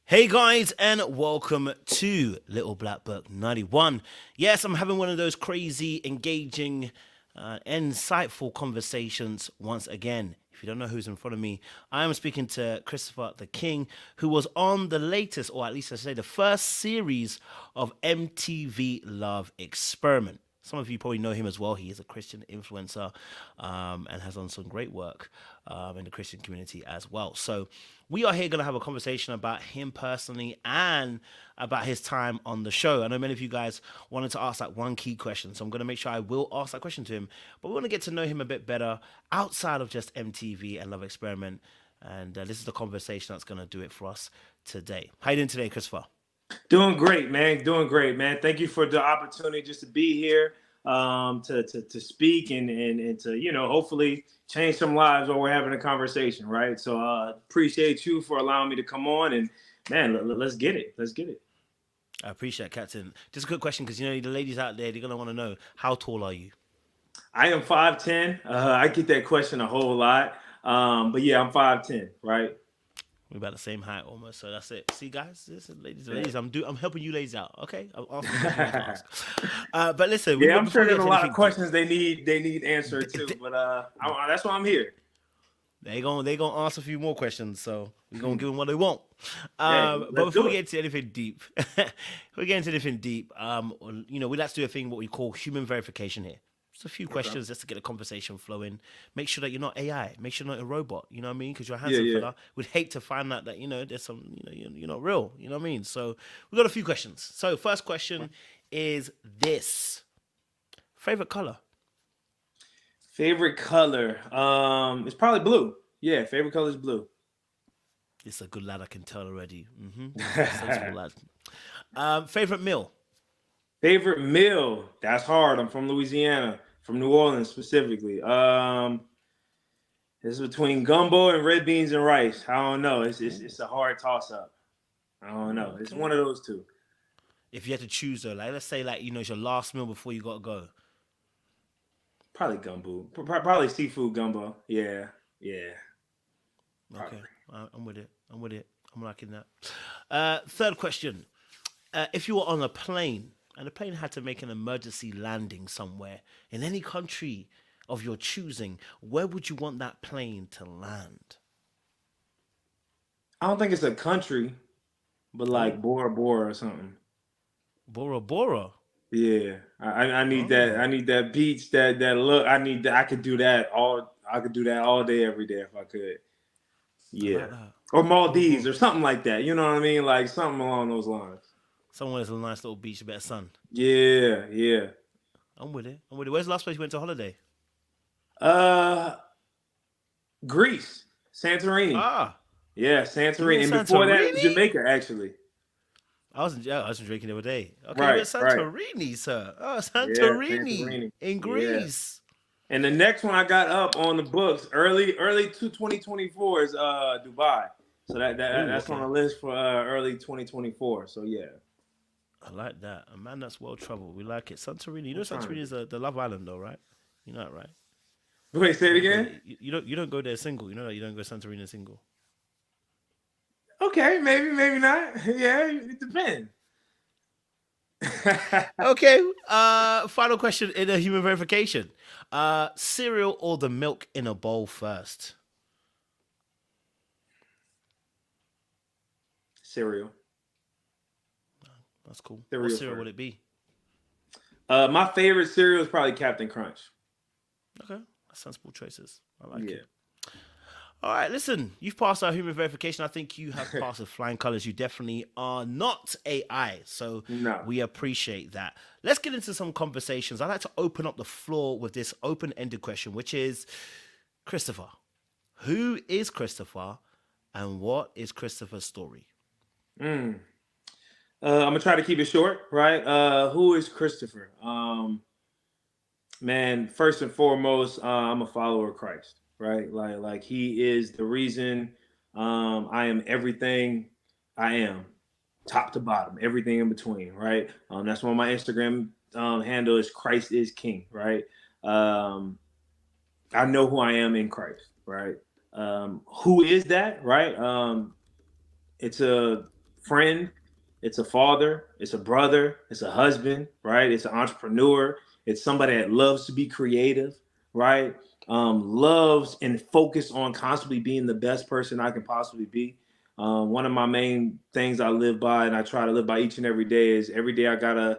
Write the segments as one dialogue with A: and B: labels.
A: Hey guys, and welcome to Little Black Book 91. Yes, I'm having one of those crazy, engaging, insightful conversations once again. If you don't know who's in front of me, I am speaking to Christopher the King, who was on the latest, or at least I say the first series of MTV Love Experiment. Some of you probably know him as well. He is a Christian influencer and has done some great work in the Christian community as well. So we are here going to have a conversation about him personally and about his time on the show. I know many of you guys wanted to ask that one key question, so I'm going to make sure I will ask that question to him. But we want to get to know him a bit better outside of just MTV and Love Experiment. And this is the conversation that's going to do it for us today. How you doing today, Christopher?
B: Doing great, man. Doing great, man. Thank you for the opportunity just to be here, to speak and to hopefully change some lives while we're having a conversation, right? So appreciate you for allowing me to come on and man, let's get it. Let's get it.
A: I appreciate it, Captain. Just a quick question, because the ladies out there, they're gonna want to know, how tall are you?
B: I am 5'10". I get that question a whole lot, but yeah, I'm 5'10", right?
A: We're about the same height almost, so that's it. See, guys, this is ladies. I'm helping you ladies out. Okay, I'm asking the question to ask. But listen,
B: Yeah, I'm
A: before
B: sure
A: we
B: there's
A: get
B: a
A: to
B: lot of
A: anything deep,
B: questions they need answered too, but that's why I'm here.
A: they gonna ask a few more questions, so we're gonna give them what they want.
B: Hey,
A: But
B: let's
A: before
B: do
A: we
B: it.
A: get into anything deep, we like to do a thing what we call human verification here. Just a few
B: Okay.
A: questions just to get the conversation flowing. Make sure that you're not AI. Make sure you're not a robot. You know what I mean? Because you're a
B: Yeah,
A: handsome
B: yeah.
A: fella. We'd hate to find out that there's some you're not real. You know what I mean? So we got a few questions. So first question is this: favorite color?
B: Favorite color? It's probably blue. Yeah, favorite color is blue.
A: It's a good lad. I can tell already. Sensible lad. Favorite meal?
B: Favorite meal? That's hard. I'm from Louisiana, from New Orleans specifically. It's between gumbo and red beans and rice. I don't know. It's a hard toss up. I don't know. It's
A: Okay.
B: one of those two.
A: If you had to choose though, like let's say it's your last meal before you gotta go.
B: Probably gumbo. Probably seafood gumbo. Yeah, yeah.
A: Okay,
B: Probably.
A: I'm with it. I'm with it. I'm liking that. Third question: if you were on a plane and the plane had to make an emergency landing somewhere in any country of your choosing, where would you want that plane to land?
B: I don't think it's a country, but like
A: Oh,
B: Bora Bora or something.
A: Bora Bora.
B: Yeah, I need that. I
A: Oh,
B: need that beach. That look. I need that. I could do that all. I could do that all day, every day if I could.
A: I
B: Yeah,
A: like that.
B: or
A: Bora
B: Maldives
A: Bora.
B: or something like that. You know what I mean? Like something along those lines.
A: Somewhere there's a nice little beach, a bit of sun.
B: Yeah, yeah.
A: I'm with it. I'm with it. Where's the last place you went to holiday?
B: Uh, Greece, Santorini.
A: Ah,
B: Yeah,
A: you went
B: Santorini, and before that,
A: Santorini?
B: Jamaica actually.
A: I was drinking the other day. Okay, you
B: Right,
A: went
B: right.
A: Santorini, sir. Oh,
B: Yeah,
A: Santorini
B: Santorini.
A: in
B: Yeah.
A: Greece.
B: And the next one I got up on the books early to 2024 is Dubai. So
A: Oh,
B: that's on
A: okay.
B: the list for early 2024. So yeah,
A: I like that. A man that's well traveled. We like it. Santorini. You know
B: I'm trying to
A: Santorini
B: be.
A: is the Love Island, though, right? You know that, right?
B: Wait, say
A: You
B: it
A: don't go
B: again.
A: there. You don't go there single. You know that you don't go Santorini single.
B: Okay, maybe not. Yeah, it depends.
A: Okay. Final question in a human verification. Cereal or the milk in a bowl first?
B: Cereal,
A: That's cool. What
B: cereal
A: cereal would
B: first.
A: it be?
B: My favorite cereal is probably Captain Crunch.
A: Okay. That's sensible choices. I like
B: Yeah.
A: it. All right, listen, you've passed our human verification. I think you have passed with flying colors. You definitely are not AI. So
B: No.
A: we appreciate that. Let's get into some conversations. I'd like to open up the floor with this open ended question, which is Christopher. Who is Christopher and what is Christopher's story?
B: Mm. I'm gonna try to keep it short, right? Who is Christopher? Man, first and foremost, I'm a follower of Christ, right? Like He is the reason I am everything I am, top to bottom, everything in between, right? That's why my Instagram handle is Christ is King, right? Um, I know who I am in Christ, right? Who is that, right? It's a friend, it's a father, it's a brother, it's a husband, right? It's an entrepreneur. It's somebody that loves to be creative, right? Loves and focus on constantly being the best person I can possibly be. One of my main things I live by and I try to live by each and every day is every day I gotta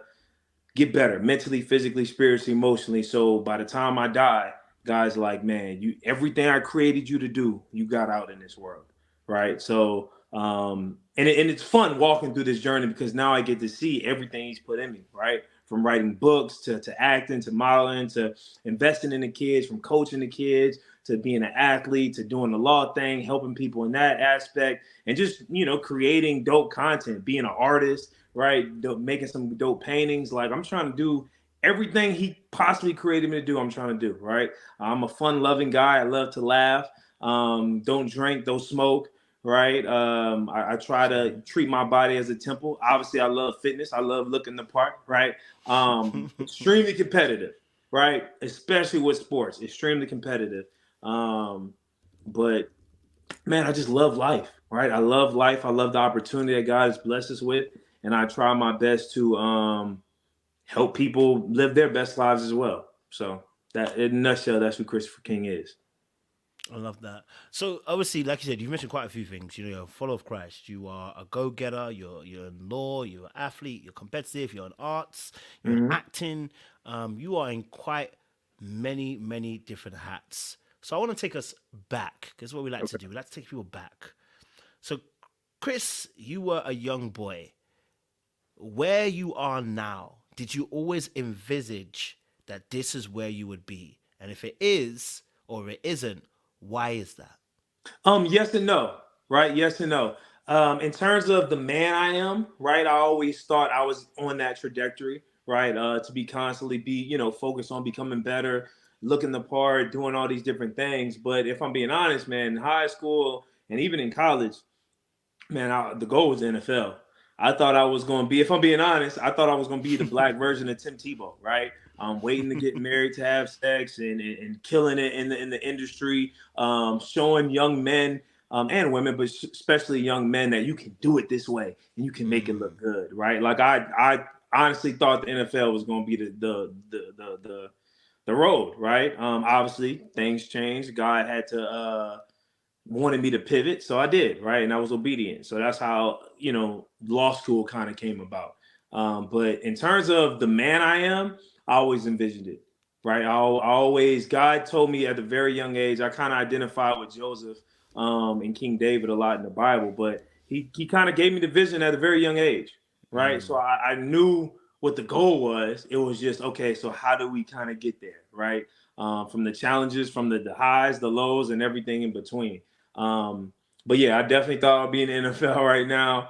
B: get better mentally, physically, spiritually, emotionally. So by the time I die, guys, like, man, you everything I created you to do, you got out in this world, right? So and it's fun walking through this journey because now I get to see everything he's put in me, right? From writing books to acting to modeling to investing in the kids, from coaching the kids to being an athlete to doing the law thing, helping people in that aspect, and just creating dope content, being an artist, right? Making some dope paintings. Like I'm trying to do everything he possibly created me to do. I'm trying to do, right? I'm a fun-loving guy. I love to laugh. Don't drink, don't smoke, right? I try to treat my body as a temple. Obviously, I love fitness. I love looking the part, right? Extremely competitive, right? Especially with sports, extremely competitive. But man, I just love life, right? I love life. I love the opportunity that God has blessed us with, and I try my best to help people live their best lives as well. So that, in a nutshell, that's who Christopher King is.
A: I love that. So obviously, like you said, you've mentioned quite a few things. You know, you're a follower of Christ. You are a go-getter. You're in law. You're an athlete. You're competitive. You're in arts. You're in
B: Mm-hmm.
A: acting. You are in quite many different hats. So I want to take us back because what we like to
B: Okay.
A: do. We like to take people back. So, Chris, you were a young boy. Where you are now, did you always envisage that this is where you would be? And if it is or it isn't, why is that?
B: Yes and no, right? Yes and no. In terms of the man I am, right? I always thought I was on that trajectory, right? To be constantly be, focused on becoming better, looking the part, doing all these different things. But if I'm being honest, man, in high school and even in college, man, the goal was the NFL. I thought I was going to be, if I'm being honest, I thought I was going to be the black version of Tim Tebow, right? Waiting to get married to have sex and killing it in the industry, showing young men and women, but especially young men, that you can do it this way and you can make it look good, right? Like I honestly thought the NFL was going to be the road, right? Obviously, things changed. God had to wanted me to pivot, so I did, right? And I was obedient. So that's how, law school kind of came about. But in terms of the man I am, I always envisioned it, right? God told me at a very young age. I kind of identified with Joseph and King David a lot in the Bible, but he kind of gave me the vision at a very young age, right? So I knew what the goal was. It was just, okay, so how do we kind of get there, right? From the challenges, from the highs, the lows, and everything in between. But yeah, I definitely thought I'd be in the NFL right now,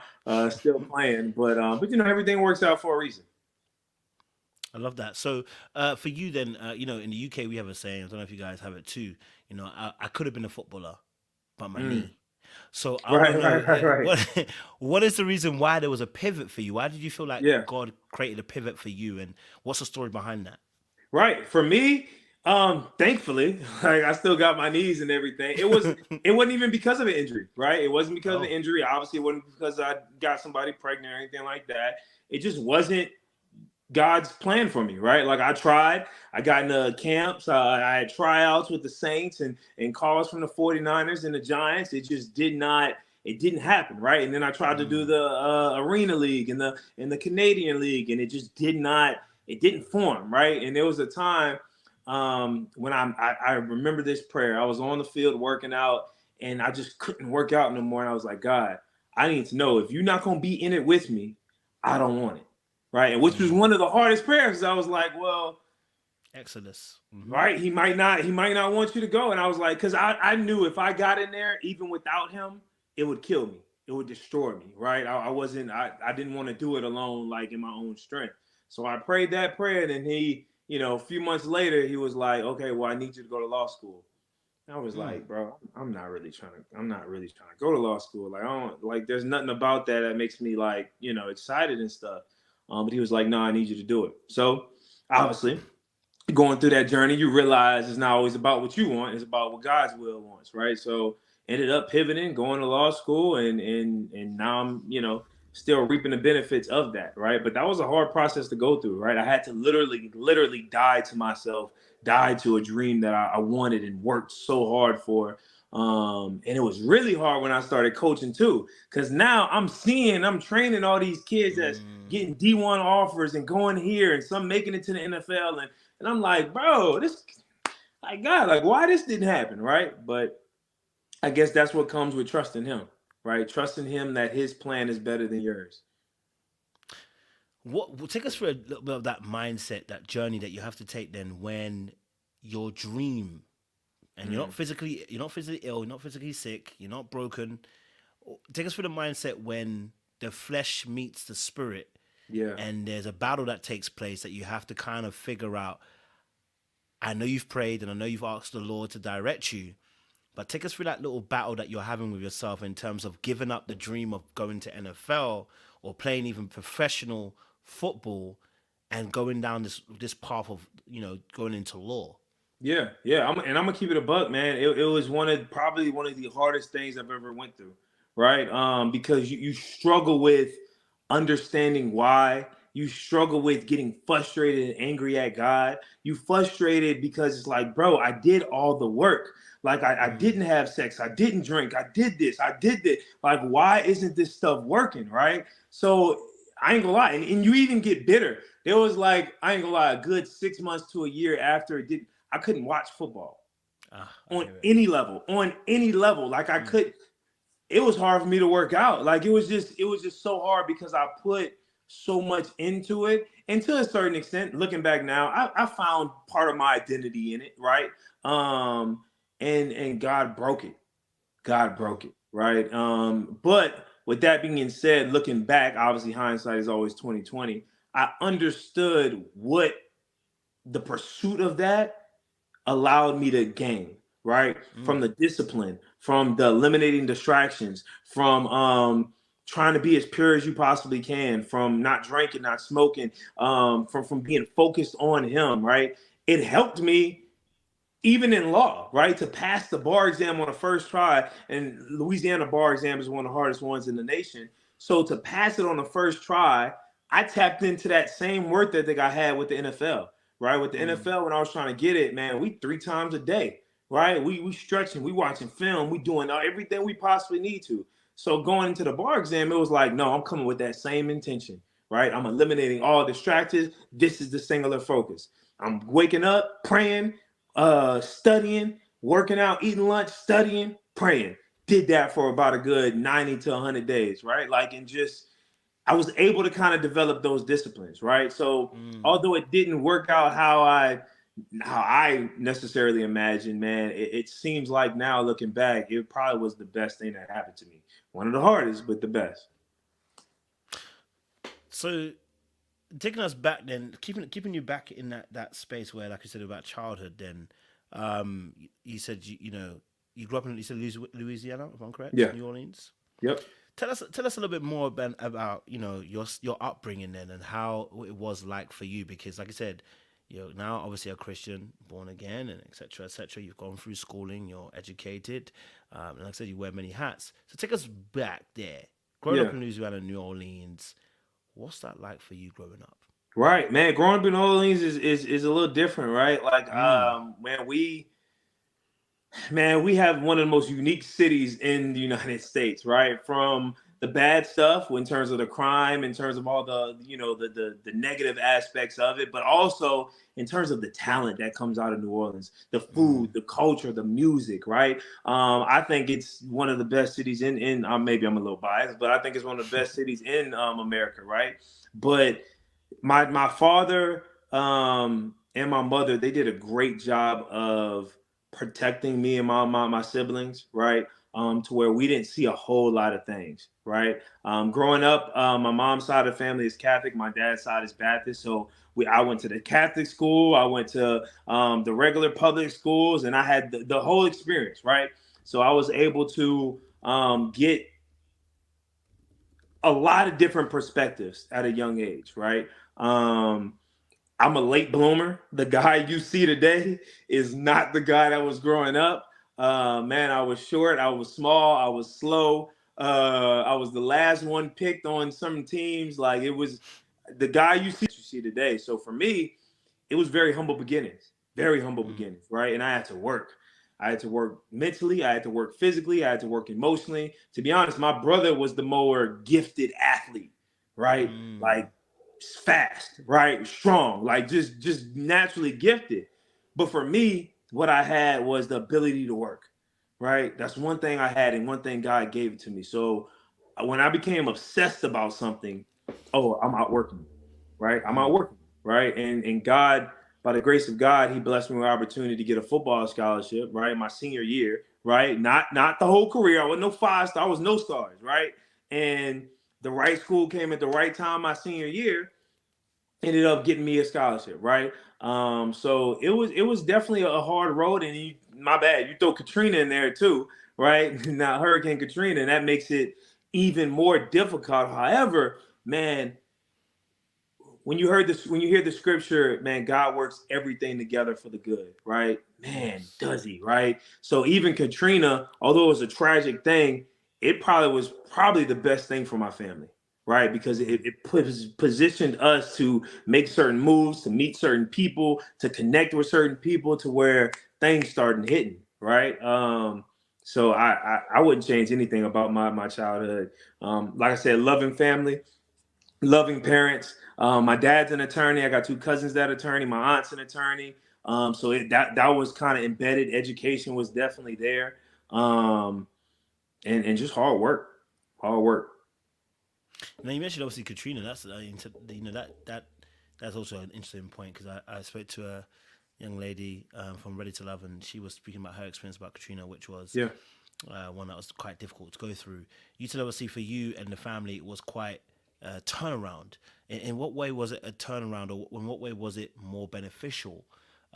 B: still playing. But everything works out for a reason.
A: I love that. So, for you then, in the UK we have a saying. I don't know if you guys have it too. I could have been a footballer, but my
B: Mm.
A: knee. So I want
B: Right,
A: to know
B: right, right, right.
A: what is the reason why there was a pivot for you? Why did you feel like
B: Yeah.
A: God created a pivot for you, and what's the story behind that?
B: Right. For me, thankfully, like I still got my knees and everything. It wasn't even because of an injury, right? It wasn't because of an
A: Oh,
B: injury. Obviously, it wasn't because I got somebody pregnant or anything like that. It just wasn't God's plan for me, right? Like I tried, I got into camps, I had tryouts with the Saints and calls from the 49ers and the Giants. It didn't happen, right? And then I tried to do the Arena League and the Canadian League, and it didn't form, right? And there was a time when I remember this prayer. I was on the field working out, and I just couldn't work out no more. And I was like, God, I need to know if you're not gonna be in it with me, I don't want it, right? And which was one of the hardest prayers. I was like, well,
A: Exodus.
B: right, he might not want you to go. And I was like, because I knew if I got in there, even without him, it would kill me. It would destroy me, right? I didn't want to do it alone, like in my own strength. So I prayed that prayer, and then a few months later, he was like, okay, well, I need you to go to law school. I was like, bro, I'm not really trying to go to law school. Like, I don't like, there's nothing about that makes me like, excited and stuff. But he was like, no, I need you to do it. So obviously, going through that journey, you realize it's not always about what you want; it's about what God's will wants, right? So ended up pivoting, going to law school, and now I'm still reaping the benefits of that, right? But that was a hard process to go through, right? I had to literally die to myself, die to a dream that I wanted and worked so hard for. And it was really hard when I started coaching too, because now I'm training all these kids that's getting D1 offers and going here, and some making it to the NFL, and I'm like, bro, this, like, God, like, why this didn't happen, right? But I guess that's what comes with trusting Him, right? Trusting Him that His plan is better than yours.
A: Take us through a little bit of that mindset, that journey that you have to take then when your dream, and you're not physically ill, you're not physically sick, you're not broken. Take us through the mindset when the flesh meets the spirit, and there's a battle that takes place that you have to kind of figure out. I know you've prayed and I know you've asked the Lord to direct you, but take us through that little battle that you're having with yourself in terms of giving up the dream of going to NFL or playing even professional football and going down this path of, going into law.
B: Yeah. I'm gonna keep it a buck, man. It was probably one of the hardest things I've ever went through, right? Because you struggle with understanding why. You struggle with getting frustrated and angry at God. You frustrated because it's like, bro, I did all the work. Like, I didn't have sex. I didn't drink. I did this. I did that. Like, why isn't this stuff working, right? So I ain't gonna lie. And you even get bitter. There was, like, I ain't gonna lie, a good 6 months to a year after it did, I couldn't watch football on any level. Like, I could. It was hard for me to work out. Like, it was just so hard because I put so much into it. And to a certain extent, looking back now, I found part of my identity in it, right? And God broke it. Right? But with that being said, looking back, obviously hindsight is always 2020. I understood what the pursuit of that allowed me to gain, right? From the discipline, from the eliminating distractions, from trying to be as pure as you possibly can, from not drinking, not smoking, from being focused on Him, right? It helped me even in law, right? To pass the bar exam on the first try, and Louisiana bar exam is one of the hardest ones in the nation. So to pass it on the first try, I tapped into that same work ethic I had with the NFL, right? With the NFL, when I was trying to get it, man, we 3 times a day, right? We stretching, we watching film, we doing everything we possibly need to. So going into the bar exam, it was like, no, I'm coming with that same intention, right? I'm eliminating all distractions. This is the singular focus. I'm waking up, praying, studying, working out, eating lunch, studying, praying. Did that for about a good 90 to 100 days, right? Like, and just, I was able to kind of develop those disciplines, right? So although it didn't work out how I necessarily imagined, man, it seems like now looking back, it probably was the best thing that happened to me. One of the hardest, but the best.
A: So taking us back then, keeping you back in that space where, like I said, about childhood, then you said you grew up in, you said, Louisiana, if I'm correct?
B: Yeah.
A: New Orleans.
B: Yep.
A: Tell us a little bit more about your upbringing then and how it was like for you, because like I said, you're now obviously a Christian, born again, and etc. etc. You've gone through schooling, you're educated, and like I said, you wear many hats. So take us back there, growing up in Louisiana, New Orleans. What's that like for you growing up?
B: Right, man. Growing up in New Orleans is a little different, right? Like, man, we have one of the most unique cities in the United States, right? From the bad stuff in terms of the crime, in terms of all the, the negative aspects of it, but also in terms of the talent that comes out of New Orleans, the food, the culture, the music, right? I think it's one of the best cities in maybe I'm a little biased, but I think it's one of the best cities in America, right? But my father and my mother, they did a great job of protecting me and my siblings, right? To where we didn't see a whole lot of things, right? Growing up, my mom's side of the family is Catholic, my dad's side is Baptist. So I went to the Catholic school, I went to the regular public schools, and I had the whole experience, right? So I was able to get a lot of different perspectives at a young age, right? I'm a late bloomer. The guy you see today is not the guy that was growing up. Man, I was short, I was small, I was slow. I was the last one picked on some teams. Like it was the guy you see today. So for me, it was very humble beginnings, right? And I had to work. I had to work mentally. I had to work physically. I had to work emotionally. To be honest, my brother was the more gifted athlete, right? Like fast, right? Strong, like just naturally gifted. But for me, what I had was the ability to work, right? That's one thing I had, and one thing God gave it to me. So when I became obsessed about something, oh, I'm out working, right? I'm out working, right? And God, by the grace of God, He blessed me with an opportunity to get a football scholarship, right? My senior year, right? Not the whole career. I was no 5-star, I was no stars, right? And the right school came at the right time my senior year, ended up getting me a scholarship, right? So it was definitely a hard road, and my bad, you throw Katrina in there too, right? Now Hurricane Katrina, and that makes it even more difficult. However, man, when you hear the scripture, man, God works everything together for the good, right? Man,
A: Yes.
B: does He, right? So even Katrina, although it was a tragic thing, it probably was the best thing for my family, right? Because it positioned us to make certain moves, to meet certain people, to connect with certain people, to where things started hitting, right? So I wouldn't change anything about my childhood. Like I said, loving family, loving parents. My dad's an attorney. I got two cousins that are attorney. My aunt's an attorney. So that was kind of embedded. Education was definitely there, and just hard work, hard work.
A: Now you mentioned obviously Katrina. That's that's also an interesting point because I spoke to a young lady from Ready to Love, and she was speaking about her experience about Katrina, which was
B: Yeah.
A: one that was quite difficult to go through. You said obviously for you and the family it was quite a turnaround. In what way was it a turnaround, or in what way was it more beneficial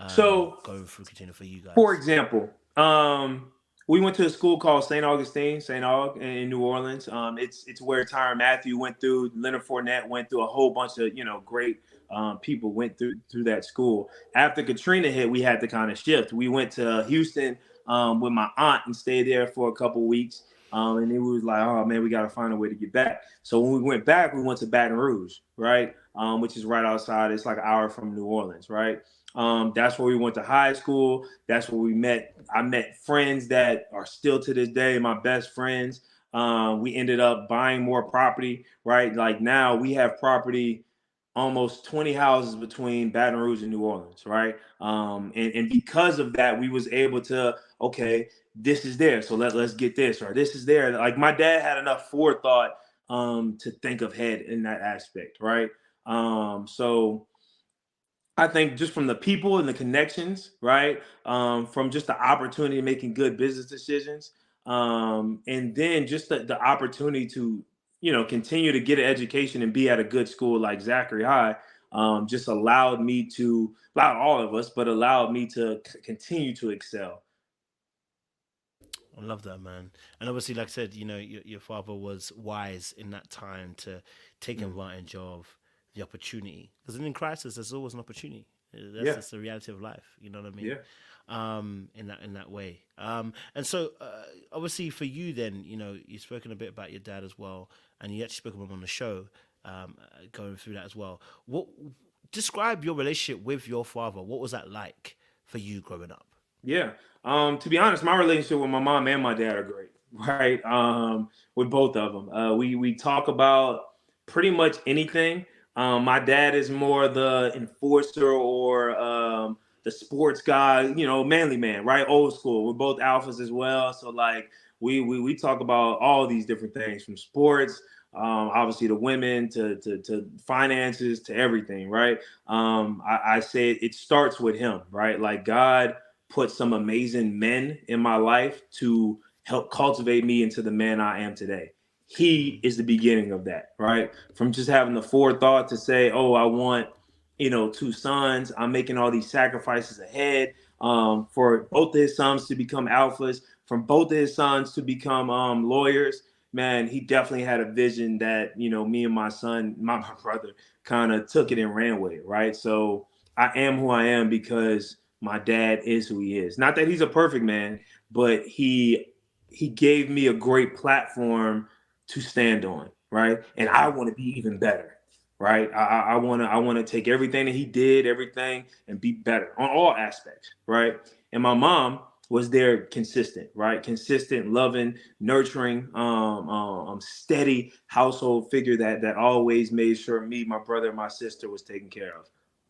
B: So,
A: going through Katrina for you
B: for
A: guys?
B: example, we went to a school called St. Augustine, St. Aug in New Orleans. It's where Tyrann Mathieu went through, Leonard Fournette went through, a whole bunch of great people went through that school. After Katrina hit, we had to kind of shift. We went to Houston with my aunt and stayed there for a couple weeks. And then we was like, oh man, we got to find a way to get back. So when we went back, we went to Baton Rouge, right? Which is right outside. It's like an hour from New Orleans, right? That's where we went to high school. That's where we met. I met friends that are still to this day my best friends. We ended up buying more property, right? Like now we have property, almost 20 houses between Baton Rouge and New Orleans, right? And because of that, we was able to, okay, this is there, so let's get this, or this is there. Like my dad had enough forethought to think ahead in that aspect, right? So I think just from the people and the connections, right? From just the opportunity of making good business decisions, and then just the opportunity to, continue to get an education and be at a good school like Zachary High, just allowed all of us, but allowed me to continue to excel.
A: I love that, man. And obviously, like I said, your father was wise in that time to take
B: Mm.
A: advantage of the opportunity. Because in crisis, there's always an opportunity. That's
B: Yeah,
A: just the reality of life. You know what I mean?
B: yeah,
A: In that way. And so, obviously, for you, then, you've spoken a bit about your dad as well, and you actually spoke about him on the show, going through that as well. What describe your relationship with your father? What was that like for you growing up?
B: yeah. To be honest, my relationship with my mom and my dad are great, right? With both of them, we talk about pretty much anything. My dad is more the enforcer, or the sports guy, manly man, right? Old school. We're both alphas as well, so like we talk about all these different things, from sports, obviously to women, to finances, to everything, right? I say it starts with him, right? Like God put some amazing men in my life to help cultivate me into the man I am today. He is the beginning of that, right? From just having the forethought to say, oh, I want, two sons. I'm making all these sacrifices ahead, for both of his sons to become alphas, from both of his sons to become lawyers. Man, he definitely had a vision that, me and my son, my brother, kind of took it and ran with it, right? So I am who I am because my dad is who he is. Not that he's a perfect man, but he gave me a great platform to stand on, right? And I want to be even better, right? I want to take everything that he did, everything, and be better on all aspects, right? And my mom was there consistent, right? Consistent, loving, nurturing, steady household figure that always made sure me, my brother, and my sister was taken care of,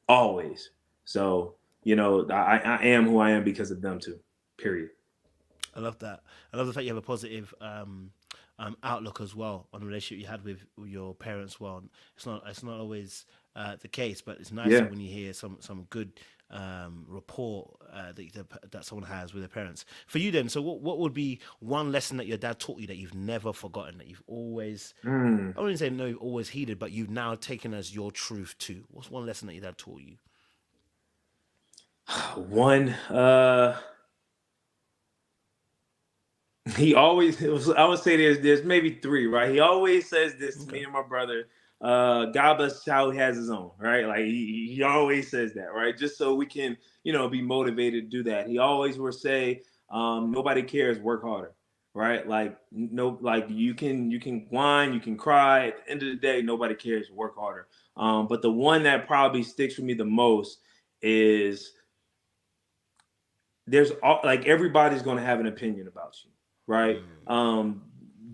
B: always. So I am who I am because of them too. Period.
A: I love that. I love the fact you have a positive outlook as well on the relationship you had with your parents. Well, it's not always the case, but it's nicer
B: Yeah.
A: when you hear some good rapport that someone has with their parents. For you, then, so what would be one lesson that your dad taught you that you've never forgotten, that you've always,
B: Mm.
A: I wouldn't say no, always heeded, but you've now taken as your truth too? What's one lesson that your dad taught you?
B: One, he always, I would say there's maybe three, right? He always says this to
A: Okay.
B: me and my brother. God bless the child who has his own, right? Like he always says that, right? Just so we can, be motivated to do that. He always will say, nobody cares, work harder, right? Like no, like you can whine, you can cry. At the end of the day, nobody cares, work harder. But the one that probably sticks with me the most is like everybody's going to have an opinion about you, right?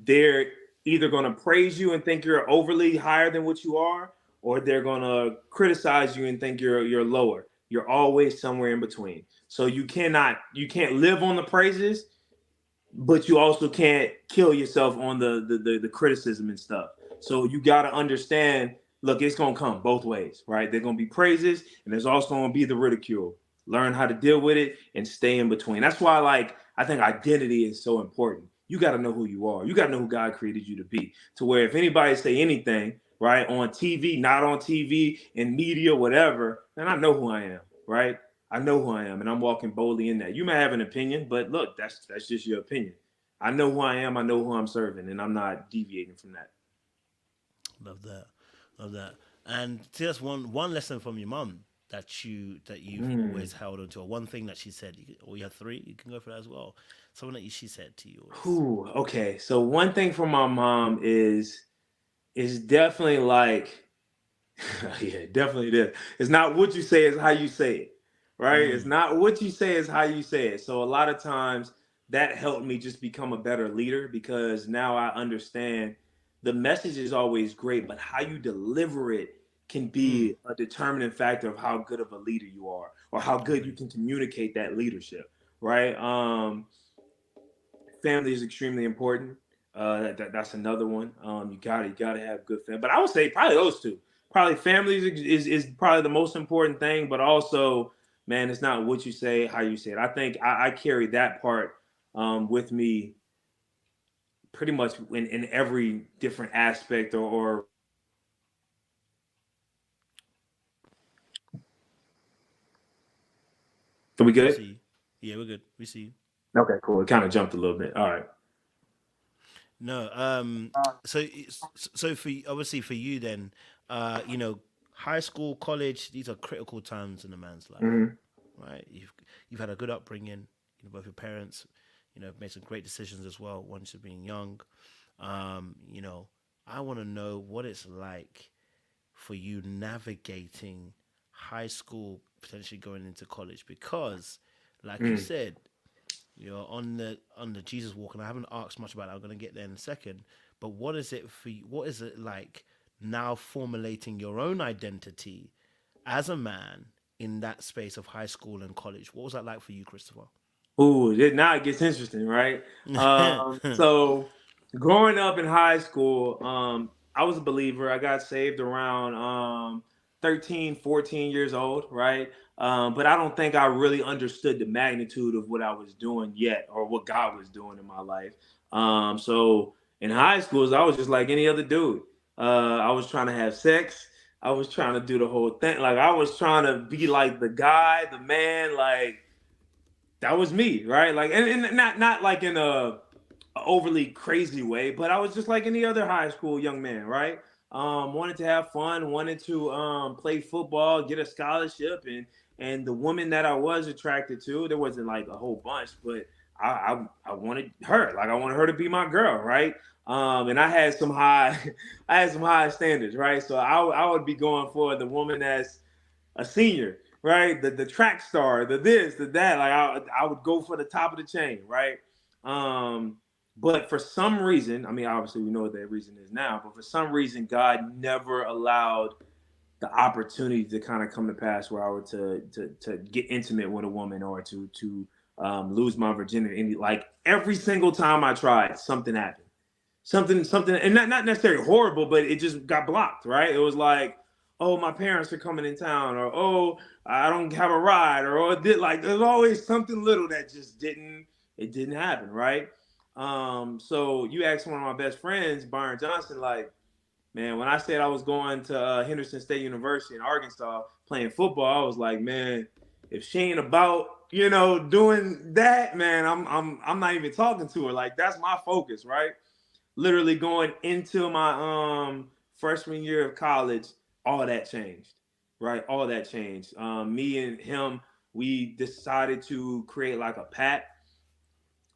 B: They're either going to praise you and think you're overly higher than what you are, or they're going to criticize you and think you're lower. You're always somewhere in between. So you can't live on the praises, but you also can't kill yourself on the criticism and stuff. So you got to understand, look, it's going to come both ways, right? There's going to be praises and there's also going to be the ridicule. Learn how to deal with it and stay in between. That's why, like, I think identity is so important. You got to know who you are. You got to know who God created you to be. To where if anybody say anything, right, on TV, not on TV, in media, whatever, then I know who I am, right? I know who I am, and I'm walking boldly in that. You may have an opinion, but look, that's just your opinion. I know who I am. I know who I'm serving, and I'm not deviating from that.
A: Love that. Love that. And just one lesson from your mum that you've
B: Mm.
A: always held on to, or one thing that she said, or you have three, you can go for that as well. Something that she said to you always.
B: Whew, okay, so one thing from my mom is definitely like, yeah, definitely it is. It's not what you say, it's how you say it, right? It's
A: Mm,
B: not what you say, it's how you say it. So a lot of times that helped me just become a better leader because now I understand the message is always great, but how you deliver it can
A: mm,
B: be a determining factor of how good of a leader you are or how good you
A: agreed.
B: can communicate that leadership, right? Family is extremely important. That's another one. You gotta have good family. But I would say probably those two. Probably family is probably the most important thing, but also, man, it's not what you say, how you say it. I think I carry that part with me pretty much in every different aspect or are we
A: We
B: good?
A: see you. Yeah, we're good. We see you.
B: Okay, cool. It kind of jumped a little bit. All right.
A: No. So obviously for you then, high school, college, these are critical times in a man's life,
B: Mm-hmm.
A: right? You've had a good upbringing. Both your parents, made some great decisions as well. Once you're being young, um, you know, I want to know what it's like for you navigating high school, potentially going into college, because, like you
B: Mm.
A: said, you're on the Jesus walk, and I haven't asked much about that. I'm gonna get there in a second. But what is it for you? What is it like now formulating your own identity as a man in that space of high school and college? What was that like for you, Christopher?
B: Ooh, now it gets interesting, right? So growing up in high school, I was a believer. I got saved around 13, 14 years old, right? But I don't think I really understood the magnitude of what I was doing yet or what God was doing in my life. So in high schools, I was just like any other dude. I was trying to have sex. I was trying to do the whole thing. Like I was trying to be like the guy, the man, like that was me, right? Like, and not like in a overly crazy way, but I was just like any other high school young man, right? Wanted to have fun, wanted to play football, get a scholarship, and the woman that I was attracted to, there wasn't like a whole bunch, but I wanted her, like I wanted her to be my girl, right? And I had some high, I had some high standards, right? So I would be going for the woman that's a senior, right? The track star, the this, the that. Like I would go for the top of the chain, right? But for some reason, I mean, obviously we know what that reason is now, but for some reason, God never allowed the opportunity to kind of come to pass where I were to get intimate with a woman or to lose my virginity. And like every single time I tried, something happened. Something, and not necessarily horrible, but it just got blocked, right? It was like, oh, my parents are coming in town, or oh, I don't have a ride, or oh, like there's always something little that just didn't happen, right? So you asked one of my best friends, Byron Johnson, like, man, when I said I was going to Henderson State University in Arkansas playing football, I was like, man, if she ain't about, doing that, man, I'm not even talking to her. Like that's my focus, right? Literally going into my freshman year of college, all that changed, right? All that changed. Me and him, we decided to create like a pact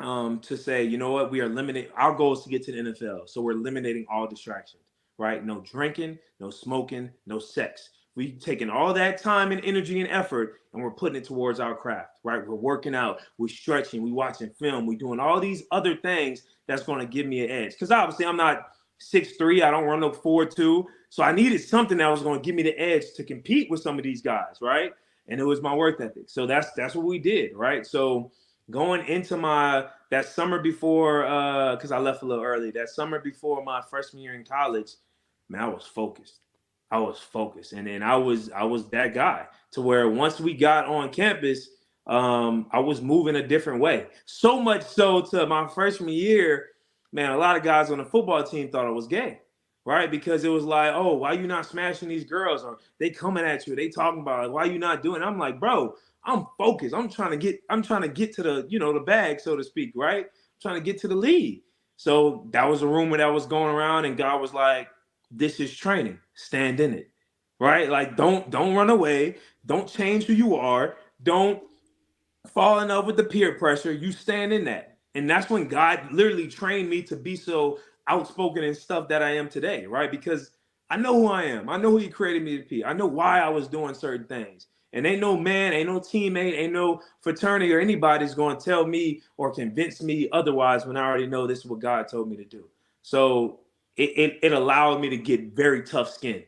B: to say, you know what, we are limiting, our goal is to get to the NFL. So we're eliminating all distractions, right? No drinking, no smoking, no sex. We've taken all that time and energy and effort and we're putting it towards our craft, right? We're working out, we're stretching, we're watching film, we're doing all these other things that's going to give me an edge. Because obviously I'm not 6'3", I don't run no 4'2". So I needed something that was going to give me the edge to compete with some of these guys, right? And it was my work ethic. So that's what we did, right? So going into that summer before, because I left a little early, that summer before my freshman year in college, man, I was focused. And then I was that guy to where once we got on campus, I was moving a different way. So much so to my freshman year, man, a lot of guys on the football team thought I was gay, right? Because it was like, oh, why you not smashing these girls? Or they coming at you, they talking about, like, why you not doing it? I'm like, bro, I'm focused. I'm trying to get to the, the bag, so to speak, right? I'm trying to get to the lead. So that was a rumor that was going around, and God was like, this is training. Stand in it, right? Like, don't run away. Don't change who you are. Don't fall in love with the peer pressure. You stand in that. And that's when God literally trained me to be so outspoken and stuff that I am today, right? Because I know who I am. I know who he created me to be. I know why I was doing certain things. And ain't no man, ain't no teammate, ain't no fraternity or anybody's going to tell me or convince me otherwise when I already know this is what God told me to do. So it allowed me to get very tough skin,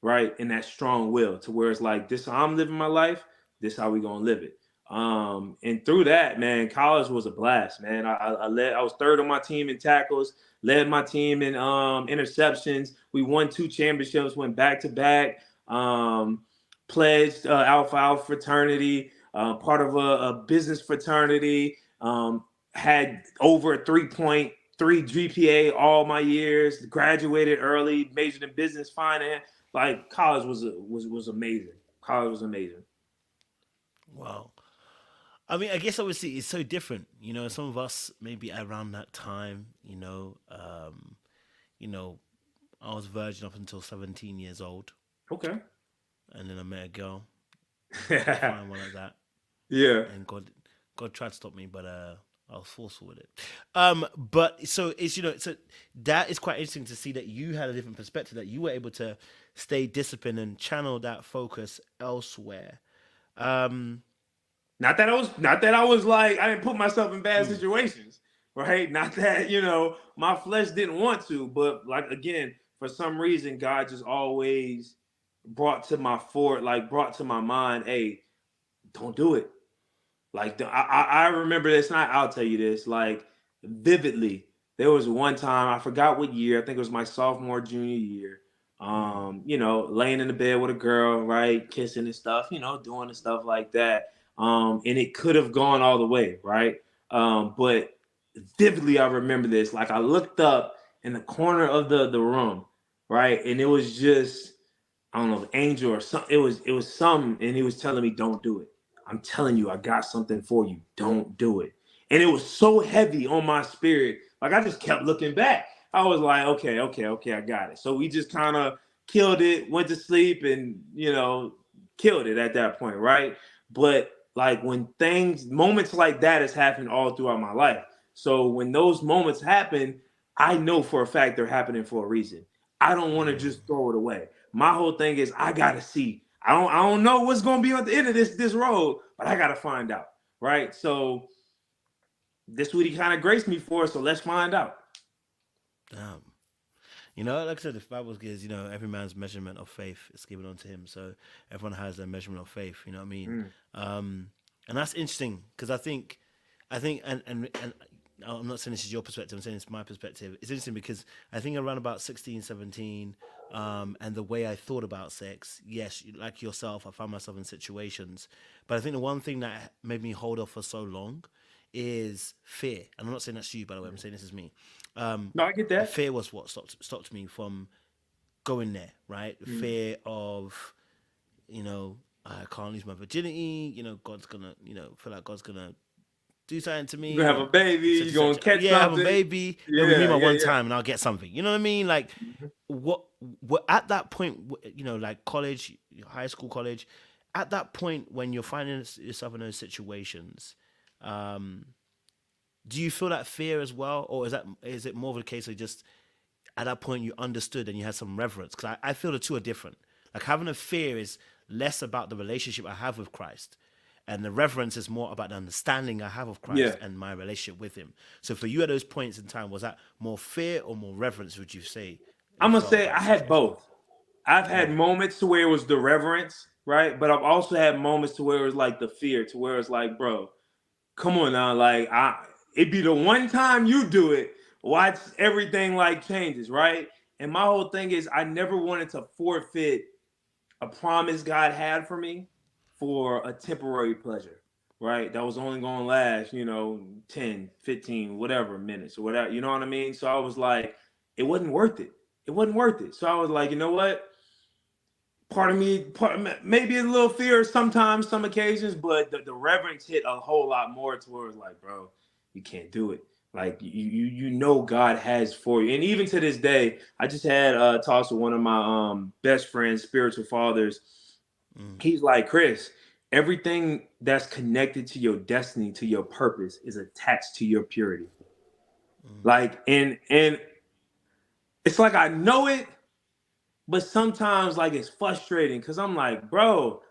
B: right? And that strong will to where it's like, this is how I'm living my life. This is how we going to live it. And through that, man, college was a blast, man. I was third on my team in tackles, led my team in interceptions. We won 2 championships, went back to back, pledged Alpha fraternity, part of a business fraternity, had over 3.3 GPA all my years, graduated early, majored in business finance. Like college was amazing. College was amazing.
A: Wow. I mean, I guess obviously it's so different. Some of us maybe around that time, you know, I was virgin up until 17 years old,
B: Okay.
A: and then I met a girl, fine one like that,
B: Yeah.
A: and God tried to stop me, but I was forceful with it. But so it's so that is quite interesting to see that you had a different perspective, that you were able to stay disciplined and channel that focus elsewhere.
B: Not that I was like, I didn't put myself in bad situations, right? Not that, my flesh didn't want to, but like, again, for some reason, God just always brought to my mind, hey, don't do it. Like, I remember this, and I'll tell you this, like, vividly. There was one time, I forgot what year, I think it was my sophomore, junior year, laying in the bed with a girl, right, kissing and stuff, doing the stuff like that. And it could have gone all the way, right? But vividly, I remember this. Like, I looked up in the corner of the room, right, and it was just, I don't know, angel or something. It was something, and he was telling me, "Don't do it. I'm telling you, I got something for you. Don't do it." And it was so heavy on my spirit, like I just kept looking back. I was like, okay, I got it. So we just kind of killed it, went to sleep, and killed it at that point, right? But like when moments like that has happened all throughout my life. So when those moments happen, I know for a fact they're happening for a reason. I don't want to just throw it away. My whole thing is I gotta see. I don't know what's gonna be on the end of this road, but I gotta find out. Right. So this is what he kind of graced me for. So let's find out.
A: Damn. You know, like I said, the Bible gives, every man's measurement of faith is given unto him. So everyone has their measurement of faith. You know what I mean? And that's interesting because and I'm not saying this is your perspective. I'm saying it's my perspective. It's interesting because I think around about 16, 17, and the way I thought about sex, yes, like yourself, I found myself in situations. But I think the one thing that made me hold off for so long is fear. And I'm not saying that's you, by the way. I'm saying this is me.
B: No, I get that.
A: Fear was what stopped me from going there, right? The fear of, I can't lose my virginity. God's gonna, feel like God's gonna do something to me.
B: You're gonna have a baby. You're gonna catch something.
A: Yeah, have a baby.
B: Yeah,
A: we meet my one time and I'll get something. You know what I mean? Like, what at that point, like college, high school, college, at that point when you're finding yourself in those situations, do you feel that fear as well, or is it more of a case of just at that point you understood and you had some reverence? Because I feel the two are different. Like having a fear is less about the relationship I have with Christ, and the reverence is more about the understanding I have of Christ and my relationship with Him. So for you at those points in time, was that more fear or more reverence? Would you say?
B: I'm gonna say I had both. I've had moments to where it was the reverence, right? But I've also had moments to where it was like the fear, to where it's like, bro, come on now, like it'd be the one time you do it, watch everything like changes, right? And my whole thing is I never wanted to forfeit a promise God had for me for a temporary pleasure, right? That was only going to last, 10, 15, whatever minutes or whatever, you know what I mean? So I was like, it wasn't worth it. It wasn't worth it. So I was like, you know what? Part of me, maybe a little fear sometimes, some occasions, but the reverence hit a whole lot more towards like, bro, you can't do it. Like you know God has for you. And even to this day, I just had talks with one of my best friends, spiritual fathers. He's like, Chris, everything that's connected to your destiny, to your purpose, is attached to your purity. Like, and it's like I know it, but sometimes like it's frustrating because I'm like, bro,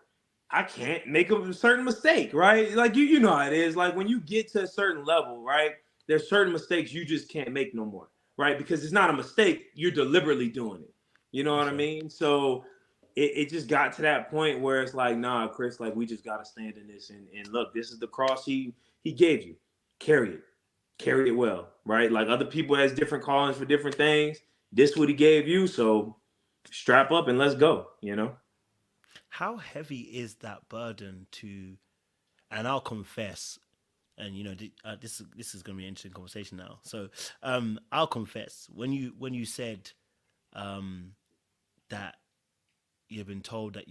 B: I can't make a certain mistake, right? Like you know how it is. Like when you get to a certain level, right? There's certain mistakes you just can't make no more, right? Because it's not a mistake, you're deliberately doing it. You know what I mean? So it just got to that point where it's like, nah, Chris, like we just gotta stand in this and look, this is the cross he gave you. Carry it well, right? Like other people has different callings for different things. This is what he gave you, so strap up and let's go,
A: How heavy is that burden to? And I'll confess, and this is going to be an interesting conversation now. So I'll confess when you said that you've been told that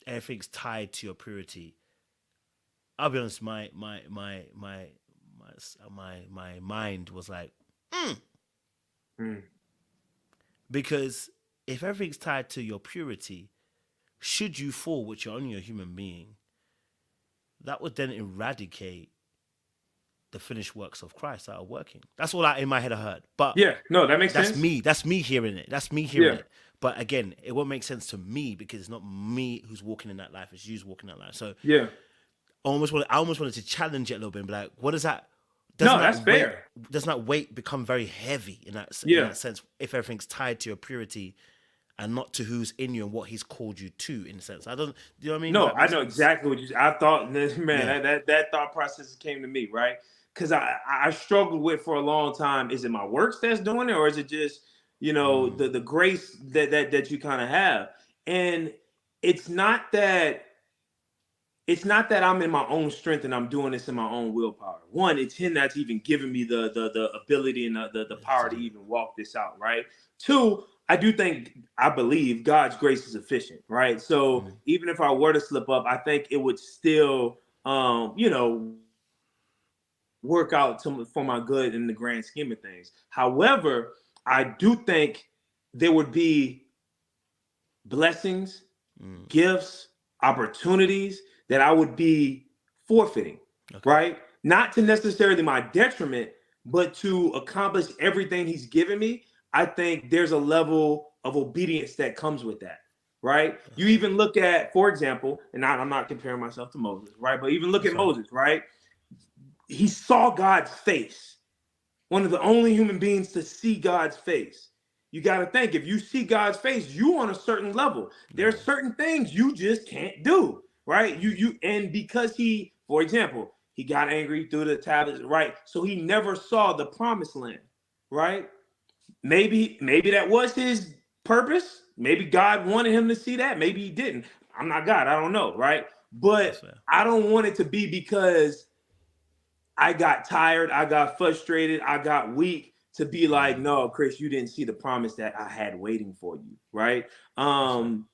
A: everything's tied to your purity. I'll be honest, my mind was like, because if everything's tied to your purity, should you fall, which you're only a human being, that would then eradicate the finished works of Christ that are working. That's all in my head I heard. But
B: yeah, no, that makes sense.
A: That's me hearing it. It. But again, it won't make sense to me because it's not me who's walking in that life. It's you who's walking that life. So
B: yeah,
A: I almost wanted to challenge it a little bit and be like, what is that?
B: That's fair.
A: Doesn't that weight become very heavy in that sense if everything's tied to your purity and not to who's in you and what He's called you to, in a sense? I don't. Do you know what I mean?
B: No, I know exactly what you said. I thought, man, that thought process came to me, right? Because I struggled with for a long time. Is it my works that's doing it, or is it just the grace that you kind of have? And it's not that I'm in my own strength and I'm doing this in my own willpower. One, it's Him that's even giving me the ability and the power to even walk this out, right? Two, I believe God's grace is sufficient, right? So even if I were to slip up, I think it would still, work out for my good in the grand scheme of things. However, I do think there would be blessings, gifts, opportunities that I would be forfeiting, right? Not to necessarily my detriment, but to accomplish everything he's given me. I think there's a level of obedience that comes with that, right? You even look at, for example, and I'm not comparing myself to Moses, right? But even look at Moses, right? He saw God's face, one of the only human beings to see God's face. You got to think, if you see God's face, you on a certain level. There's certain things you just can't do, right? And because he, for example, he got angry through the tablets, right? So he never saw the promised land, right? Maybe that was his purpose. Maybe God wanted him to see that. Maybe he didn't. I'm not God. I don't know, right? But I don't want it to be because I got tired, I got frustrated, I got weak to be like, no, Chris, you didn't see the promise that I had waiting for you, right? And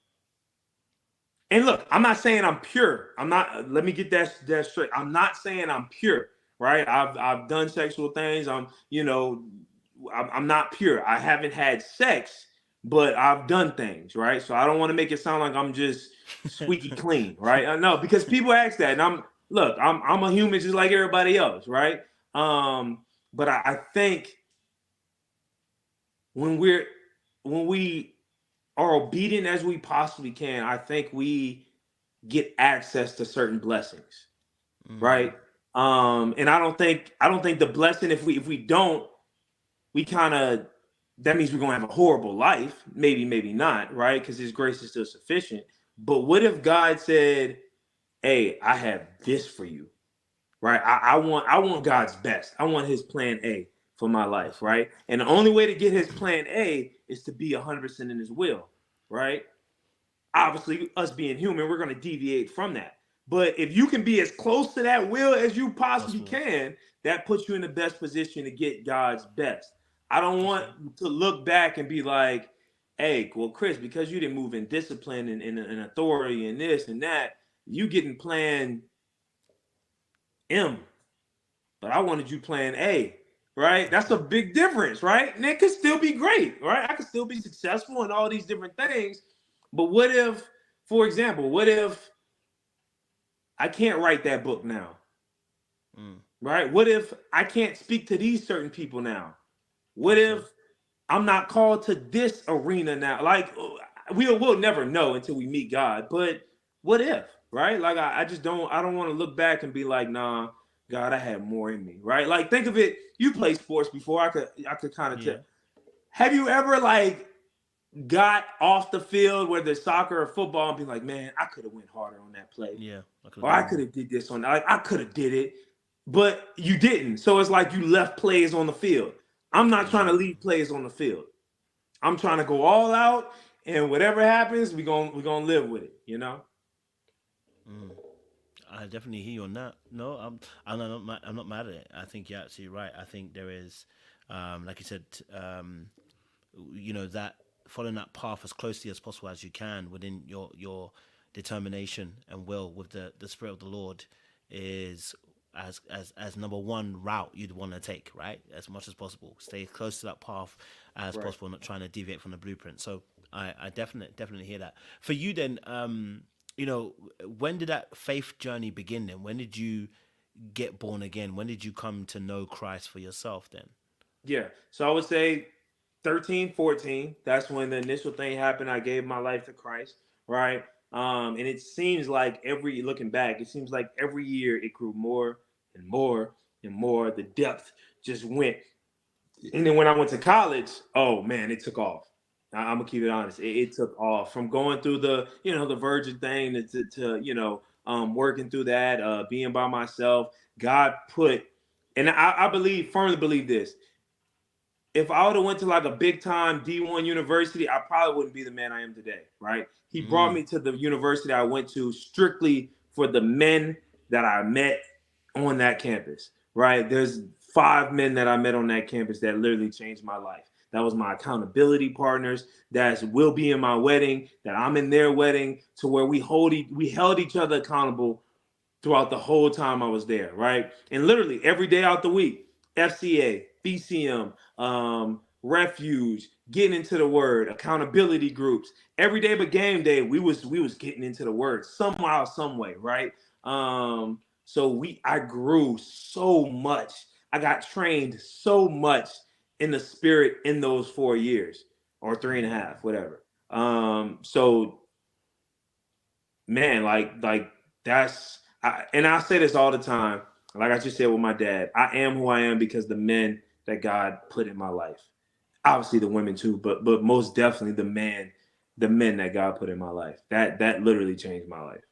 B: look, I'm not saying I'm pure. I'm not. Let me get that straight. I'm not saying I'm pure, right? I've done sexual things. I'm not pure. I haven't had sex, but I've done things, right? So I don't want to make it sound like I'm just squeaky clean, right? No, because people ask that, and I'm a human just like everybody else, right? But I think when we are obedient as we possibly can, I think we get access to certain blessings, right? And I don't think the blessing, if we don't, we kind of, that means we're gonna have a horrible life. Maybe not, right? Because his grace is still sufficient. But what if God said, hey, I have this for you, right? I want God's best. I want his plan A for my life, right? And the only way to get his plan A is to be 100% in his will, right? Obviously, us being human, we're going to deviate from that. But if you can be as close to that will as you possibly can, that puts you in the best position to get God's best. I don't want to look back and be like, hey, well, Chris, because you didn't move in discipline and authority and this and that, you getting plan M, but I wanted you plan A, right? That's a big difference, right? And it could still be great, right? I could still be successful in all these different things. But what if, for example, what if I can't write that book now, right? What if I can't speak to these certain people now? What if I'm not called to this arena now? Like, we'll never know until we meet God. But what if, right? Like, I don't want to look back and be like, nah, God, I had more in me, right? Like, think of it. You played sports before. I could kind of tell. Have you ever like got off the field, whether it's soccer or football, and be like, man, I could have went harder on that play.
A: Yeah.
B: Or I could have did this on that. Like, I could have did it, but you didn't. So it's like you left plays on the field. I'm not trying to leave plays on the field. I'm trying to go all out, and whatever happens, we're gonna live with it, you know?
A: I definitely hear you on that. No, I'm not mad at it. I think you're absolutely right. I think there is, like you said, that following that path as closely as possible as you can within your determination and will with the spirit of the Lord is as number one route you'd want to take, right? As much as possible, stay close to that path as possible, not trying to deviate from the blueprint. So I definitely hear that. For you then, when did that faith journey begin then? When did you get born again? When did you come to know Christ for yourself then?
B: Yeah. So I would say 13, 14. That's when the initial thing happened. I gave my life to Christ, right? And it seems like looking back, it seems like every year it grew more and more and more. The depth just went. And then when I went to college, oh man, it took off. I'm gonna keep it honest. It took off from going through the virgin thing to working through that, being by myself. God put, and I firmly believe this. If I would have went to like a big time D1 university, I probably wouldn't be the man I am today, right? He brought me to the university I went to strictly for the men that I met on that campus, right? There's 5 men that I met on that campus that literally changed my life. That was my accountability partners. That will be in my wedding. That I'm in their wedding. To where we held each other accountable throughout the whole time I was there, right? And literally every day out the week, FCA, BCM, Refuge, getting into the word, accountability groups. Every day but game day, we was getting into the word somehow, some way, right? So I grew so much. I got trained so much in the spirit in those 4 years or 3.5, whatever. So man, like and I say this all the time. Like I just said with my dad, I am who I am because the men that God put in my life. Obviously the women too, but most definitely the men that God put in my life. That literally changed my life.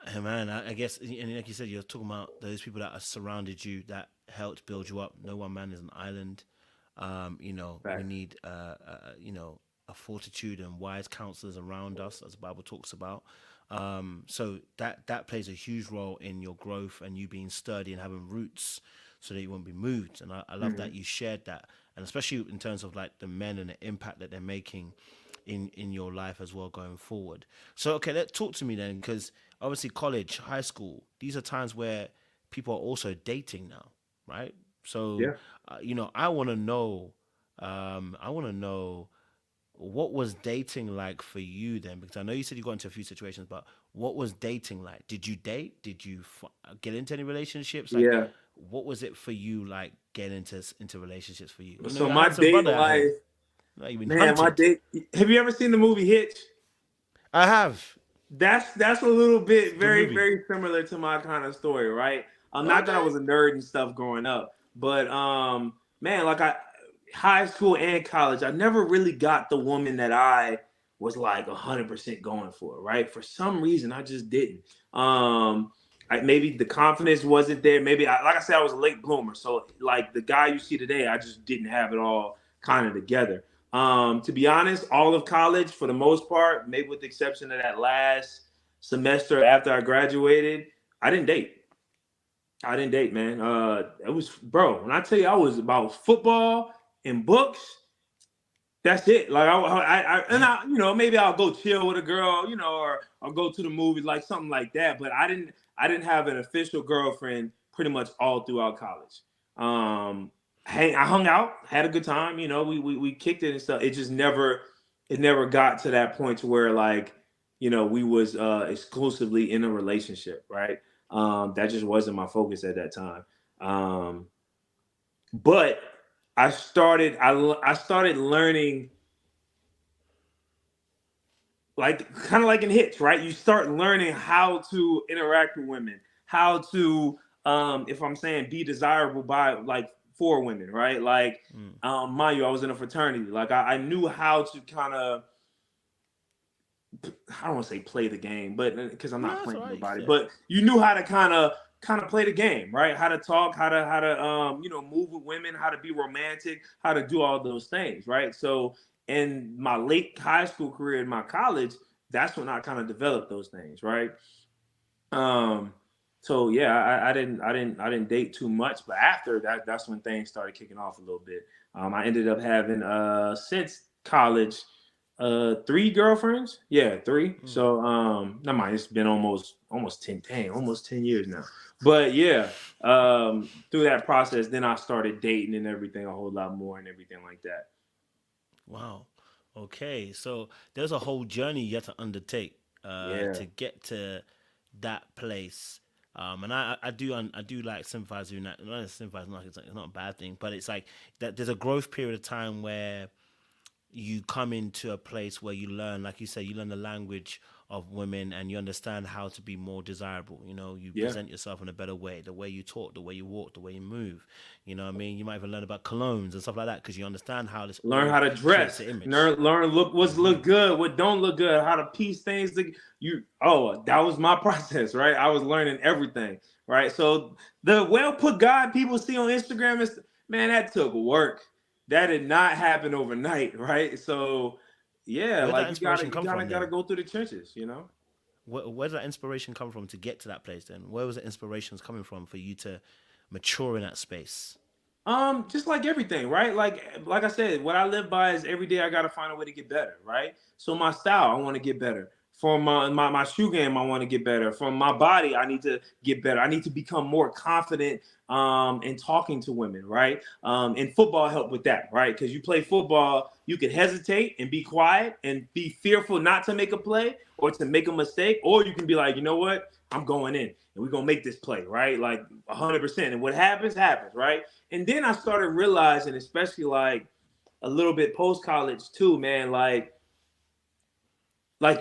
A: Hey man, I guess, and like you said, you're talking about those people that have surrounded you that helped build you up. No one man is an island. We
B: Fact.
A: need, a fortitude and wise counselors around us, as the Bible talks about. So that plays a huge role in your growth and you being sturdy and having roots, so that you won't be moved. And I love that
B: Mhm.
A: you shared that, and especially in terms of like the men and the impact that they're making in your life as well going forward. So okay, let's talk to me then, because obviously college, high school, these are times where people are also dating now, right? So
B: Yeah.
A: I want to know, I want to know what was dating like for you then, because I know you said you got into a few situations, but what was dating like? Did you date? Did you get into any relationships? Like,
B: Yeah.
A: what was it for you, like getting into relationships for you?
B: So
A: You're a
B: my
A: handsome
B: dating
A: brother out here.
B: life,
A: Like, you've been
B: man, my
A: hunted.
B: date. Have you ever seen the movie Hitch?
A: I have.
B: That's a little
A: It's
B: bit
A: a good
B: very,
A: movie.
B: very similar to my kind of story, right? Not that I
A: Okay.
B: was a nerd and stuff growing up, but man, like high school and college, I never really got the woman that I was like 100% going for, right? For some reason, I just didn't. Maybe the confidence wasn't there. Maybe, like I said, I was a late bloomer, so like the guy you see today, I just didn't have it all kind of together. To be honest, all of college, for the most part, maybe with the exception of that last semester after I graduated, I didn't date. I didn't date, man. It was, bro. When I tell you, I was about football and books. That's it. Like maybe I'll go chill with a girl, or I'll go to the movies, like something like that. But I didn't have an official girlfriend pretty much all throughout college. Um, I hung out, had a good time. We kicked it and stuff. It never got to that point to where like, we was exclusively in a relationship, right? That just wasn't my focus at that time. Um, but I started learning, like kind of like in Hitch, right? You start learning how to interact with women, how to, if I'm saying be desirable by like for women, right? Like,
A: Mm.
B: mind you, I was in a fraternity. Like I knew how to kind of, I don't want to say play the game, but because I'm
A: No,
B: not
A: that's
B: playing
A: all right.
B: nobody,
A: Yeah.
B: but you knew how to kind of play the game, right? How to talk, how to move with women, how to be romantic, how to do all those things, right? So in my late high school career, in my college, that's when I kind of developed those things, right? Um, so yeah, I didn't date too much, but after that, that's when things started kicking off a little bit. I ended up having since college, three girlfriends. Yeah, three.
A: Mm.
B: So not mind, it's been almost 10, dang, almost 10 years now. But yeah, through that process, then I started dating and everything a whole lot more and everything like that.
A: Wow. Okay. So there's a whole journey you have to undertake
B: Yeah.
A: to get to that place. And I do like sympathize with that. Not sympathize, not it's not a bad thing, but it's like that. There's a growth period of time where you come into a place where you learn, like you say, you learn the language of women and you understand how to be more desirable. You
B: Yeah.
A: present yourself in a better way, the way you talk, the way you walk, the way you move. You know what I mean? You might even learn about colognes and stuff like that because you understand how this
B: Learn
A: all
B: how to
A: creates
B: dress.
A: an image.
B: Learn look what's look good, what don't look good, how to piece things to you. Oh, that was my process, right? I was learning everything, right? So the well put God people see on Instagram is, man, that took work. That did not happen overnight, right? So yeah,
A: Where's that
B: like you gotta
A: inspiration
B: you
A: come
B: gotta
A: from
B: gotta
A: then?
B: go through the trenches.
A: Where's that inspiration come from to get to that place then? Where was the inspirations coming from for you to mature in that space?
B: Just like everything, right? Like I said, what I live by is every day I gotta find a way to get better, right? So my style, I want to get better. From my shoe game, I want to get better. From my body, I need to get better. I need to become more confident in talking to women, right? And football helped with that, right? Because you play football, you can hesitate and be quiet and be fearful not to make a play or to make a mistake, or you can be like, you know what? I'm going in and we're going to make this play, right? Like 100%. And what happens, right? And then I started realizing, especially like a little bit post-college too, man, like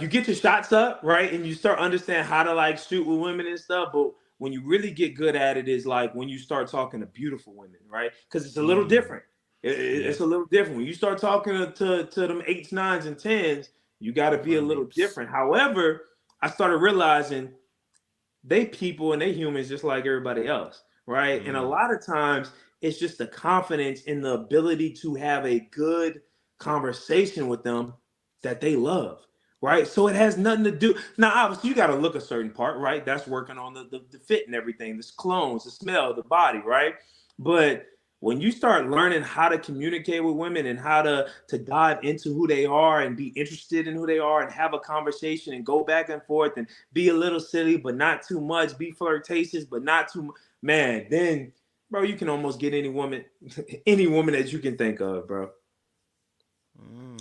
B: you get your shots up, right? And you start understand how to like shoot with women and stuff. But when you really get good at it is like when you start talking to beautiful women, right? Because it's a little different. It's a little different. When you start talking to them 8s, 9s, and 10s, you got to be a little different. However, I started realizing they people and they humans just like everybody else, right? And a lot of times it's just the confidence in the ability to have a good conversation with them that they love. Right. So it has nothing to do. Now, obviously, you got to look a certain part, right? That's working on the fit and everything, the clones, the smell, the body, right? But when you start learning how to communicate with women and how to dive into who they are and be interested in who they are and have a conversation and go back and forth and be a little silly, but not too much, be flirtatious, but not too much, man, then, bro, you can almost get any woman that you can think of, bro.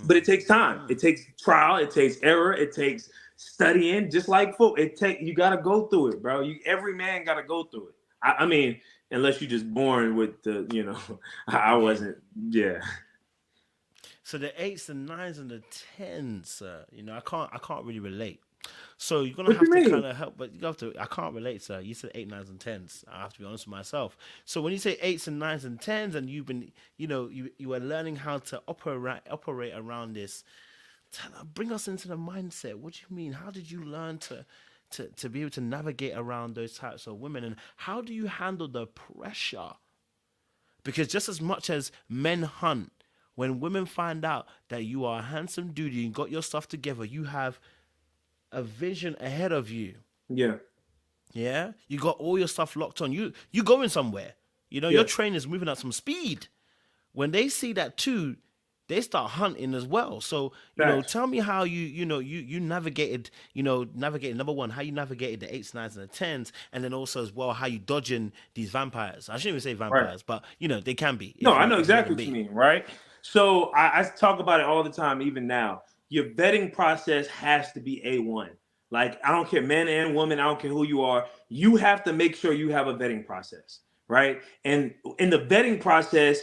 B: But it takes time. It takes trial. It takes error. It takes studying. Just like football, you got to go through it, bro. Every man got to go through it. I mean, unless you're just born with the, I wasn't. Yeah.
A: So the 8s, and 9s, and the 10s, I can't really relate. So you're gonna have to kind of help, but you have to. I can't relate, sir. You said 8, 9s, and 10s. I have to be honest with myself. So when you say 8s and 9s and 10s, and you've been, you are learning how to operate around this. Bring us into the mindset. What do you mean? How did you learn to be able to navigate around those types of women, and how do you handle the pressure? Because just as much as men hunt, when women find out that you are a handsome dude, you got your stuff together, you have a vision ahead of you. Yeah, you got all your stuff locked on. You going somewhere. Your train is moving at some speed. When they see that too, they start hunting as well. So tell me how you navigated. Number one, how you navigated the 8s, 9s, and the 10s, and then also as well how you dodging these vampires. I shouldn't even say vampires, but they can be.
B: No, I know exactly what you mean, right? So I talk about it all the time, even now. Your vetting process has to be A1. Like, I don't care, man and woman, I don't care who you are. You have to make sure you have a vetting process, right? And in the vetting process,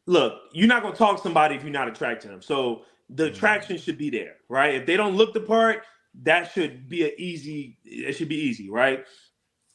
B: look, you're not going to talk to somebody if you're not attracted to them. So the attraction should be there, right? If they don't look the part, it should be easy, right?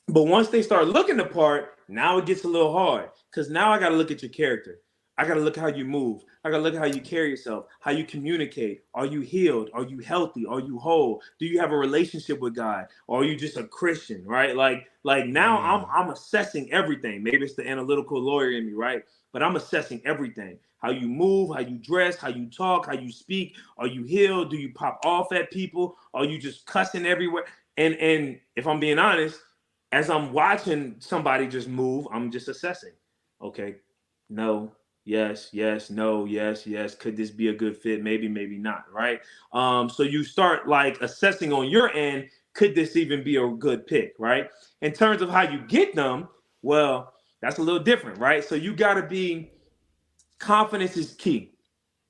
B: But once they start looking the part, now it gets a little hard because now I got to look at your character. I got to look how you move. I got to look at how you carry yourself, how you communicate. Are you healed? Are you healthy? Are you whole? Do you have a relationship with God? Or are you just a Christian, right? Like now I'm assessing everything. Maybe it's the analytical lawyer in me, right? But I'm assessing everything. How you move, how you dress, how you talk, how you speak. Are you healed? Do you pop off at people? Are you just cussing everywhere? And if I'm being honest, as I'm watching somebody just move, I'm just assessing. Okay, no. Yes, no, yes. Could this be a good fit? Maybe not, right? So you start like assessing on your end, could this even be a good pick, right? In terms of how you get them, well, that's a little different, right? So you got to be, confidence is key.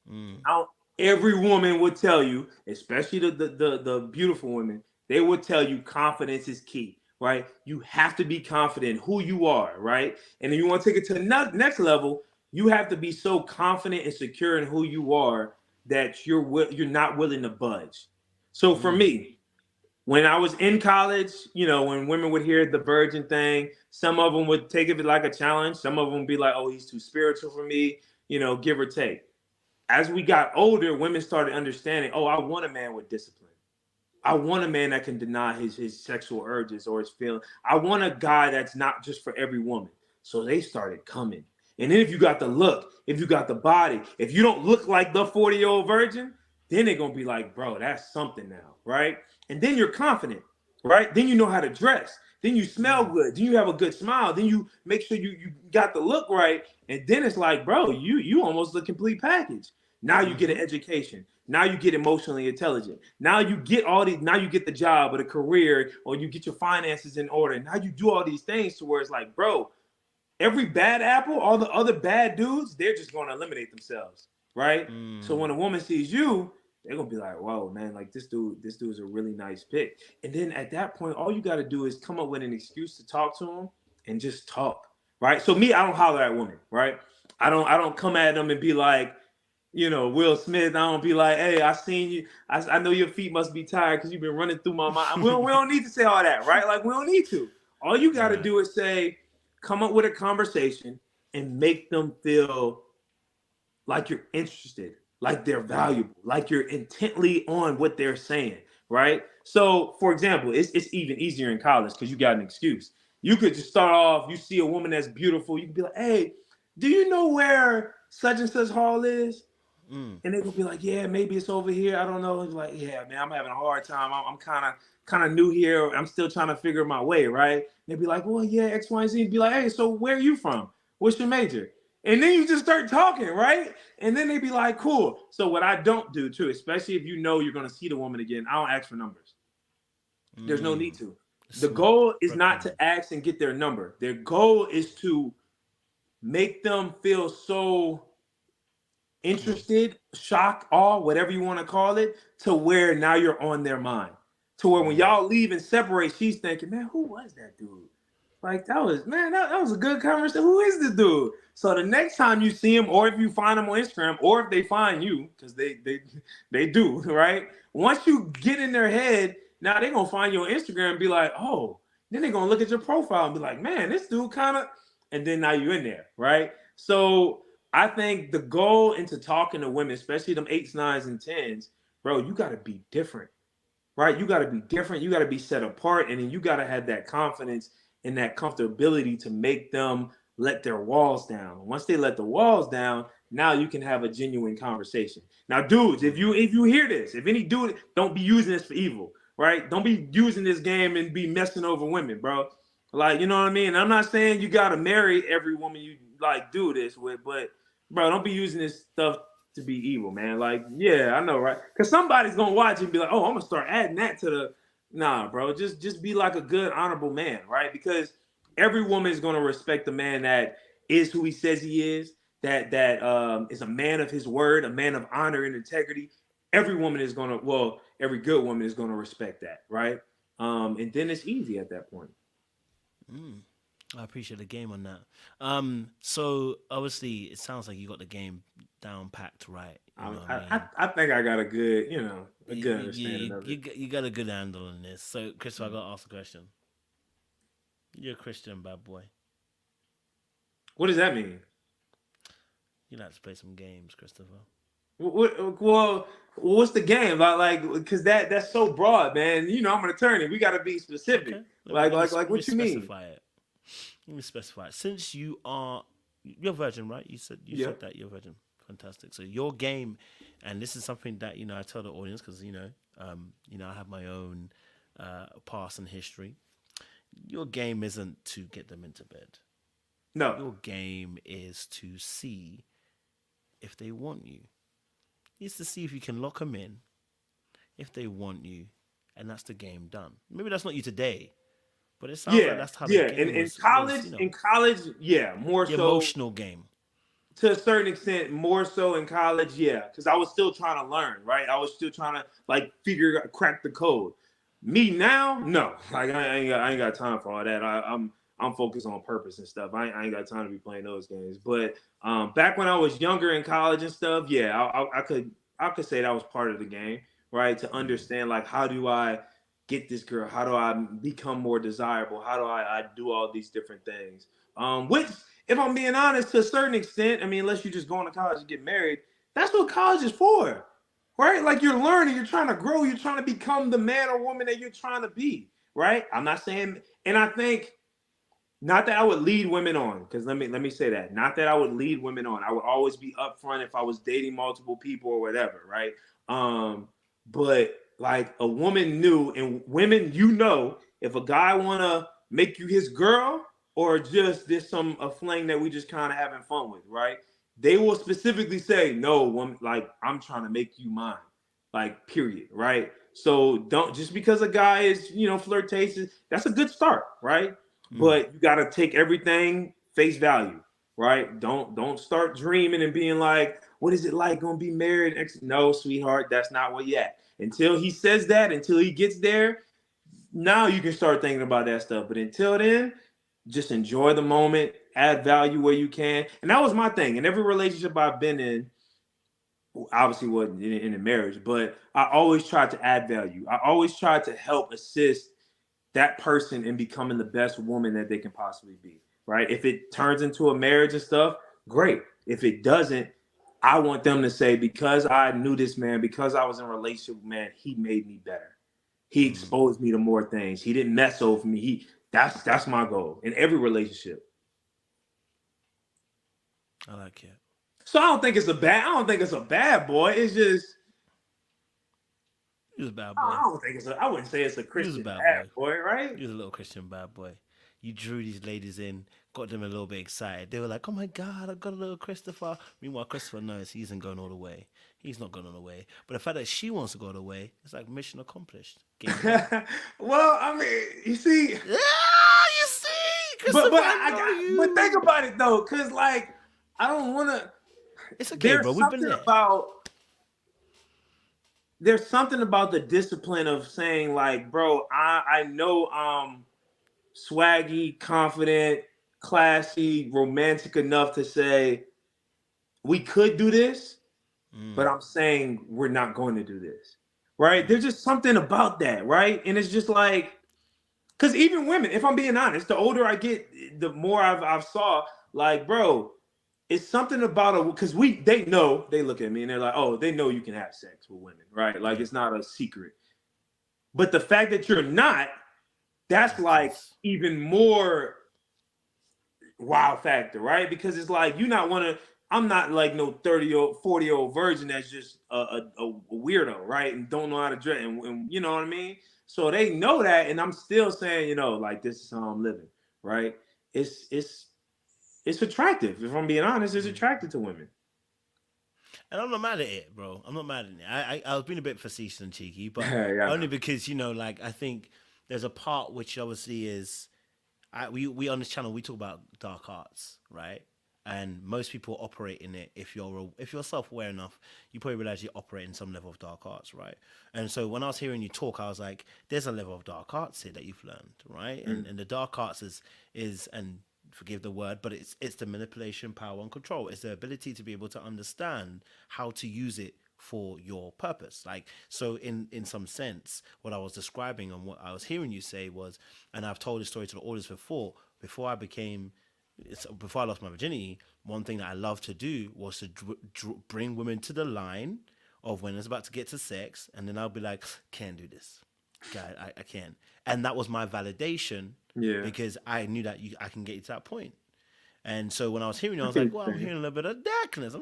B: Now, every woman would tell you, especially the beautiful women, they would tell you confidence is key, right? You have to be confident who you are, right? And then you want to take it to the next level. You have to be so confident and secure in who you are that you're not willing to budge. So for me, when I was in college, when women would hear the virgin thing, some of them would take it like a challenge. Some of them would be like, oh, he's too spiritual for me, give or take. As we got older, women started understanding, oh, I want a man with discipline. I want a man that can deny his sexual urges or his feelings. I want a guy that's not just for every woman. So they started coming. And then if you got the look, if you got the body, if you don't look like the 40-year-old virgin, then they're going to be like, bro, that's something now, right? And then you're confident, right? Then you know how to dress. Then you smell good. Then you have a good smile. Then you make sure you got the look right. And then it's like, bro, you almost the complete package. Now you get an education. Now you get emotionally intelligent. Now you get all these, now you get the job or the career, or you get your finances in order. Now you do all these things to where it's like, bro, every bad apple, all the other bad dudes, they're just going to eliminate themselves, right? So when a woman sees you, they're gonna be like, whoa, man, like this dude is a really nice pick. And then at that point, all you got to do is come up with an excuse to talk to him and just talk, right? So me, I don't holler at women, right? I don't come at them and be like, you know, Will Smith. I don't be like, hey, I seen you. I know your feet must be tired because you've been running through my mind. We don't need to say all that, right? Like we don't need to. All you got to do is say, come up with a conversation and make them feel like you're interested, like they're valuable, like you're intently on what they're saying, right? So, for example, it's even easier in college because you got an excuse. You could just start off, you see a woman that's beautiful, you can be like, hey, do you know where such and such hall is? And they will be like, yeah, maybe it's over here. I don't know. It's like, yeah, man, I'm having a hard time. I'm kind of new here. I'm still trying to figure my way, right? And they'd be like, well, yeah, X, Y, and Z. Be like, hey, so where are you from? What's your major? And then you just start talking, right? And then they'd be like, cool. So what I don't do too, especially if you know you're going to see the woman again, I don't ask for numbers. There's no need to. The goal is not to ask and get their number. Their goal is to make them feel so interested, shock, awe, whatever you want to call it, to where now you're on their mind. To where when y'all leave and separate, she's thinking, man, who was that dude? Like, that was a good conversation. Who is the dude? So the next time you see him, or if you find him on Instagram, or if they find you, because they do, right? Once you get in their head, now they're going to find you on Instagram and be like, oh, then they're going to look at your profile and be like, man, this dude kind of, and then now you're in there, right? So I think the goal into talking to women, especially them 8s, 9s, and 10s, bro, you got to be different, right? You got to be different. You got to be set apart. And then you got to have that confidence and that comfortability to make them let their walls down. Once they let the walls down, now you can have a genuine conversation. Now, dudes, if you hear this, if any dude, don't be using this for evil, right? Don't be using this game and be messing over women, bro. Like, you know what I mean? I'm not saying you got to marry every woman you like do this with, but bro, don't be using this stuff to be evil, man. Like, yeah, I know, right? Because somebody's gonna watch and be like, oh, I'm gonna start adding that to the. Nah, bro, just be like a good, honorable man, right? Because every woman is gonna respect the man that is who he says he is, that is a man of his word, a man of honor and integrity. Every woman is gonna, well, every good woman is gonna respect that, right? And then it's easy at that point.
A: I appreciate the game on that. So obviously it sounds like you got the game down packed, right? You know what I mean?
B: I think I got a good, a good
A: You,
B: understanding of it.
A: you got a good handle on this. So, Christopher, I got to ask a question. You're a Christian, bad boy.
B: What does that mean?
A: You like to play some games, Christopher.
B: Well, what's the game? Like, because that's so broad, man. You know, I'm an attorney. We got to be specific.
A: Okay.
B: Like,
A: let me
B: what you mean?
A: specify it. Let me specify it. Since you're virgin, right? You said said that you're virgin. Fantastic. So your game, and this is something that I tell the audience because I have my own past and history. Your game isn't to get them into bed.
B: No.
A: Your game is to see if they want you. It's to see if you can lock them in, if they want you, and that's the game done. Maybe that's not you today. But it sounds like that's how the game
B: in college, yeah, more
A: the
B: so
A: emotional game.
B: To a certain extent, more so in college, yeah, because I was still trying to learn, right? I was still trying to crack the code. Me now, no, like I ain't got time for all that. I'm focused on purpose and stuff. I ain't got time to be playing those games. But back when I was younger in college and stuff, yeah, I could say that was part of the game, right? To understand like how do I get this girl? How do I become more desirable? How do I do all these different things? Which, if I'm being honest, to a certain extent, I mean, unless you just go into college and get married, that's what college is for, right? Like you're learning, you're trying to grow, you're trying to become the man or woman that you're trying to be, right? I'm not saying, and I think, not that I would lead women on, because let me say that. Not that I would lead women on. I would always be upfront if I was dating multiple people or whatever, right? But like a woman knew, and women, if a guy wanna make you his girl or just this a fling that we just kind of having fun with, right? They will specifically say, no, woman, like I'm trying to make you mine. like period, right? So don't, just because a guy is, you know, flirtatious, that's a good start, right? But you got to take everything face value, right? Don't start dreaming and being like, what is it like gonna be married? No, sweetheart, that's not what you at. Until he says that, until he gets there, now you can start thinking about that stuff. But until then, just enjoy the moment, add value where you can. And that was my thing. In every relationship I've been in, obviously wasn't in a marriage, but I always tried to add value. I always tried to help assist that person in becoming the best woman that they can possibly be, right? If it turns into a marriage and stuff, great. If it doesn't, I want them to say, because I knew this man, because I was in a relationship, man, he made me better. He exposed me to more things. He didn't mess over me. That's my goal in every relationship.
A: I like it.
B: So I don't think it's a bad boy. It's just,
A: He was a bad boy.
B: I don't think I wouldn't say it's a Christian bad boy, right?
A: He was a little Christian bad boy. You drew these ladies in, got them a little bit excited. They were like, "Oh my God, I got a little Christopher." Meanwhile, Christopher knows he isn't going all the way. He's not going all the way. But the fact that she wants to go all the way, it's like mission accomplished.
B: Well, I mean, you see,
A: Yeah, you see, Christopher.
B: But think about it though, because like, I don't want to.
A: It's okay, bro. We've been there.
B: There's something about the discipline of saying, like, bro, I know I'm swaggy, confident, classy, romantic enough to say we could do this, but I'm saying we're not going to do this, right? There's just something about that, right? And it's just like, because even women, if I'm being honest, the older I get, the more I've saw, like, bro, it's something about because they know, they look at me and they're like, oh, they know you can have sex with women, right? Like, it's not a secret. But the fact that you're not, that's like even more wow factor, right? Because it's like, I'm not like no 30-year-old, 40-year-old virgin that's just a weirdo, right? And don't know how to dress, and you know what I mean? So they know that, and I'm still saying, you know, like, this is how I'm living, right? It's attractive. If I'm being honest, it's attractive to women.
A: And I'm not mad at it, bro. I'm not mad at it. I was being a bit facetious and cheeky, but
B: Yeah.
A: only because, you know, like, I think there's a part which obviously is, we on this channel, we talk about dark arts, right? And most people operate in it. If you're self-aware enough, you probably realize you operate in some level of dark arts, right? And so when I was hearing you talk, I was like, there's a level of dark arts here that you've learned, right? And the dark arts is and forgive the word, but it's the manipulation, power, and control. It's the ability to be able to understand how to use it for your purpose. Like, so in some sense, what I was describing and what I was hearing you say was, and I've told this story to the audience before I lost my virginity, one thing that I loved to do was to bring women to the line of when it's about to get to sex, and then I'll be like, can't do this. God, I can't. And that was my validation, because I knew that I can get you to that point. And so when I was hearing you, I was like, well, I'm hearing a little bit of darkness.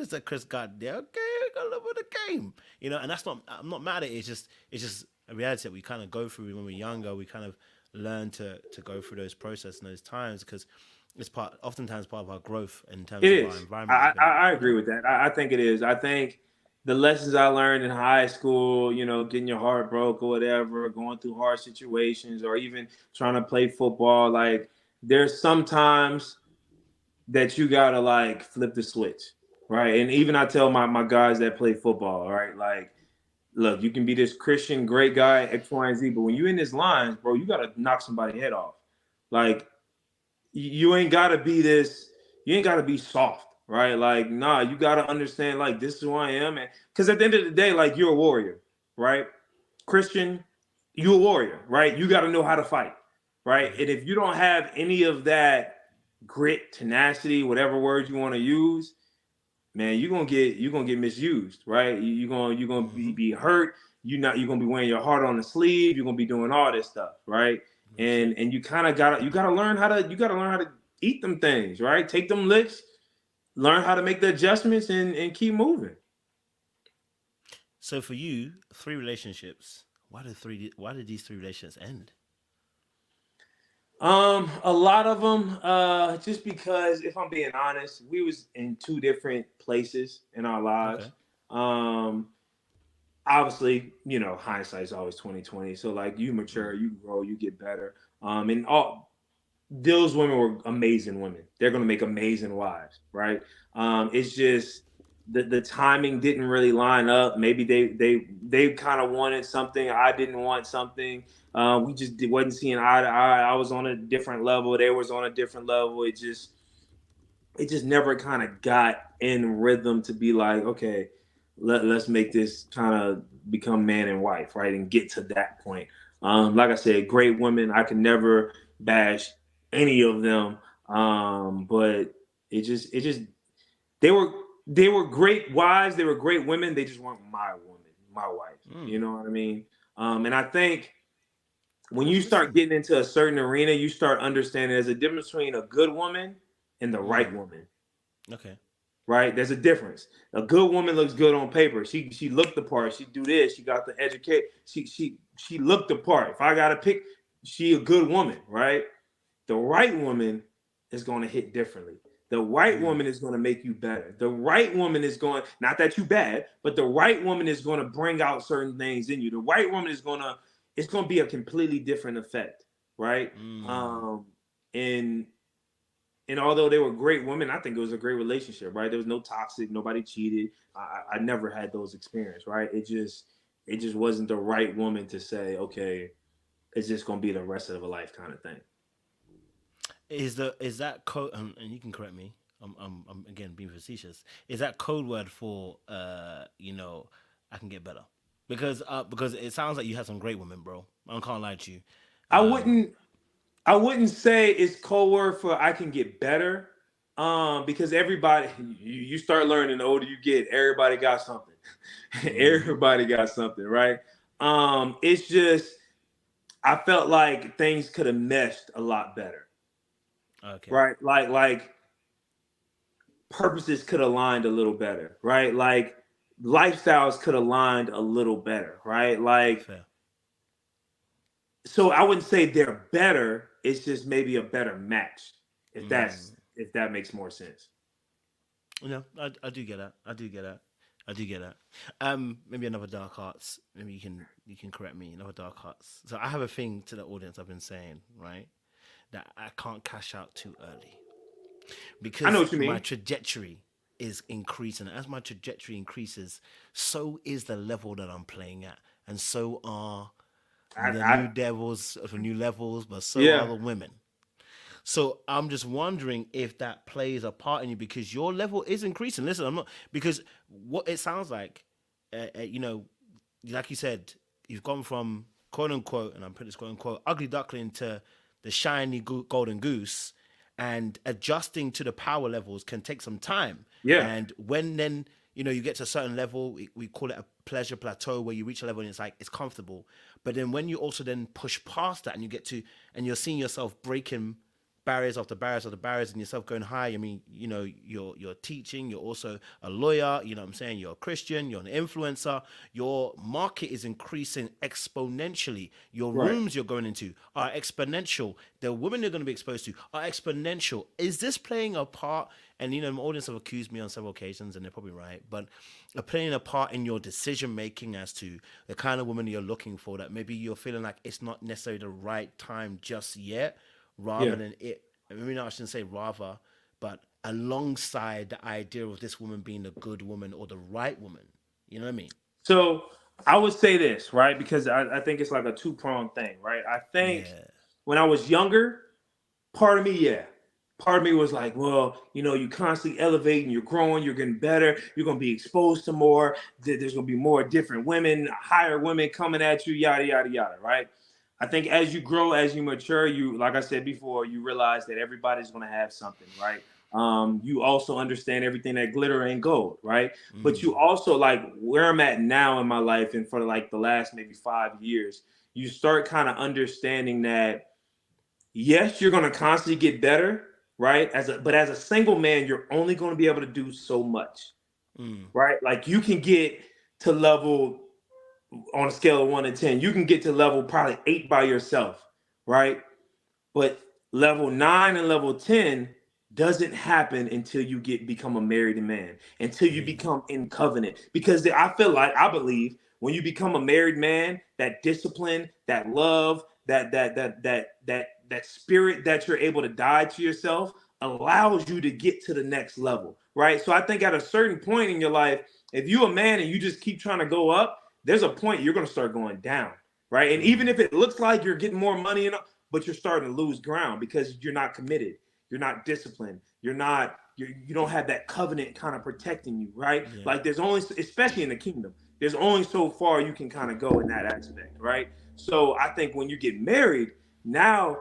A: That Chris got there. Okay, got a little bit of game. You know, and I'm not mad at it. It's just a reality that we kind of go through when we're younger. We kind of learn to go through those processes and those times, because it's oftentimes part of our growth in terms of our environment.
B: I agree with that. I think it is. I think the lessons I learned in high school, you know, getting your heart broke or whatever, going through hard situations, or even trying to play football, like, there's sometimes that you gotta like flip the switch, right? And even I tell my guys that play football, right? Like, look, you can be this Christian great guy, X, Y, and Z, but when you're in this lines, bro, you gotta knock somebody's head off. Like, you ain't gotta be soft, right? Like, nah, you gotta understand, like, this is who I am. And because at the end of the day, like, you're a warrior, right? Christian, you're a warrior, right? You gotta know how to fight, right? And if you don't have any of that grit, tenacity, whatever words you want to use, man, you're gonna get misused, right? You're gonna be hurt. You're gonna be wearing your heart on the sleeve. You're gonna be doing all this stuff, right? And you kind of gotta learn how to eat them things, right? Take them licks, learn how to make the adjustments, and keep moving.
A: So for you, 3 relationships. Why did these 3 relationships end?
B: A lot of them, just because, if I'm being honest, we was in 2 different places in our lives.
A: Okay.
B: obviously, you know, hindsight is always 2020. So like you mature, you grow, you get better. And all those women were amazing women. They're gonna make amazing wives, right? It's just the timing didn't really line up. Maybe they kind of wanted something. I didn't want something. We just wasn't seeing eye to eye. I was on a different level. They was on a different level. It just never kind of got in rhythm to be like, okay, let's make this kind of become man and wife, right? And get to that point. Like I said, great women. I can never bash any of them. But it just they were they were great wives, they were great women, they just weren't my woman, my wife. You know what I mean? And I think when you start getting into a certain arena, you start understanding there's a difference between a good woman and the right woman.
A: Okay.
B: Right? There's a difference. A good woman looks good on paper. She looked the part. She do this. She got the educate. She looked the part. If I gotta pick, she a good woman, right? The right woman is going to hit differently. The right woman is going to make you better. The right woman is going, not that you bad, but the right woman is going to bring out certain things in you. The right woman is going to, it's going to be a completely different effect, right? And although they were great women, I think it was a great relationship, right? There was no toxic, nobody cheated. I never had those experiences, right? It just wasn't the right woman to say, okay, it's just going to be the rest of a life kind of thing.
A: Is that code? And you can correct me. I'm again being facetious. Is that code word for I can get better? Because it sounds like you had some great women, bro. I can't lie to you.
B: I wouldn't I wouldn't say it's code word for I can get better. Because everybody you start learning the older you get, everybody got something. Everybody got something, right? It's just I felt like things could have meshed a lot better.
A: Okay.
B: Right? Like purposes could have aligned a little better, right? Like lifestyles could have aligned a little better, right? Like
A: Fair.
B: so I wouldn't say they're better, it's just maybe a better match, if that makes more sense.
A: I do get that. I do get that. I do get that. Maybe another dark arts. Maybe you can correct me. Another dark arts. So I have a thing to the audience. I've been saying right that I can't cash out too early
B: I know
A: because
B: what you
A: my
B: mean.
A: trajectory is increasing. As my trajectory increases, so is the level that I'm playing at, and so are the new
B: I
A: devils for new levels, but so are
B: yeah.
A: the women. So I'm just wondering if that plays a part in you because your level is increasing. Listen, I'm not because what it sounds like, you know, like you said, you've gone from quote unquote, and I'm putting this quote unquote ugly duckling to the shiny golden goose, and adjusting to the power levels can take some time.
B: Yeah.
A: And when then you get to a certain level, we call it a pleasure plateau where you reach a level and it's comfortable. But then when you also then push past that and you get to and you're seeing yourself breaking barriers after barriers after barriers and yourself going high. I mean, you're teaching, you're also a lawyer, you know what I'm saying? You're a Christian, you're an influencer, your market is increasing exponentially. Your
B: Right.
A: rooms you're going into are exponential. The women you're going to be exposed to are exponential. Is this playing a part? And my audience have accused me on several occasions, and they're probably right, but are playing a part in your decision making as to the kind of woman you're looking for that maybe you're feeling like it's not necessarily the right time just yet rather
B: Yeah.
A: than it. Maybe not, I shouldn't say rather, but alongside the idea of this woman being a good woman or the right woman. You know what I mean?
B: So I would say this, right? Because I think it's like a two-pronged thing, right? I think
A: Yeah.
B: when I was younger, part of me, yeah. Part of me was like, well, you constantly elevating, you're growing, you're getting better, you're gonna be exposed to more, there's gonna be more different women, higher women coming at you, yada, yada, yada, right? I think as you grow, as you mature, like I said before, you realize that everybody's gonna have something, right? You also understand everything that glitter ain't gold, right? But you also like where I'm at now in my life, and for like the last maybe 5 years, you start kind of understanding that yes, you're going to constantly get better, right? But as a single man, you're only going to be able to do so much, right? Like you can get to level on a scale of 1 to 10, you can get to level probably 8 by yourself, right? But level 9 and level 10 doesn't happen until you become a married man, until you become in covenant. Because I believe When you become a married man, that discipline, that love, that spirit that you're able to die to yourself allows you to get to the next level, right? So I think at a certain point in your life, if you're a man and you just keep trying to go up, there's a point you're going to start going down, right? And even if it looks like you're getting more money, but you're starting to lose ground because you're not committed, you're not disciplined, you don't have that covenant kind of protecting you, right? Yeah. Like there's only, especially in the kingdom, there's only so far you can kind of go in that aspect, right? So I think when you get married, now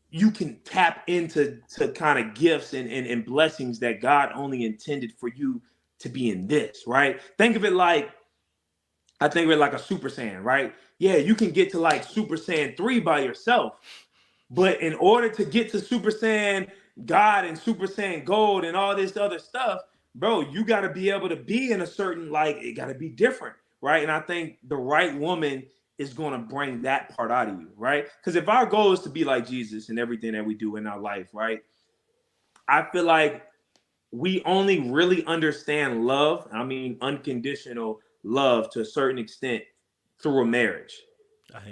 B: you can tap into kind of gifts and blessings that God only intended for you to be in this, right? I think of it like a Super Saiyan, right? Yeah, you can get to like Super Saiyan 3 by yourself, but in order to get to Super Saiyan God and Super Saiyan Gold and all this other stuff, bro, you got to be able to be in a certain, like, it got to be different, right? And I think the right woman is going to bring that part out of you, right? Because if our goal is to be like Jesus in everything that we do in our life, right? I feel like we only really understand love, I mean unconditional love to a certain extent, through a marriage,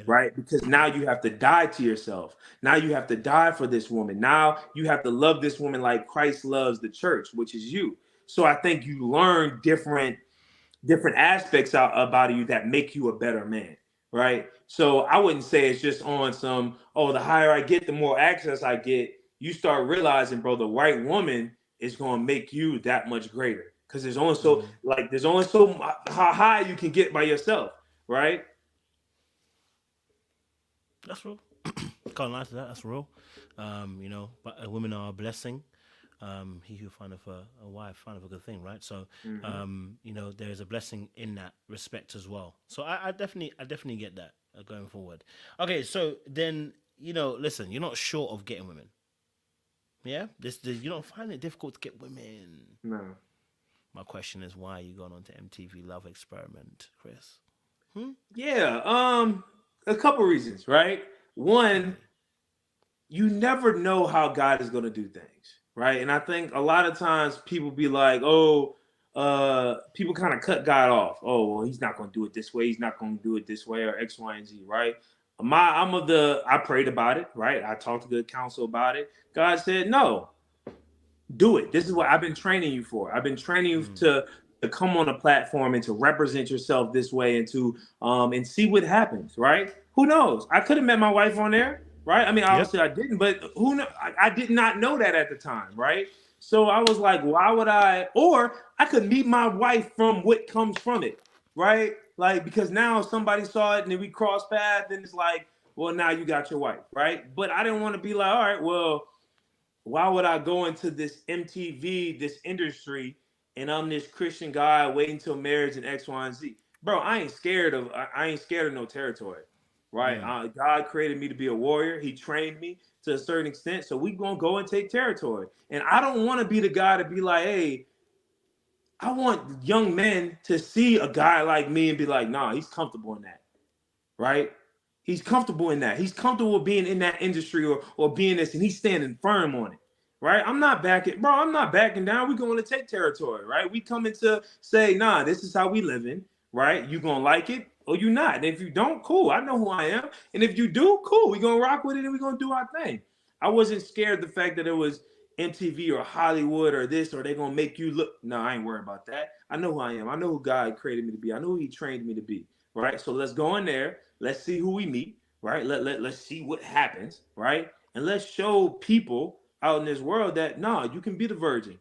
B: right? Because now you have to die to yourself. Now you have to die for this woman. Now you have to love this woman like Christ loves the church, which is you. So I think you learn different aspects about you that make you a better man, right? So I wouldn't say it's just on some, oh, the higher I get, the more access I get. You start realizing, bro, the right woman is going to make you that much greater, because there's only so how high you can get by yourself, right?
A: That's real. Can't lie to that. That's real. But women are a blessing. He who findeth a wife findeth a good thing, right? So, there is a blessing in that respect as well. So I definitely get that going forward. Okay, so then listen, you're not short of getting women. Yeah, you don't find it difficult to get women.
B: No.
A: My question is, why are you going on to MTV Love Experiment, Chris?
B: Yeah, a couple reasons, right? One, you never know how God is going to do things, right? And I think a lot of times people be like, people kind of cut God off. Oh, well, he's not going to do it this way. He's not going to do it this way, or X, Y, and Z, right? I prayed about it, right? I talked to good counsel about it. God said, no, do it. This is what I've been training you for. I've been training you to come on a platform and to represent yourself this way, and to and see what happens, right? Who knows? I could have met my wife on there, right? I mean, obviously I didn't, but who knows? I did not know that at the time, right? So I was like, why would I? Or I could meet my wife from what comes from it, right? Like, because now somebody saw it and then we cross paths, then it's like, well, now you got your wife, right? But I didn't want to be like, all right, well, why would I go into this MTV, this industry, and I'm this Christian guy waiting till marriage and X, Y, and Z? Bro, I ain't scared of no territory, right? God created me to be a warrior. He trained me to a certain extent, so we gonna go and take territory. And I don't want to be the guy to be like, hey, I want young men to see a guy like me and be like, nah, he's comfortable in that, right? He's comfortable in that. He's comfortable being in that industry or being this, and he's standing firm on it, right? I'm not backing down. We're going to take territory, right? We coming to say, nah, this is how we living, right? You going to like it or you not. And if you don't, cool. I know who I am. And if you do, cool. We're going to rock with it and we're going to do our thing. I wasn't scared of the fact that it was MTV or Hollywood or this, or they're going to make you look. No, I ain't worried about that. I know who I am. I know who God created me to be. I know who he trained me to be, right? So let's go in there. Let's see who we meet, right? Let's see what happens, right? And let's show people out in this world that, no, you can be the virgin.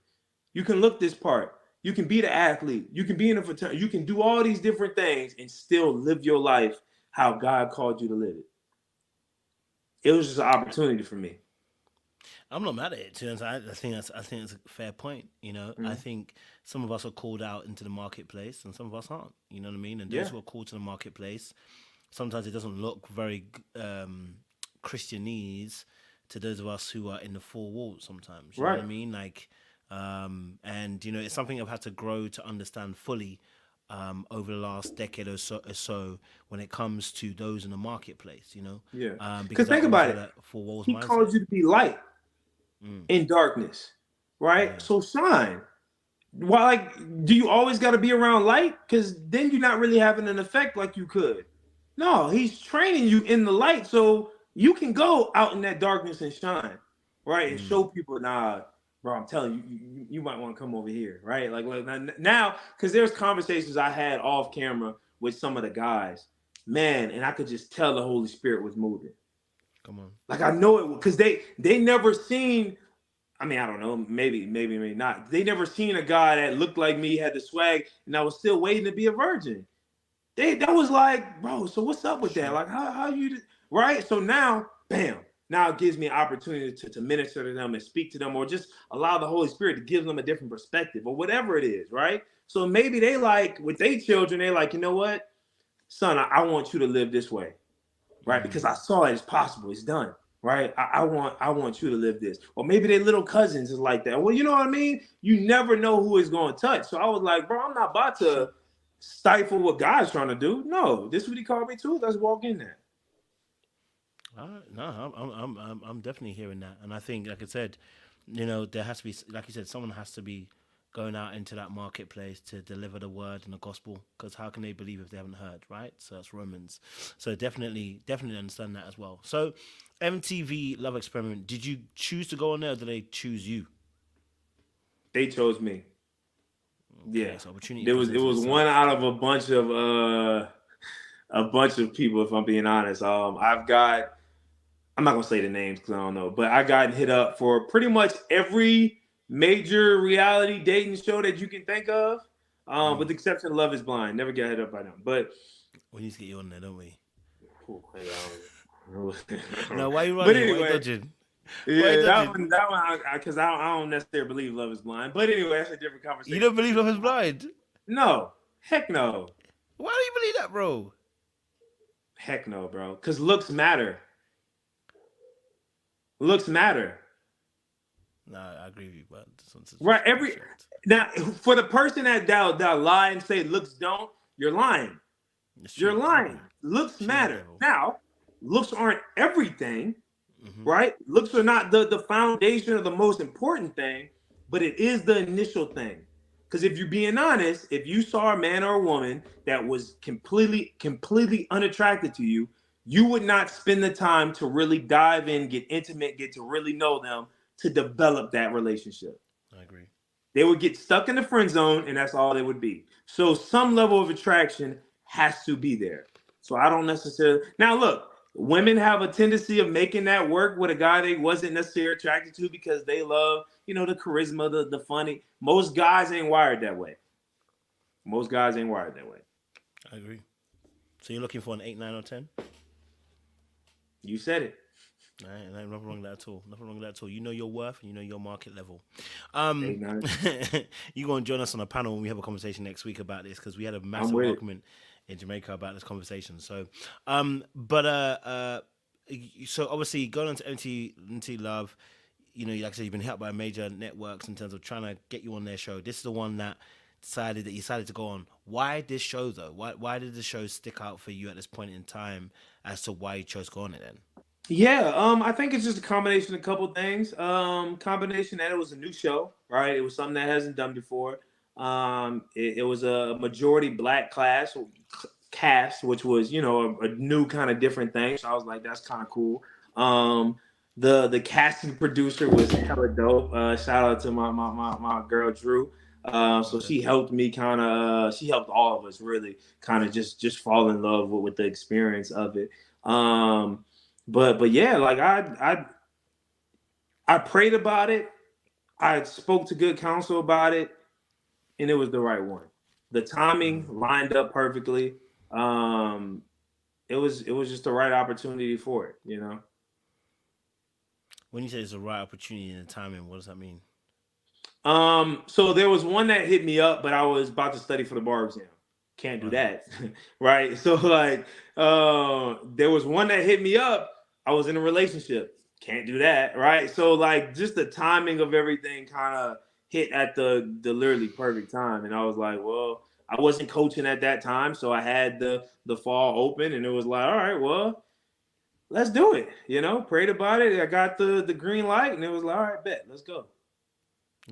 B: You can look this part. You can be the athlete. You can be in a fraternity. You can do all these different things and still live your life how God called you to live it. It was just an opportunity for me.
A: I'm not mad at it. I think that's a fair point. I think some of us are called out into the marketplace, and some of us aren't. You know what I mean? And those who are called to the marketplace, sometimes it doesn't look very Christianese to those of us who are in the four walls sometimes. You know what I mean? Like, and it's something I've had to grow to understand fully over the last decade or so when it comes to those in the marketplace,
B: because think about it. He calls you to be light in darkness, right? So shine. Why, like, do you always got to be around light? Because then you're not really having an effect like you could. No, he's training you in the light so you can go out in that darkness and shine, right? And show people, nah, bro, I'm telling you, you might want to come over here, right? Like now, because there's conversations I had off camera with some of the guys, man, and I could just tell the Holy Spirit was moving.
A: Come on.
B: Like I know it because they never seen. I mean, I don't know, maybe not. They never seen a guy that looked like me, had the swag, and I was still waiting to be a virgin. That was like, bro, so what's up with that? Like, how you, right? So now, bam, now it gives me an opportunity to minister to them and speak to them, or just allow the Holy Spirit to give them a different perspective, or whatever it is, right? So maybe they like, with their children, they like, you know what, son, I want you to live this way, right? Because I saw it, it's possible, it's done. Right, I want you to live this, or maybe their little cousins is like that. Well, you know what I mean. You never know who is going to touch. So I was like, bro, I'm not about to stifle what God's trying to do. No, this is what He called me to. Let's walk in there.
A: No, I'm definitely hearing that, and I think, like I said, you know, there has to be, like you said, someone has to be going out into that marketplace to deliver the word and the gospel. Because how can they believe if they haven't heard, right? So that's Romans. So definitely understand that as well. So MTV Love Experiment, did you choose to go on there, or did they choose you?
B: They chose me.
A: Okay,
B: Yeah,
A: so opportunity
B: it
A: presents
B: was one
A: itself.
B: out of a bunch of people. If I'm being honest, I'm not gonna say the names because I don't know, but I got hit up for pretty much every major reality dating show that you can think of, with the exception of Love Is Blind. Never got hit up by them, but
A: We need to get you on there, don't we?
B: but
A: No, why are you running? Why are you
B: anyway,
A: dodging? Why are you
B: yeah,
A: dodging?
B: that one, because I don't necessarily believe Love Is Blind. But anyway, that's a different
A: You
B: conversation
A: don't
B: for a
A: believe Love
B: different
A: is
B: time.
A: blind?
B: No, heck no,
A: Why do you believe that, bro?
B: heck no, bro. Because looks matter. Looks matter.
A: No, I agree with you, but this one's
B: Right.
A: just bullshit.
B: Now for the person that lie and say looks don't, you're lying.
A: It's
B: You're
A: true. I agree.
B: lying. Looks
A: Shame the
B: matter.
A: devil.
B: Now, looks aren't everything, right? Looks are not the foundation or the most important thing, but it is the initial thing. Because if you're being honest, if you saw a man or a woman that was completely unattracted to you, you would not spend the time to really dive in, get intimate, get to really know them to develop that relationship.
A: I agree.
B: They would get stuck in the friend zone, and that's all they would be. So some level of attraction has to be there. So I don't necessarily now look. Women have a tendency of making that work with a guy they wasn't necessarily attracted to because they love, the charisma, the funny. Most guys ain't wired that way. Most guys ain't wired that way.
A: I agree. So you're looking for an 8, 9, or 10?
B: You said it.
A: Right, nothing wrong with that at all. Nothing wrong with that at all. You know your worth and you know your market level.
B: Eight, nine.
A: You go and join us on a panel when we have a conversation next week about this because we had a
B: I'm
A: massive
B: with it.
A: argument in Jamaica about this conversation. So, so obviously going on to MT Love, like I said, you've been helped by major networks in terms of trying to get you on their show. This is the one that you decided to go on. Why this show though? Why did the show stick out for you at this point in time as to why you chose to go on it then?
B: Yeah, I think it's just a combination of a couple things. Combination that it was a new show, right? It was something that hasn't done before. It was a majority black cast, which was a new kind of different thing. So I was like, that's kind of cool. The casting producer was hella dope. Shout out to my girl Drew. So
A: Okay.
B: she helped me she helped all of us really kind of just fall in love with the experience of it. But yeah, like I prayed about it. I spoke to good counsel about it, and it was the right one. The timing lined up perfectly. Um, it was just the right opportunity for it.
A: When you say it's the right opportunity and the timing, what does that mean?
B: So there was one that hit me up, but I was about to study for the bar exam. Can't do
A: Right.
B: that, right? So like, there was one that hit me up. I was in a relationship. Can't do that, right? So like, just the timing of everything kind of hit at the literally perfect time, and I was like, well, I wasn't coaching at that time, so I had the fall open, and it was like, all right, well, let's do it. Prayed about it. I got the green light, and it was like, all right, bet, let's go.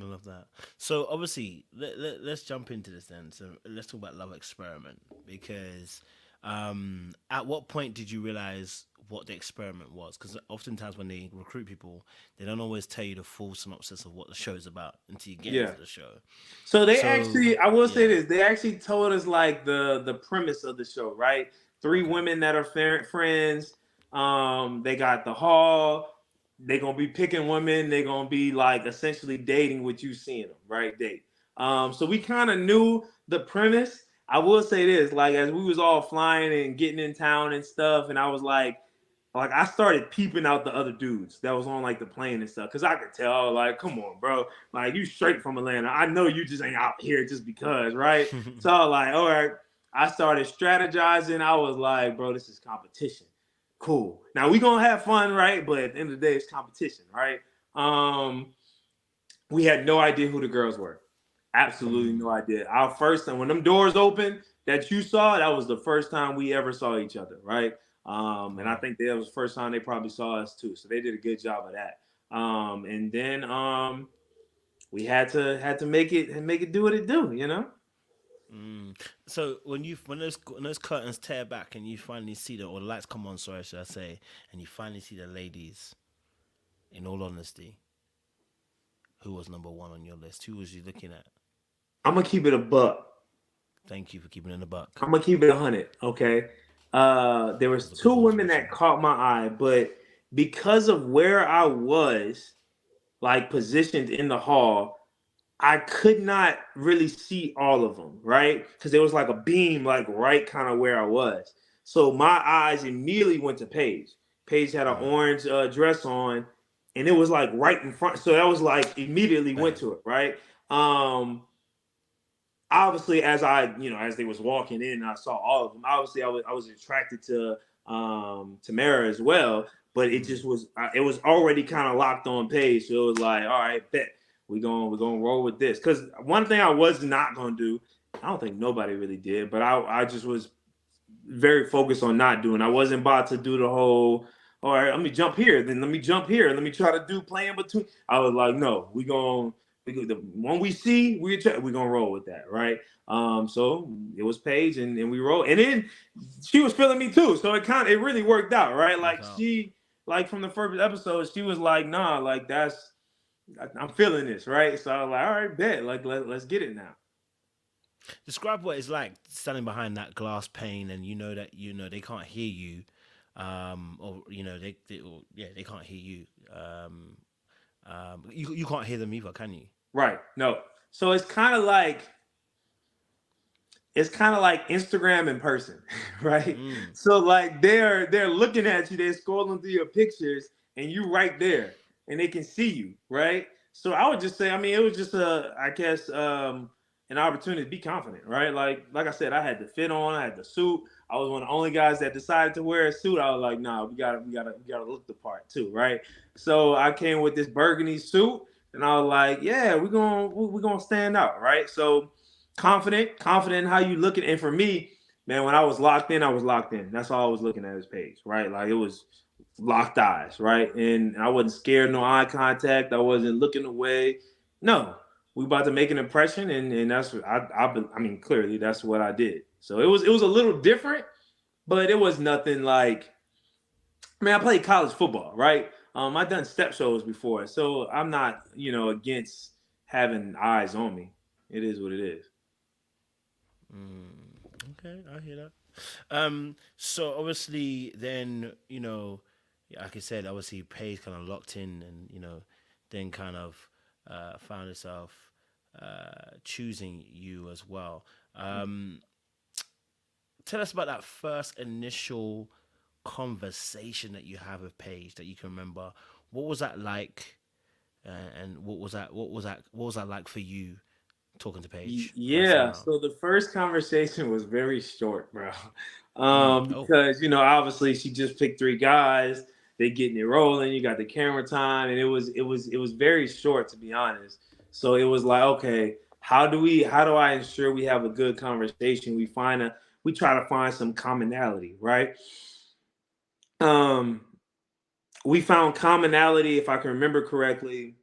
A: I love that. So obviously, let's jump into this then. So let's talk about Love Experiment because at what point did you realize what the experiment was? Because oftentimes when they recruit people, they don't always tell you the full synopsis of what the show's about until you get
B: Yeah.
A: into the show.
B: So they
A: So
B: actually, I will say
A: yeah,
B: this, they actually told us like the premise of the show, right? Three
A: okay,
B: women that are friends. They got the hall. They're gonna be picking women. They're gonna be like essentially dating with you seeing them, right? Date. So we kind of knew the premise. I will say this, like as we was all flying and getting in town and stuff, and I was like I started peeping out the other dudes that was on like the plane and stuff because I could tell, like, come on, bro, like you straight from Atlanta. I know you just ain't out here just because, right? So I was like, all right. I started strategizing. I was like, bro, this is competition. Cool. Now we gonna have fun, right? But at the end of the day, it's competition, right? Um, we had no idea who the girls were. Absolutely no idea. Our first time when them doors open that you saw, that was the first time we ever saw each other, right? And I
A: wow.
B: think that was the first time they probably saw us too. So they did a good job of that. And then we had to make it do what it do, you know?
A: So when those curtains tear back and you finally see the or the lights come on, sorry, should I say, and you finally see the ladies. In all honesty, who was number one on your list? Who was you looking at?
B: I'm gonna keep it a buck.
A: Thank you for keeping it in the buck.
B: I'm gonna keep it 100. Okay. There was
A: Those are
B: two
A: good words,
B: women that
A: Richie.
B: caught my eye, but because of where I was, like positioned in the hall, I could not really see all of them, right? Because there was like a beam, like right kind of where I was. So my eyes immediately went to Paige. Paige had an
A: Right.
B: orange dress on, and it was like right in front. So that was like immediately went
A: Bang.
B: to it, right? Um, obviously as they was walking in, I saw all of them. Obviously, I was attracted to Tamara as well, but it just was it was already kind of locked on Paige. So it was like, all right, bet we're gonna roll with this. Because one thing I was not gonna do, I don't think nobody really did, but I just was very focused on not doing. I wasn't about to do the whole. All right, let me jump here. Then let me jump here. Let me try to do playing between. I was like, no, the one we see, we gonna roll with that, right? So it was Paige, and we rolled, and then she was feeling me too. So it really worked out, right?
A: Work
B: Like
A: out.
B: she, like from the first episode, she was like, nah, like I'm feeling this, right? So I was like, all right, bet, like let's get it now.
A: Describe what it's like standing behind that glass pane, and you know that they can't hear you, or they can't hear you. You can't hear them either, can you?
B: Right. No. So it's kind of like Instagram in person, right?
A: Mm.
B: So like they're looking at you, they're scrolling through your pictures, and you right there, and they can see you, right? So I would just say, I mean, it was just I guess, an opportunity to be confident, right? Like I said, I had the fit on, I had the suit. I was one of the only guys that decided to wear a suit. I was like, nah, we gotta look the part too, right? So I came with this burgundy suit, and I was like, yeah, we're gonna stand out, right? So confident in how you look at it. And for me, man, when I was locked in, I was locked in. That's all I was looking at his page, right? Like it was locked eyes, right? And I wasn't scared, no eye contact. I wasn't looking away. No, we about to make an impression, and that's what I mean, clearly that's what I did. So it was a little different, but it was nothing like. I mean, I played college football, right? I've done step shows before, so I'm not, against having eyes on me. It is what it is.
A: Okay, I hear that. So obviously, then like I said, obviously, Paige kind of locked in, and then kind of found herself choosing you as well. Tell us about that first initial conversation that you have with Paige that you can remember. What was that like? And what was that like for you talking to Paige first time
B: Yeah,
A: around?
B: so the first conversation was very short, bro.
A: Oh,
B: Because obviously she just picked three guys, they getting it rolling, you got the camera time, and it was very short, to be honest. So it was like, okay, how do I ensure we have a good conversation? We try to find some commonality, right? Um, we found commonality, if I can remember correctly,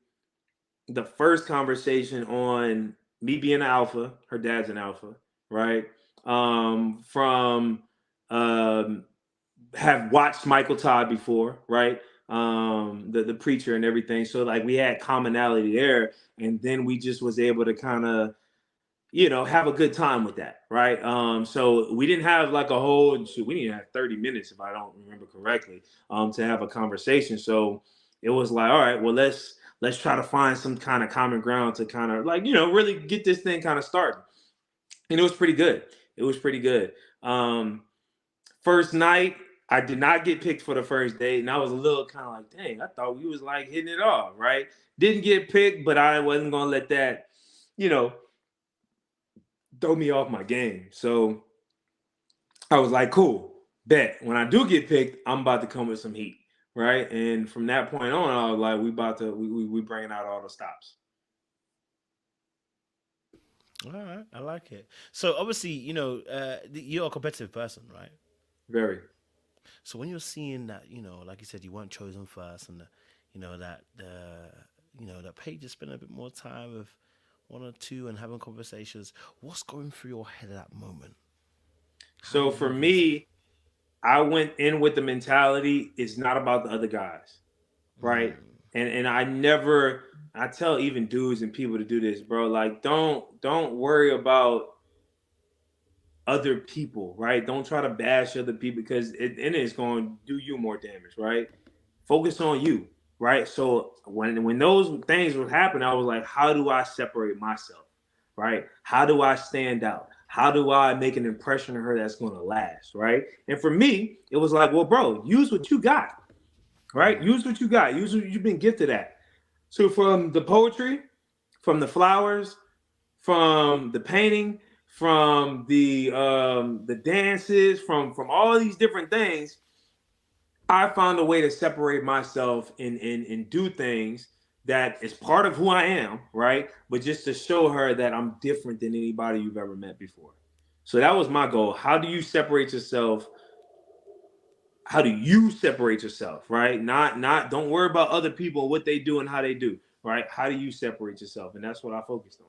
B: the first conversation on me being an alpha, her dad's an alpha, right? From have watched Michael Todd before, right? The preacher and everything. So like we had commonality there, and then we just was able to kind of have a good time with that, right? So we didn't have like a whole we didn't have 30 minutes if I don't remember correctly, to have a conversation. So it was like, all right, well let's try to find some kind of common ground to kind of like, really get this thing kind of started. And it was pretty good. It was pretty good. First night, I did not get picked for the first date, and I was a little kind of like, dang, I thought we was like hitting it off, right? Didn't get picked, but I wasn't gonna let that, you know, throw me off my game. So I was like, cool, bet. When I do get picked, I'm about to come with some heat, right? And from that point on, I was like, we bringing out all the stops.
A: All right, I like it. So obviously, you're a competitive person, right?
B: Very.
A: So when you're seeing that, like you said, you weren't chosen first, and that that Paige just spent a bit more time with one or two and having conversations. What's going through your head at that moment? How
B: So
A: did you
B: for
A: even feel?
B: me, I went in with the mentality it's not about the other guys, right?
A: Mm,
B: And I tell even dudes and people to do this, bro. Like don't worry about other people, right? Don't try to bash other people because it's going to do you more damage, right? Focus on you, right? So when those things would happen, I was like, how do I separate myself, right? How do I stand out? How do I make an impression on her that's going to last, right? And for me, it was like, well, bro, use what you got, right?
A: mm.
B: Use what you got. Use what you've been gifted at. So from the poetry, from the flowers, from the painting, from the dances, from all these different things, I found a way to separate myself and do things that is part of who I am, right? But just to show her that I'm different than anybody you've ever met before. So that was my goal. How do you separate yourself? How do you separate yourself, right? Not don't worry about other people, what they do and how they do, right? How do you separate yourself? And that's what I focused on.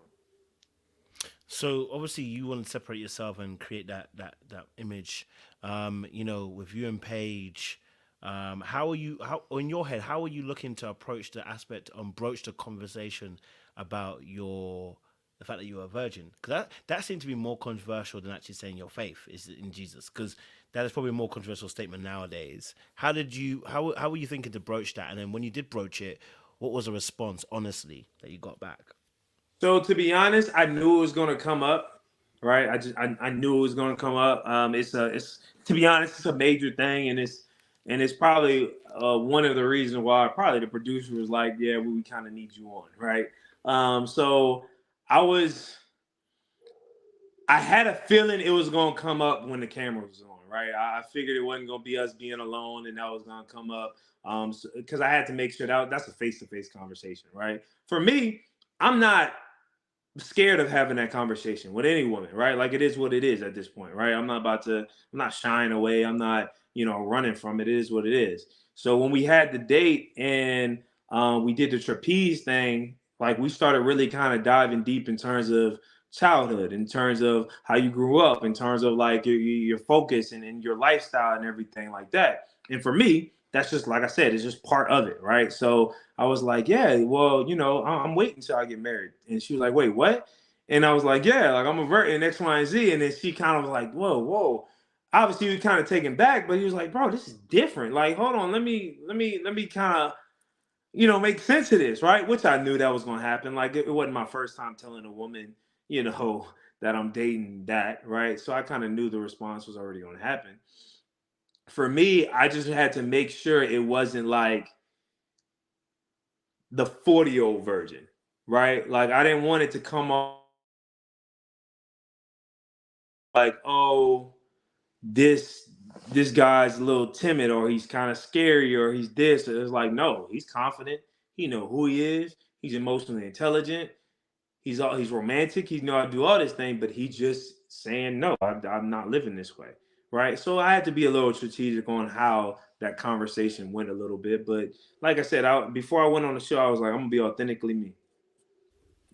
A: So obviously, you want to separate yourself and create that image. With you and Paige, how are you? How in your head? How are you looking to approach the aspect and broach the conversation about the fact that you're a virgin? Because that seemed to be more controversial than actually saying your faith is in Jesus. Because that is probably a more controversial statement nowadays. How were you thinking to broach that? And then when you did broach it, what was the response, honestly, that you got back?
B: So to be honest, I knew it was going to come up, right? I knew it was going to come up. It's to be honest, it's a major thing, and it's probably one of the reasons why probably the producer was like, yeah, we kind of need you on, right? So I was I had a feeling it was gonna come up when the camera was on, right? I figured it wasn't gonna be us being alone, and that was gonna come up. Because I had to make sure that's a face-to-face conversation, right? For me, I'm not scared of having that conversation with any woman, right? Like it is what it is at this point, right? I'm not shying away. I'm not, running from it. It is what it is. So when we had the date and we did the trapeze thing, like we started really kind of diving deep in terms of childhood, in terms of how you grew up, in terms of like your focus and your lifestyle and everything like that. And for me, that's just like I said, it's just part of it, right? So I was like, yeah, well, I'm waiting until I get married. And she was like, wait, what? And I was like, yeah, like I'm a virgin X, Y, and Z. And then she kind of was like, whoa, whoa. Obviously, he was kind of taken back, but he was like, bro, this is different. Like, hold on, let me kind of, make sense of this, right? Which I knew that was going to happen. Like, it wasn't my first time telling a woman, that I'm dating that, right? So I kind of knew the response was already going to happen. For me, I just had to make sure it wasn't like the 40-year-old virgin, right? Like I didn't want it to come off like, oh, this this guy's a little timid or he's kind of scary or he's this. It's like, no, he's confident. He know who he is. He's emotionally intelligent. He's romantic. He know how to do all this thing, but he just saying no. I'm not living this way, right? So I had to be a little strategic on how that conversation went a little bit. But like I said, before I went on the show, I was like, I'm gonna be authentically me.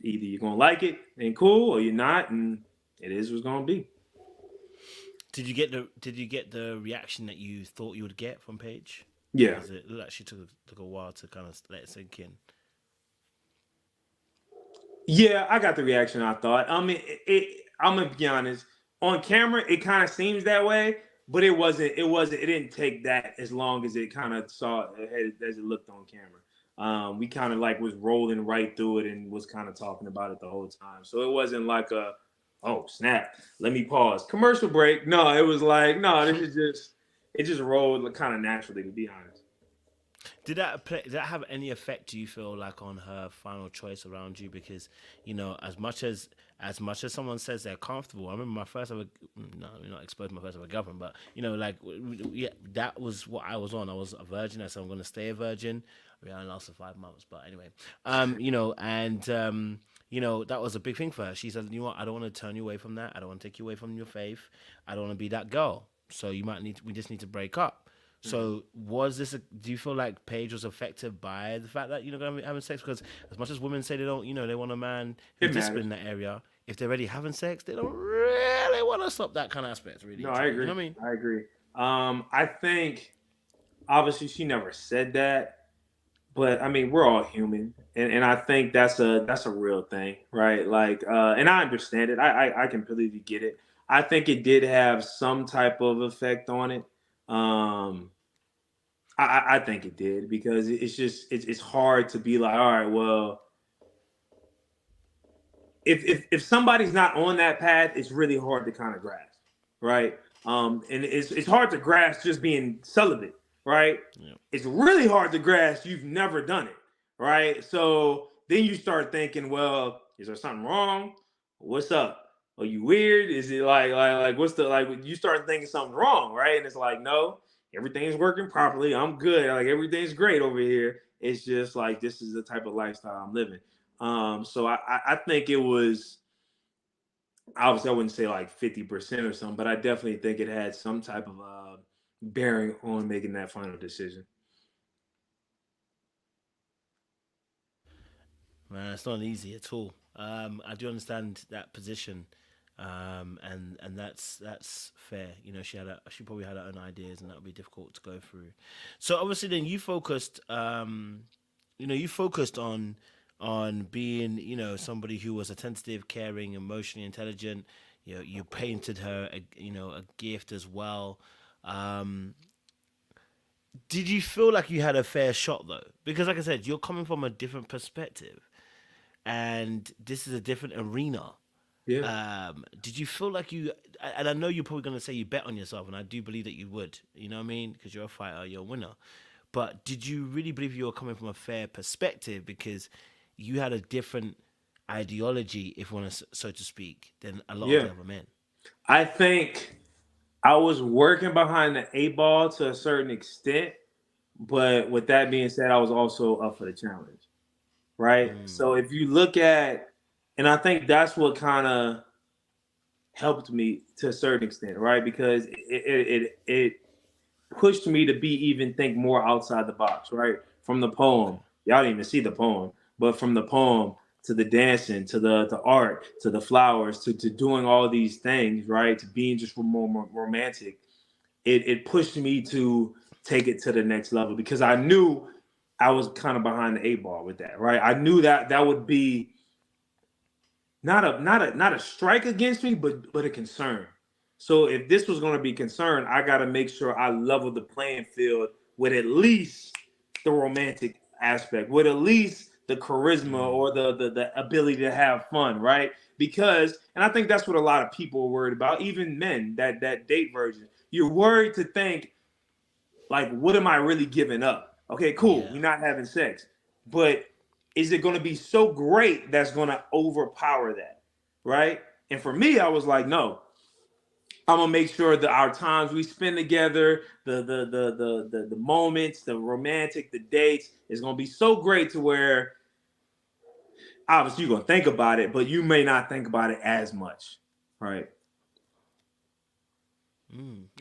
B: Either you're gonna like it and cool, or you're not, and it is what's gonna be.
A: Did you get the reaction that you thought you would get from Paige? Or
B: Yeah,
A: was it actually took a while to kind of let it sink in?
B: yeah, I got the reaction I thought. I mean, I'm gonna be honest. On camera, it kind of seems that way, but it wasn't. It wasn't. It didn't take that as long as it kind of saw as it looked on camera. We kind of like was rolling right through it and was kind of talking about it the whole time. So it wasn't like a, oh snap, let me pause, commercial break. No, it was like, no, this is just, it just rolled kind of naturally, to be honest.
A: Did that have any effect? Do you feel like on her final choice around you? Because as much as someone says they're comfortable, I remember my first ever. No, I'm not exposed my first ever girlfriend, but like yeah, that was what I was on. I was a virgin. I said I'm going to stay a virgin. I mean, I lasted 5 months, but anyway, that was a big thing for her. She said, you know what, I don't want to turn you away from that. I don't want to take you away from your faith. I don't want to be that girl. So we just need to break up. So do you feel like Paige was affected by the fact that going to be having sex? Because as much as women say they don't, they want a man who's
B: It
A: disciplined
B: matters.
A: in that area. If they're already having sex, they don't really want to stop that kind of aspect. Really,
B: No, I
A: truly, you know
B: agree.
A: what I mean?
B: I agree. I think obviously she never said that, but I mean we're all human, and I think that's a real thing, right? Like, and I understand it. I completely get it. I think it did have some type of effect on it. Um, I think it did because it's just it's hard to be like, all right, well, if somebody's not on that path, it's really hard to kind of grasp, right? And it's hard to grasp just being celibate, right?
A: Yeah.
B: It's really hard to grasp you've never done it, right? So then you start thinking, well, is there something wrong? What's up? Are you weird? Is it like what's the like? You start thinking something wrong, right? And it's like, no, everything's working properly. I'm good. Like everything's great over here. It's just like this is the type of lifestyle I'm living. So I think it was, obviously I wouldn't say like 50% or something, but I definitely think it had some type of bearing on making that final decision.
A: Man, it's not easy at all. I do understand that position, and that's fair. She probably had her own ideas, and that would be difficult to go through. So obviously, then you focused on being somebody who was attentive, caring, emotionally intelligent. You painted her a gift as well. Um, did you feel like you had a fair shot though? Because like I said, you're coming from a different perspective and this is a different arena.
B: Yeah.
A: Did you feel like you? And I know you're probably going to say you bet on yourself, and I do believe that you would. You know what I mean? Because you're a fighter, you're a winner. But did you really believe you were coming from a fair perspective because you had a different ideology, if you want to, so to speak, than a lot of
B: Yeah.
A: the other men?
B: I think I was working behind the eight ball to a certain extent, but with that being said, I was also up for the challenge, right? So if you look at, and I think that's what kind of helped me to a certain extent, right? Because it pushed me to be even think more outside the box, right? From the poem,
A: Okay.
B: y'all didn't even see the poem, but from the poem to the dancing to the art to the flowers to doing all these things, right? To being just more romantic, it pushed me to take it to the next level because I knew I was kind of behind the eight ball with that, right? I knew that that would be not a strike against me, but a concern. So if this was going to be concerned, I got to make sure I level the playing field with at least the romantic aspect, with at least the charisma or the ability to have fun, right? Because, and I think that's what a lot of people are worried about, even men that date virgin. You're worried to think like, what am I really giving up? Okay, cool.
A: Yeah.
B: We're not having sex. But is it going to be so great that's going to overpower that? Right. And for me, I was like, no, I'm gonna make sure that our times we spend together, the moments, the romantic, the dates is gonna be so great to where obviously you're gonna think about it, but you may not think about it as much. Right.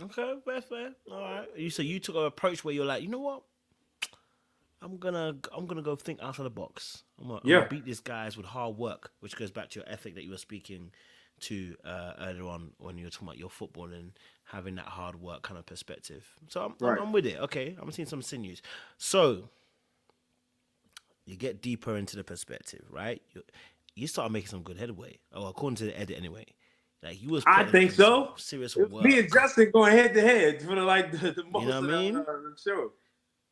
A: Okay, fair, fair. All right. You took an approach where you're like, you know what? I'm gonna go think outside the box. I'm gonna
B: Yeah,
A: beat these guys with hard work, which goes back to your ethic that you were speaking to earlier on when you were talking about your football and having that hard work kind of perspective. So
B: right.
A: I'm with it. Okay, I'm seeing some sinews. So you get deeper into the perspective, right? You start making some good headway. Oh, according to the edit, anyway. Like you was
B: I
A: putting
B: think
A: in some
B: so.
A: serious
B: It was me and
A: work.
B: Justin going head to head for the
A: You know
B: most
A: what I
B: of
A: mean?
B: the show.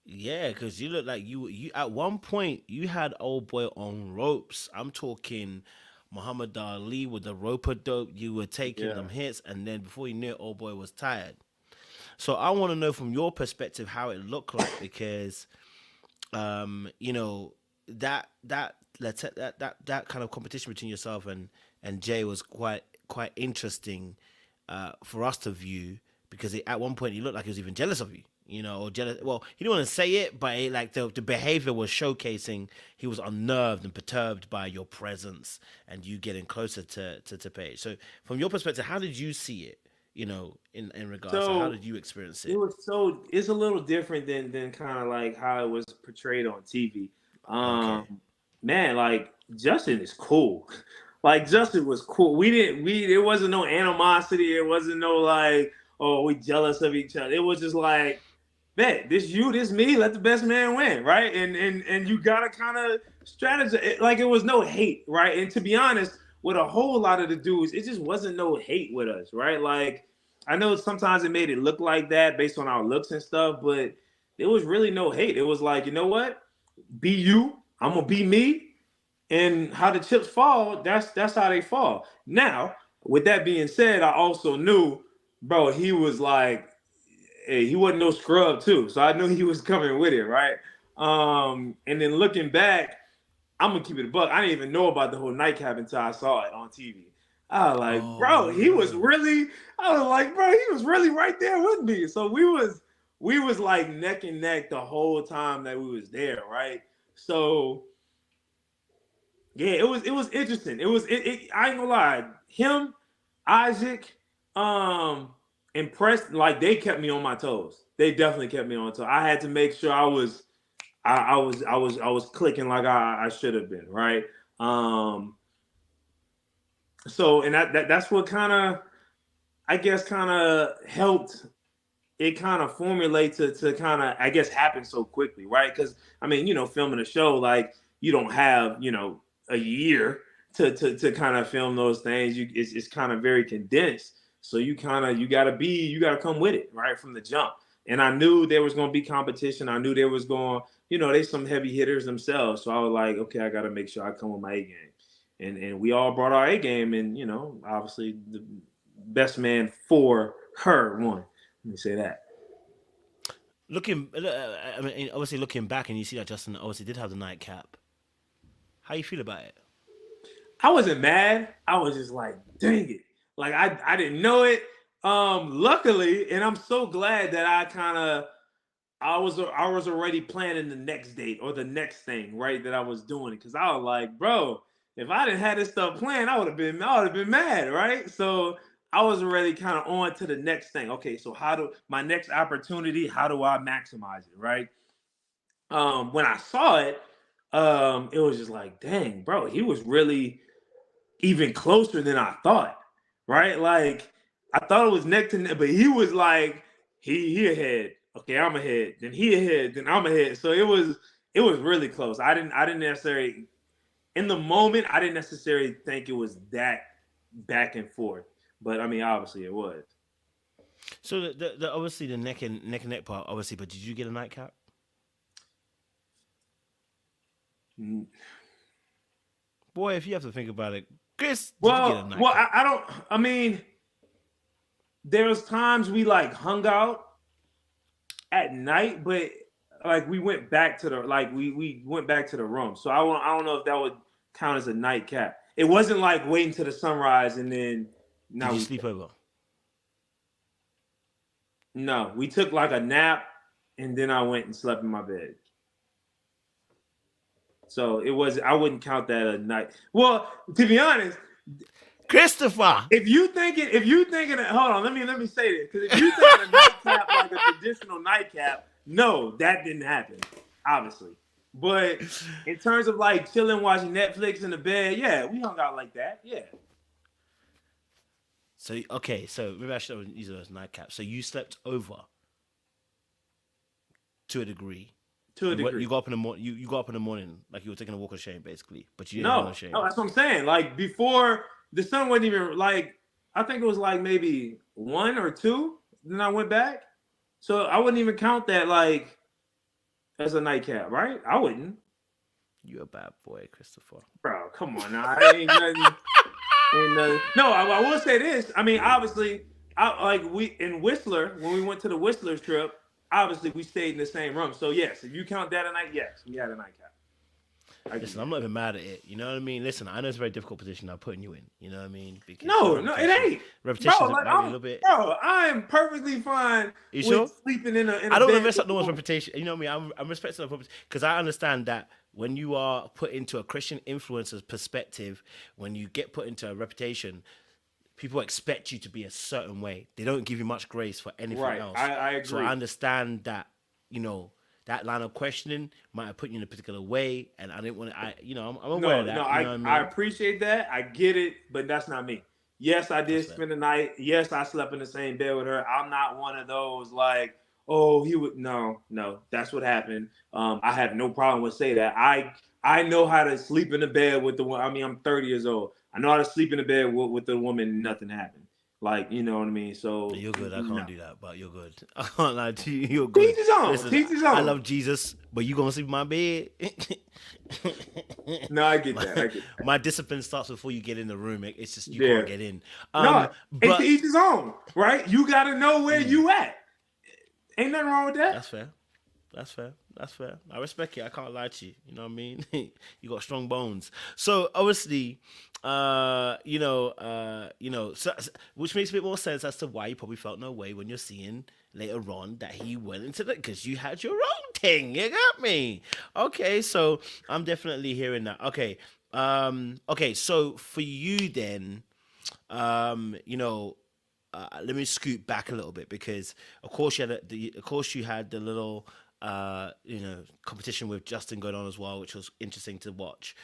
A: Yeah, because you look like you at one point you had old boy on ropes. I'm talking Muhammad Ali with the roper dope. You were taking
B: Yeah.
A: them hits, and then before you knew it, old boy was tired. So I want to know from your perspective how it looked like because you know that kind of competition between yourself and Jay was quite interesting for us to view because at one point he looked like he was even jealous of you, you know, or jealous. Well, he didn't want to say it, but like the behavior was showcasing he was unnerved and perturbed by your presence and you getting closer to Paige. So, from your perspective, how did you see it? You know, in regards to how
B: So
A: did you experience
B: it
A: it?
B: was it's a little different than kind of like how it was portrayed on TV.
A: Okay.
B: Man, like Justin is cool. Like Justin was cool. We there wasn't no animosity. It wasn't no like, oh, we jealous of each other. It was just like, man, this me, let the best man win, right? And you gotta kind of strategize. Like it was no hate, right? And to be honest, with a whole lot of the dudes, it just wasn't no hate with us, right? Like I know sometimes it made it look like that based on our looks and stuff, but there was really no hate. It was like, you know what? Be you. I'm gonna be me. And how the chips fall, that's how they fall. Now, with that being said, I also knew, bro, he was like, hey, he wasn't no scrub too. So I knew he was coming with it, right? And then looking back, I'm gonna keep it a buck. I didn't even know about the whole nightcap until I saw it on TV. I was like,
A: Oh,
B: bro, he was
A: word.
B: really. I was like, bro, he was really right there with me. So we was like neck and neck the whole time that we was there, right? So yeah, it was interesting. I ain't gonna lie, him, Isaac, um, impressed. Like they kept me on my toes. They definitely kept me on toes. I had to make sure I was clicking like I should have been, right? Um, so and that's what kind of I guess kind of helped it kind of formulate to kind of I guess happen so quickly, right? Because I mean, filming a show like you don't have a year to kind of film those things. It's kind of very condensed, so you gotta come with it right from the jump. And I knew there was going to be competition. I knew there was going, they some heavy hitters themselves. So I was like, okay, I got to make sure I come with my A game. And we all brought our A game, and obviously the best man for her won. Let me say that.
A: I mean, obviously looking back and you see that Justin obviously did have the nightcap. How you feel about it?
B: I wasn't mad. I was just like, dang it. Like I didn't know it. Luckily, and I'm so glad that I was already planning the next date or the next thing, right? That I was doing it. Because I was like, bro, if I didn't have this stuff planned, I would have been mad, right? So I was already kind of on to the next thing. Okay, so my next opportunity, how do I maximize it, right? When I saw it, it was just like, dang, bro, he was really even closer than I thought, right? Like I thought it was neck to neck, but he was like he ahead. Okay, I'm ahead. Then he ahead. Then I'm ahead. So it was really close. I didn't necessarily in the moment. I didn't necessarily think it was that back and forth, but I mean, obviously it was.
A: So the obviously the neck part, obviously, but did you get a nightcap?
B: Mm.
A: Boy, if you have to think about it, Chris, did you get a
B: Well, I,
A: nightcap?
B: I don't. I mean, there was times we like hung out at night, but like we went back to the like we went back to the room. So I don't know if that would count as a nightcap. It wasn't like waiting to the sunrise and then
A: Did
B: now
A: you
B: we
A: sleep over?
B: no, we took like a nap and then I went and slept in my bed. So it was I wouldn't count that a night. Well, to be honest,
A: Christopher.
B: if you thinking hold on, let me say this because if you thinking a nightcap like a traditional nightcap, no, that didn't happen. obviously. But in terms of like chilling, watching Netflix in the bed, yeah, we hung out like that. Yeah.
A: So okay, so maybe I should use those nightcaps. So you slept over to a degree.
B: To a
A: You
B: degree.
A: got up in the morning. You got up in the morning like you were taking a walk of shame, basically, but you didn't have no
B: No,
A: shame.
B: no, that's what I'm saying. Like before the sun wasn't even like I think it was like maybe 1 or 2. Then I went back. So I wouldn't even count that like as a nightcap, right? I wouldn't.
A: You a bad boy, Christopher.
B: Bro, come on now. Ain't nothing. Ain't nothing. No, I will say this. I mean, obviously, we in Whistler, when we went to the Whistler trip, obviously we stayed in the same room. So yes, if you count that a night, yes, we had a nightcap.
A: Listen, I'm not even mad at it. You know what I mean? Listen, I know it's a very difficult position I'm putting you in. You know what I mean? Because
B: No, it ain't.
A: repetition
B: Bro, like
A: might be a little bit.
B: I'm perfectly fine
A: You
B: with
A: sure?
B: sleeping in a
A: I don't want to
B: bed.
A: mess up no one's reputation. You know what I mean? I'm respecting the because I understand that when you are put into a Christian influencer's perspective, when you get put into a reputation, people expect you to be a certain way. They don't give you much grace for anything
B: Right.
A: else.
B: I agree.
A: So I understand that, you know, that line of questioning might have put you in a particular way, and I didn't want to. I'm aware of that.
B: No,
A: you know what I mean?
B: I appreciate that. I get it, but that's not me. Yes, I did
A: That's fair.
B: spend the night. Yes, I slept in the same bed with her. I'm not one of those like, oh, he would. No, that's what happened. I have no problem with say that. I know how to sleep in the bed with the one. I mean, I'm 30 years old. I know how to sleep in the bed with the woman. Nothing happened. Like, you know what I mean? So
A: You're good. I
B: no.
A: can't do that, but you're good. I can't lie to you. You're
B: Teach
A: good.
B: his own.
A: Listen,
B: Teach his
A: I
B: own.
A: love Jesus, but you gonna sleep in my bed.
B: No, I get that. I get that.
A: My discipline starts before you get in the room. It's just you
B: Yeah.
A: can't get in.
B: No, and to
A: But
B: each his own, right? You got to know where you at. Ain't nothing wrong with that.
A: that's fair. That's fair. That's fair. I respect it. I can't lie to you. You know what I mean? You got strong bones. So obviously, which makes a bit more sense as to why you probably felt no way when you're seeing later on that he went into the because you had your own thing. You got me. Okay, so I'm definitely hearing that. Okay. Okay, so for you then, let me scoot back a little bit because of course you had the little competition with Justin going on as well, which was interesting to watch.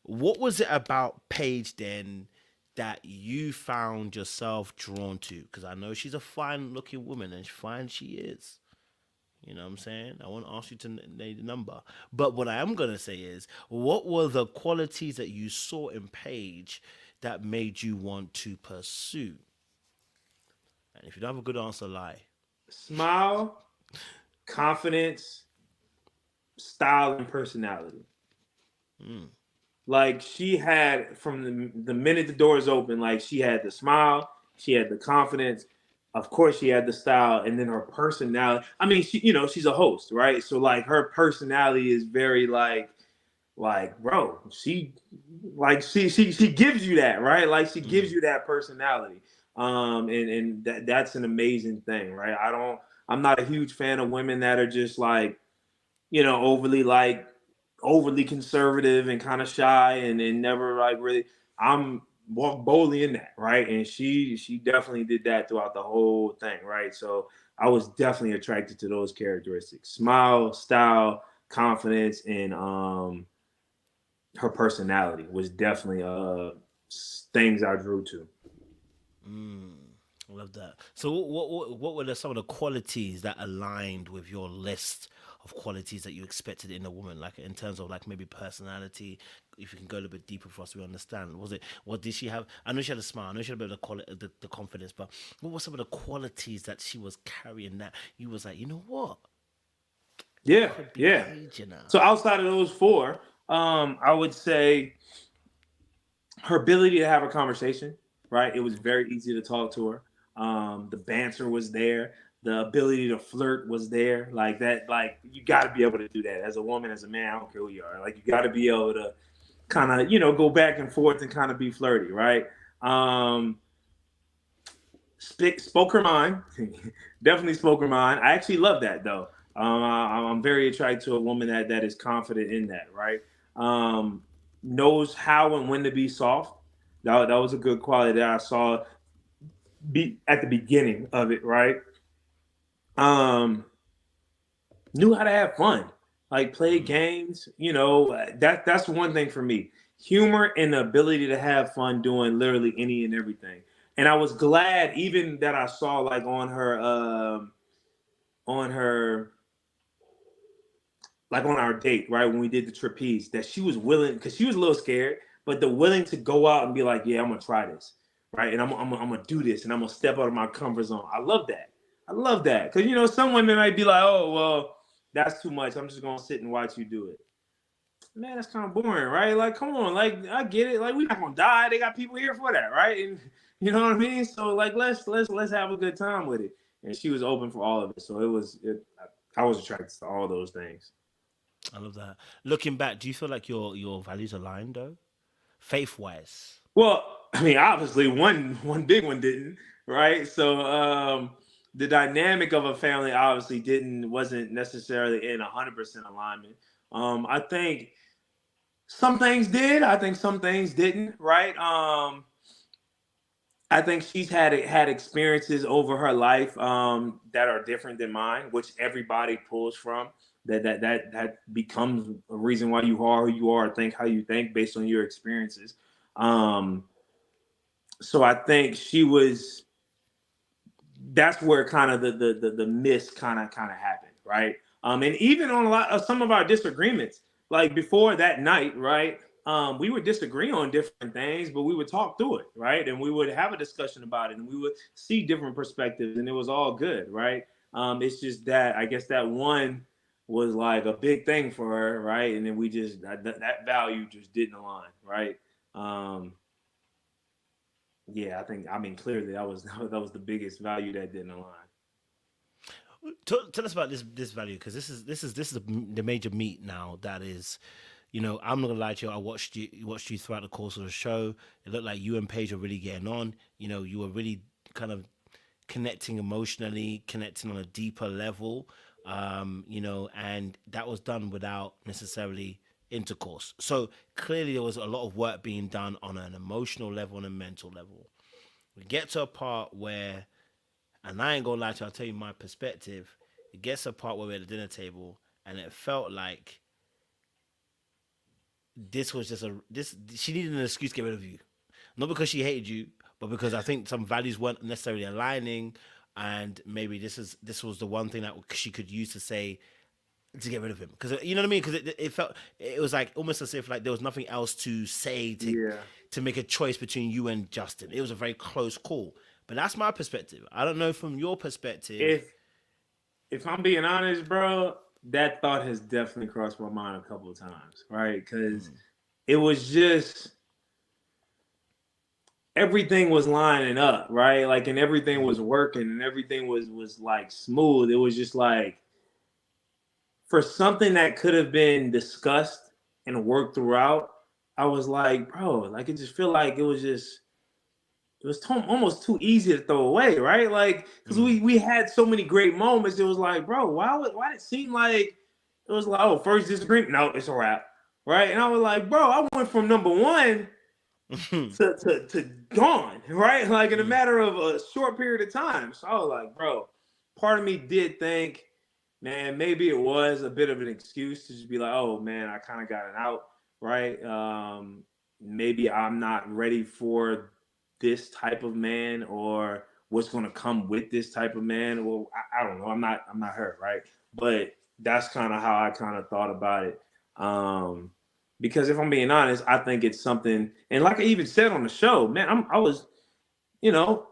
A: What was it about Paige then that you found yourself drawn to? Because I know she's a fine looking woman and fine she is. You know what I'm saying? I won't ask you to name the number. But what I am going to say is, what were the qualities that you saw in Paige that made you want to pursue? And if you don't have a good answer, lie.
B: Smile, confidence, style, and personality. Like she had from the minute the doors open, like she had the smile, she had the confidence, of course she had the style, and then her personality. I mean, she's a host, right? So like her personality is very like bro, she gives you that, right? Like she gives you that personality. And that's an amazing thing, right? I'm not a huge fan of women that are just like, overly conservative and kind of shy and never like really. I'm walk boldly in that, right? And she definitely did that throughout the whole thing, right? So I was definitely attracted to those characteristics: smile, style, confidence, and her personality was definitely things I drew to.
A: I love that. So what were some of the qualities that aligned with your list of qualities that you expected in a woman, like in terms of like maybe personality? If you can go a little bit deeper for us to understand, what did she have? I know she had a smile. I know she had a bit of the confidence, but what were some of the qualities that she was carrying that you was like, you know what,
B: Yeah,
A: could be
B: yeah.
A: Paige, you know?
B: So outside of those four, I would say her ability to have a conversation, right? It was very easy to talk to her. The banter was there. The ability to flirt was there. Like that, like you got to be able to do that as a woman, as a man. I don't care who you are. Like you got to be able to kind of, go back and forth and kind of be flirty, right? Spoke her mind. Definitely spoke her mind. I actually love that though. I'm very attracted to a woman that is confident in that, right? Knows how and when to be soft. That was a good quality that I saw be at the beginning of it, right? Um, Knew how to have fun. like play games. You know, that's one thing for me. Humor and the ability to have fun doing literally any and everything. And I was glad even that I saw like on her like on our date, right, when we did the trapeze, that she was willing, because she was a little scared, but the willing to go out and be like, yeah, I'm gonna try this, right, and I'm gonna do this, and I'm gonna step out of my comfort zone. I love that. I love that, because you know some women might be like, oh well, that's too much. I'm just gonna sit and watch you do it. Man, that's kind of boring, right? Like, come on, like I get it. Like, we're not gonna die. They got people here for that, right? And you know what I mean. So like, let's have a good time with it. And she was open for all of it. So I was attracted to all those things.
A: I love that. Looking back, do you feel like your values align though, faith wise?
B: Well, I mean, obviously one big one didn't, right? So the dynamic of a family obviously wasn't necessarily in 100% alignment. I think some things did. I think some things didn't, right? I think she's had experiences over her life that are different than mine, which everybody pulls from. That becomes a reason why you are who you are, think how you think based on your experiences. Um, so I think she was. That's where kind of the miss kind of happened, right? And even on a lot of some of our disagreements, like before that night, right? We would disagree on different things, but we would talk through it, right? And we would have a discussion about it, and we would see different perspectives, and it was all good, right? It's just that I guess that one was like a big thing for her, right? And then we just that value just didn't align, right? Um, yeah, I mean clearly that was that was the biggest value that didn't align.
A: Tell us about this value, because this is the major meat now. That is, I'm not gonna lie to you. I watched you throughout the course of the show. It looked like you and Paige were really getting on. You were really kind of connecting emotionally, connecting on a deeper level. And that was done without necessarily intercourse. So clearly there was a lot of work being done on an emotional level and a mental level. We get to a part where, and I ain't gonna lie to you, I'll tell you my perspective. It gets to a part where we're at the dinner table, and it felt like this was just a this. She needed an excuse to get rid of you, not because she hated you, but because I think some values weren't necessarily aligning, and maybe this was the one thing that she could use to say to get rid of him. Because you know what I mean? Because it felt, it was like almost as if like there was nothing else to say
B: Yeah.
A: to make a choice between you and Justin. It was a very close call. But that's my perspective. I don't know from your perspective.
B: If if I'm being honest, bro, that thought has definitely crossed my mind a couple of times, right? Because it was just everything was lining up, right? Like, and everything was working, and everything was like smooth. It was just like for something that could have been discussed and worked throughout. I was like, bro, like it just feel like it was almost too easy to throw away, right? Like, because we had so many great moments. It was like, bro, why did it seem like it was like, oh, first disagreement, no, it's a wrap, right? And I was like, bro, I went from number one to gone, right? Like in a matter of a short period of time. So I was like, bro, part of me did think, man, maybe it was a bit of an excuse to just be like, oh man, I kind of got it out, right? Maybe I'm not ready for this type of man, or what's going to come with this type of man. Well, I don't know. I'm not her, right? But that's kind of how I kind of thought about it. Because if I'm being honest, I think it's something, and like I even said on the show, man, I was, you know,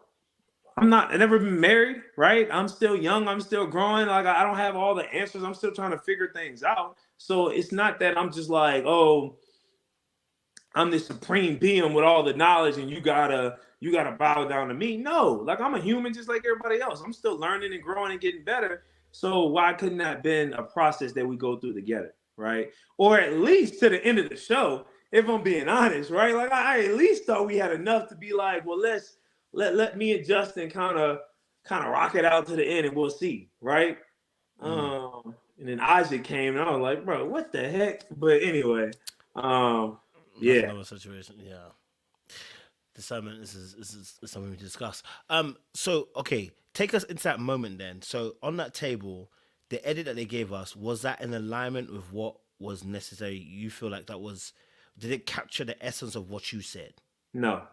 B: I never been married, right? I'm still young. I'm still growing. Like I don't have all the answers. I'm still trying to figure things out. So it's not that I'm just like, oh, I'm the supreme being with all the knowledge, and you gotta bow down to me. No, like I'm a human just like everybody else. I'm still learning and growing and getting better. So why couldn't that have been a process that we go through together, right? Or at least to the end of the show, if I'm being honest, right? Like I at least thought we had enough to be like, well, let me and Justin kind of rock it out to the end, and we'll see, right? And then Isaac came, and I was like, bro, what the heck? But anyway, um,
A: That's
B: yeah.
A: another situation. Yeah. Discernment. This is something we discuss. So okay, take us into that moment then. So on that table, the edit that they gave us, was that in alignment with what was necessary? You feel like did it capture the essence of what you said?
B: No.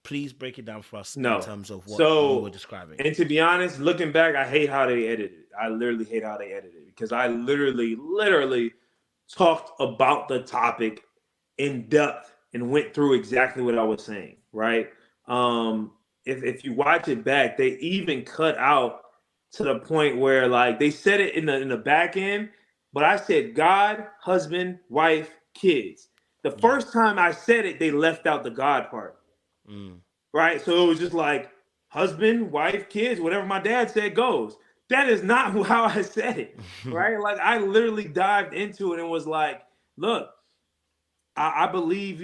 A: Please break it down for us in
B: No.
A: terms of what you were
B: So,
A: describing.
B: and to be honest, looking back, I hate how they edited it. I literally hate how they edited it because I literally talked about the topic in depth and went through exactly what I was saying, right? If you watch it back, they even cut out to the point where like they said it in the back end, but I said God, husband, wife, kids. The first time I said it, they left out the God part. Right? So it was just like husband, wife, kids, whatever my dad said goes. That is not how I said it. Right? Like I literally dived into it and was like, look, I believe,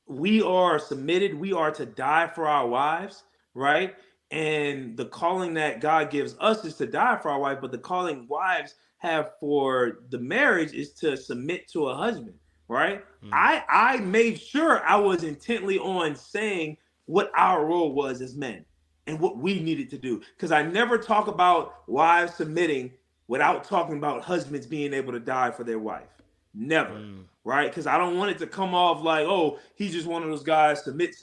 B: we are submitted, we are to die for our wives, right? And the calling that God gives us is to die for our wife, but the calling wives have for the marriage is to submit to a husband, right? I made sure I was intently on saying what our role was as men and what we needed to do. Because I never talk about wives submitting without talking about husbands being able to die for their wife. Never. Right? Because I don't want it to come off like, oh, he's just one of those guys, submit.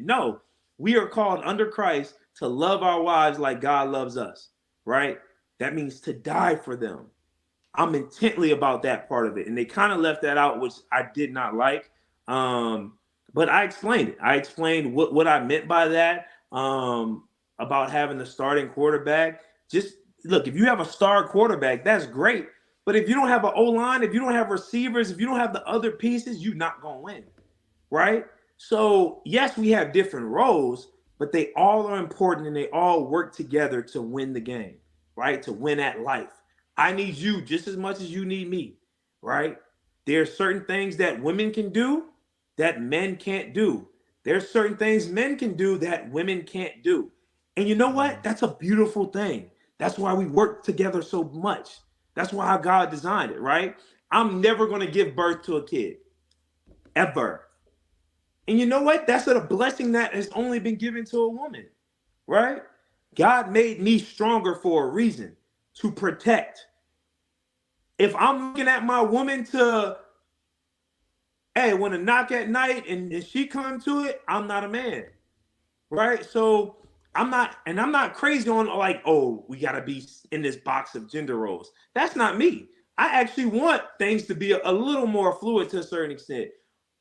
B: No, we are called under Christ to love our wives like God loves us, right? That means to die for them. I'm intently about that part of it. And they kind of left that out, which I did not like. But I explained it. I explained what I meant by that, about having the starting quarterback. Just look, if you have a star quarterback, that's great. But if you don't have an O-line, if you don't have receivers, if you don't have the other pieces, you're not going to win, right? So, yes, we have different roles, but they all are important and they all work together to win the game, right? To win at life. I need you just as much as you need me, right? There are certain things that women can do that men can't do. There's certain things men can do that women can't do. And you know what? That's a beautiful thing. That's why we work together so much. That's why God designed it, right? I'm never going to give birth to a kid, ever. And you know what? That's a blessing that has only been given to a woman, right? God made me stronger for a reason, to protect. If I'm looking at my woman when a knock at night and she come to it, I'm not a man, right? So I'm not crazy on like, oh, we got to be in this box of gender roles. That's not me. I actually want things to be a little more fluid to a certain extent.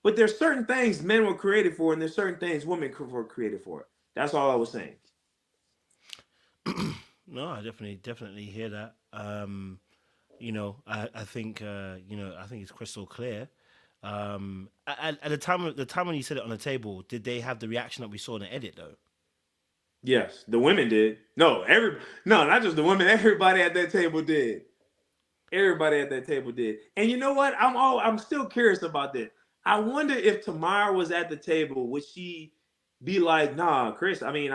B: But there's certain things men were created for, and there's certain things women were created for. That's all I was saying.
A: No, I definitely hear that. I think I think it's crystal clear. At the time when you said it on the table, did they have the reaction that we saw in the edit though?
B: Yes, the women did. No, not just the women. Everybody at that table did. Everybody at that table did. And you know what? I'm still curious about this. I wonder if Tamara was at the table, would she be like, nah, Chris, I mean,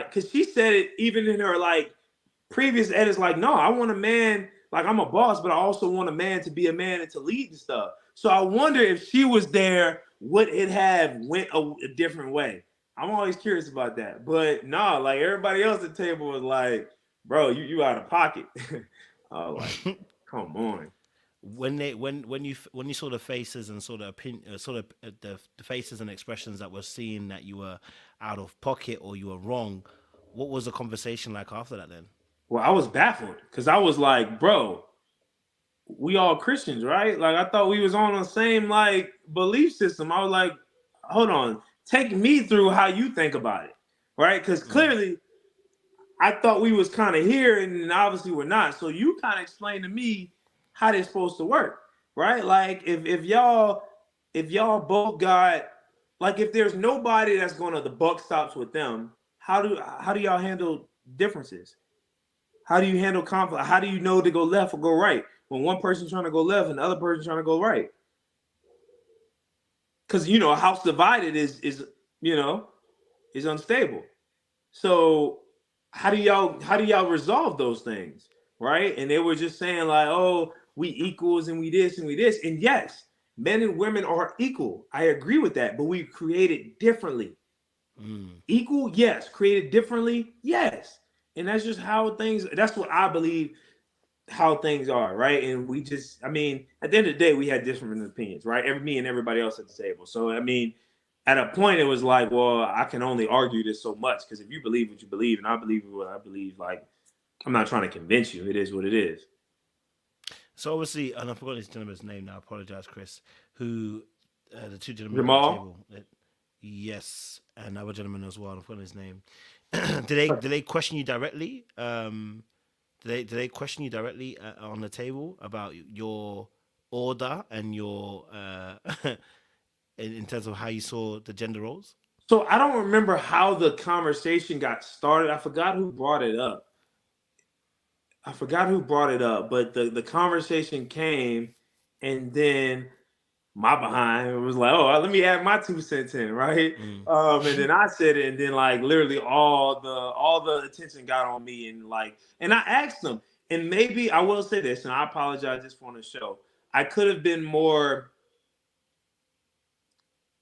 B: because she said it even in her like previous edits, like, no, I want a man, like I'm a boss, but I also want a man to be a man and to lead and stuff. So I wonder if she was there, would it have went a different way? I'm always curious about that. But nah, like everybody else at the table was like, bro, you out of pocket. I was like, come on.
A: When you saw the faces and saw the the faces and expressions that were seen that you were out of pocket or you were wrong, what was the conversation like after that then?
B: Well, I was baffled because I was like, bro, we all Christians, right? Like I thought we was on the same like belief system. I was like, hold on, take me through how you think about it, right? Because clearly I thought we was kind of here and obviously we're not. So you kind of explain to me how they're supposed to work, right? Like if y'all both got, like if there's nobody that's gonna, the buck stops with them, how do y'all handle differences? How do you handle conflict? How do you know to go left or go right when one person's trying to go left and the other person's trying to go right? Because a house divided is unstable. So how do y'all resolve those things, right? And they were just saying like, oh, we equals and we this and we this. And yes, men and women are equal. I agree with that, but we created differently. Equal, yes. Created differently, yes. And that's just how things, that's what I believe how things are, right? And we just, I mean, at the end of the day, we had different opinions, right? Me and everybody else at the table. So, I mean, at a point, it was like, well, I can only argue this so much because if you believe what you believe and I believe what I believe, like, I'm not trying to convince you. It is what it is.
A: So obviously, and I forgot this gentleman's name now. I apologize, Chris. Who the two gentlemen at the
B: Jamal?
A: table? Yes, another gentleman as well. I forgot his name. did they question you directly? Did they question you directly on the table about your order and your in terms of how you saw the gender roles?
B: So I don't remember how the conversation got started. I forgot who brought it up. But the conversation came, and then my behind was like, oh, let me add my 2 cents in, right?
A: Mm.
B: And then I said it, and then like literally all the attention got on me, and like, and I asked them, and maybe I will say this, and I apologize just for the show. I could have been more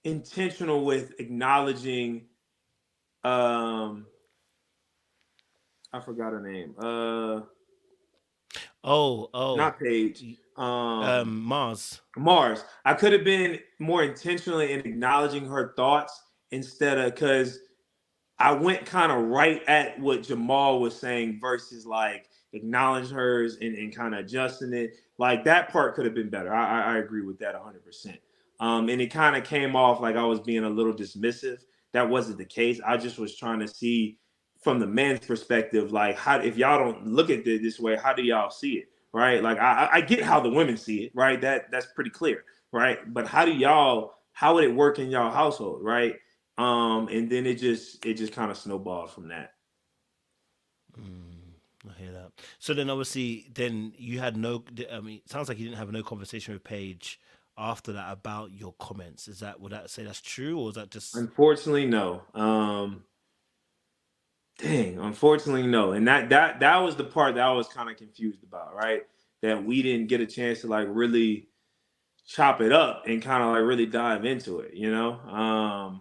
B: intentional with acknowledging um I forgot her name.
A: Oh,
B: Not Paige.
A: Mars.
B: Mars. I could have been more intentionally in acknowledging her thoughts instead of, because I went kind of right at what Jamal was saying versus like acknowledge hers and kind of adjusting it. Like that part could have been better. I agree with that 100%. And it kind of came off like I was being a little dismissive. That wasn't the case. I just was trying to see from the man's perspective, like how, if y'all don't look at it this way, how do y'all see it, right? Like I get how the women see it, right? That's pretty clear, right? But how would it work in y'all household, right? And then it just kind of snowballed from that.
A: I hear that. So then, obviously, then you had no. I mean, it sounds like you didn't have no conversation with Paige after that about your comments. Is that, would that say that's true, or is that just?
B: Unfortunately, no. Unfortunately, no. And that was the part that I was kind of confused about, right? That we didn't get a chance to like really chop it up and kind of like really dive into it, you know?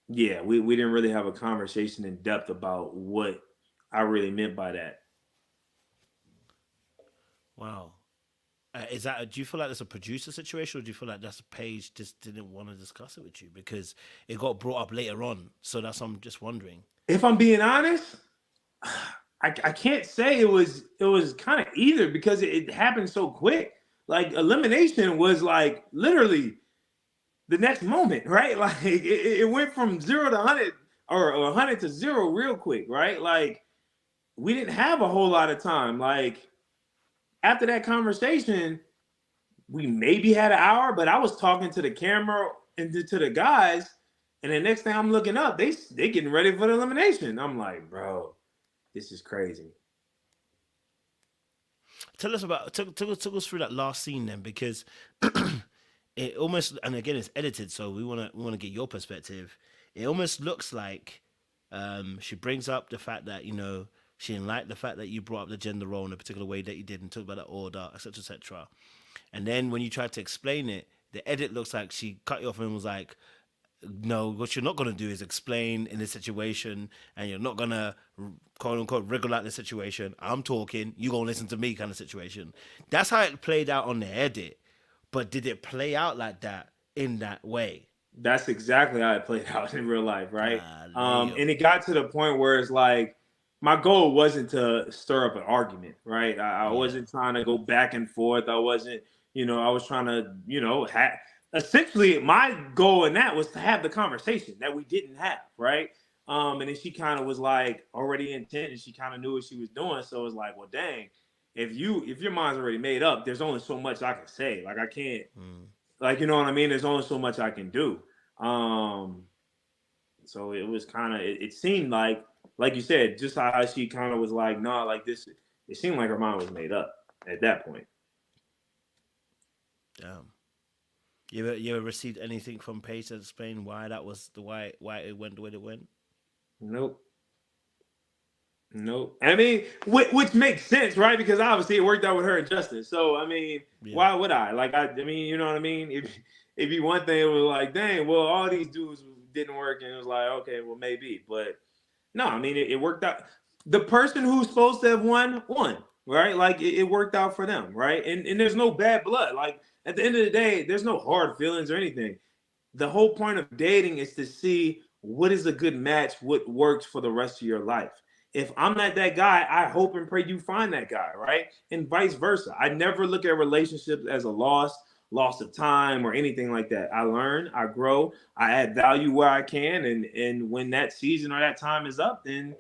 B: Yeah, we didn't really have a conversation in depth about what I really meant by that.
A: Wow. Is that? Do you feel like that's a producer situation, or do you feel like that's a Paige just didn't want to discuss it with you because it got brought up later on? So that's, I'm just wondering.
B: If I'm being honest, I can't say it was kind of either because it happened so quick. Like elimination was like literally the next moment, right? Like it went from 0 to 100 or 100 to 0 real quick, right? Like we didn't have a whole lot of time. Like after that conversation, we maybe had an hour, but I was talking to the camera and to the guys, and the next thing I'm looking up, they getting ready for the elimination. I'm like, bro, this is crazy.
A: Tell us about took us through that last scene then, because it almost, and again it's edited, so we wanna get your perspective. It almost looks like she brings up the fact that she didn't like the fact that you brought up the gender role in a particular way that you did and talked about the order, etc., etc. And then when you tried to explain it, the edit looks like she cut you off and was like, no, what you're not going to do is explain in this situation, and you're not going to quote unquote wriggle out the situation. I'm talking, you going to listen to me kind of situation. That's how it played out on the edit. But did it play out like that in that way?
B: That's exactly how it played out in real life, right?
A: Leo.
B: And it got to the point where it's like my goal wasn't to stir up an argument, right? I
A: Yeah.
B: wasn't trying to go back and forth. I wasn't, I was trying to, essentially my goal in that was to have the conversation that we didn't have, right? And then she kind of was like already intent and she kind of knew what she was doing. So it was like, well, dang, if your mind's already made up, there's only so much I can say. Like I can't,
A: Mm.
B: like, you know what I mean? There's only so much I can do. Um, so it was kind of, it seemed like you said, just how she kind of was like, nah, like this, it seemed like her mind was made up at that point.
A: Damn. You ever received anything from Paige to explain why that was the why it went the way it went?
B: Nope. Nope. I mean, which makes sense, right? Because obviously it worked out with her and Justin. So I mean,
A: Yeah.
B: why would I? Like, I mean, you know what I mean? If you one thing, it was like, dang, well, all these dudes didn't work, and it was like, okay, well, maybe, but No, I mean it worked out. The person who's supposed to have won, right? Like it worked out for them, right? And there's no bad blood. Like at the end of the day, there's no hard feelings or anything. The whole point of dating is to see what is a good match, what works for the rest of your life. If I'm not that guy, I hope and pray you find that guy, right? And vice versa. I never look at relationships as a loss of time or anything like that. I learn, I grow, I add value where I can, and when that season or that time is up, then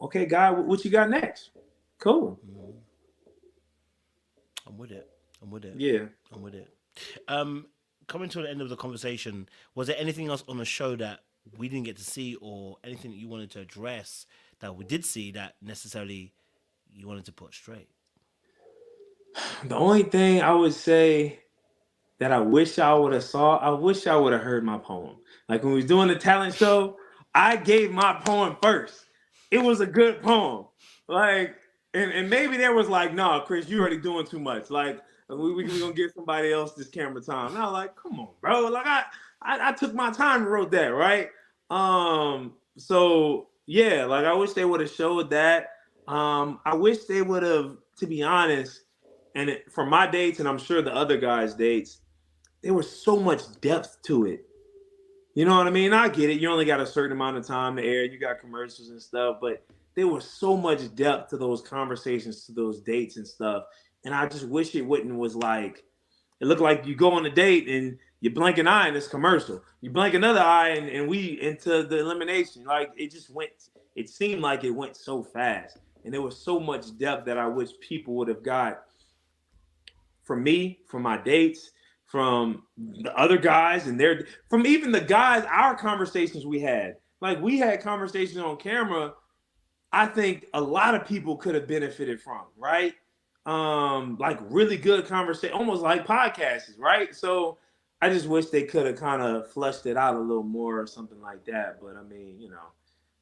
B: okay, guy, what you got next? Cool.
A: I'm with it. I'm with it.
B: Yeah.
A: I'm with it. Um, Coming to the end of the conversation, was there anything else on the show that we didn't get to see, or anything that you wanted to address that we did see that necessarily you wanted to put straight?
B: The only thing I would say that I wish I would have saw, I wish I would have heard my poem. Like when we was doing the talent show, I gave my poem first. It was a good poem. Like, and maybe there was like, no, Chris, you already doing too much. Like, we gonna give somebody else this camera time. And I was like, come on, bro. Like I took my time and wrote that, right? So yeah, like I wish they would have showed that. I wish they would have, to be honest, and for my dates, and I'm sure the other guys' dates, there was so much depth to it. You know what I mean? I get it. You only got a certain amount of time to air. You got commercials and stuff, but there was so much depth to those conversations, to those dates and stuff. And I just wish it wouldn't was like, it looked like you go on a date and you blink an eye in this commercial. You blink another eye and we into the elimination. Like it just went, it seemed like it went so fast. And there was so much depth that I wish people would have got from me, from my dates, from the other guys, and from even the guys, our conversations we had. Like we had conversations on camera, I think a lot of people could have benefited from, right? Like really good conversation, almost like podcasts, right? So I just wish they could have kind of flushed it out a little more or something like that. But I mean, you know,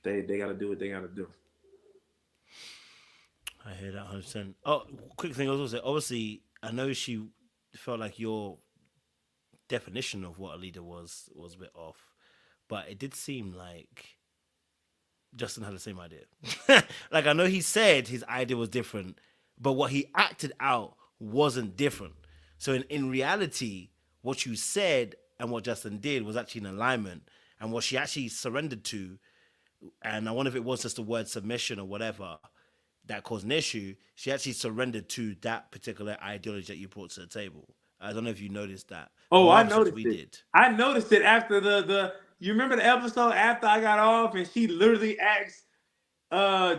B: they got to do what they got to do.
A: I hear that 100%. Oh, quick thing I was also say, obviously, I know she felt like your definition of what a leader was a bit off, but it did seem like Justin had the same idea. Like I know he said his idea was different, but what he acted out wasn't different. So in reality, what you said and what Justin did was actually in alignment, and what she actually surrendered to, and I wonder if it was just the word submission or whatever that caused an issue. She actually surrendered to that particular ideology that you brought to the table. I don't know if you noticed that.
B: Oh, I
A: Marvelous that
B: noticed
A: we
B: it.
A: did.
B: I noticed it after the. You remember the episode after I got off, and she literally asked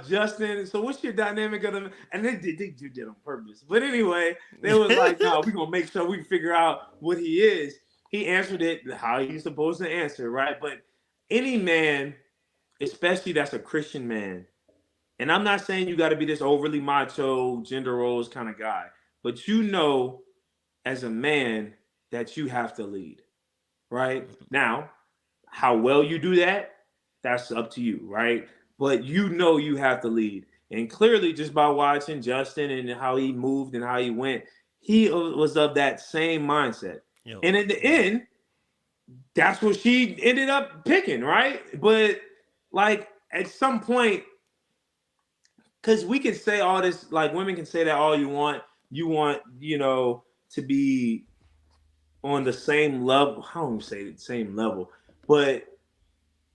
B: Justin, so what's your dynamic of them? And they did on purpose. But anyway, they was like, no, we're gonna make sure we figure out what he is. He answered it how he's supposed to answer, right? But any man, especially that's a Christian man, and I'm not saying you got to be this overly macho, gender roles kind of guy, but you know, as a man, that you have to lead, right? Now, how well you do that, that's up to you, right? But you know you have to lead. And clearly, just by watching Justin and how he moved and how he went, he was of that same mindset.
A: Yo.
B: And in the end, that's what she ended up picking, right? But like at some point, because we can say all this, like women can say that all you want, you know, to be on the same level. I don't say the same level, but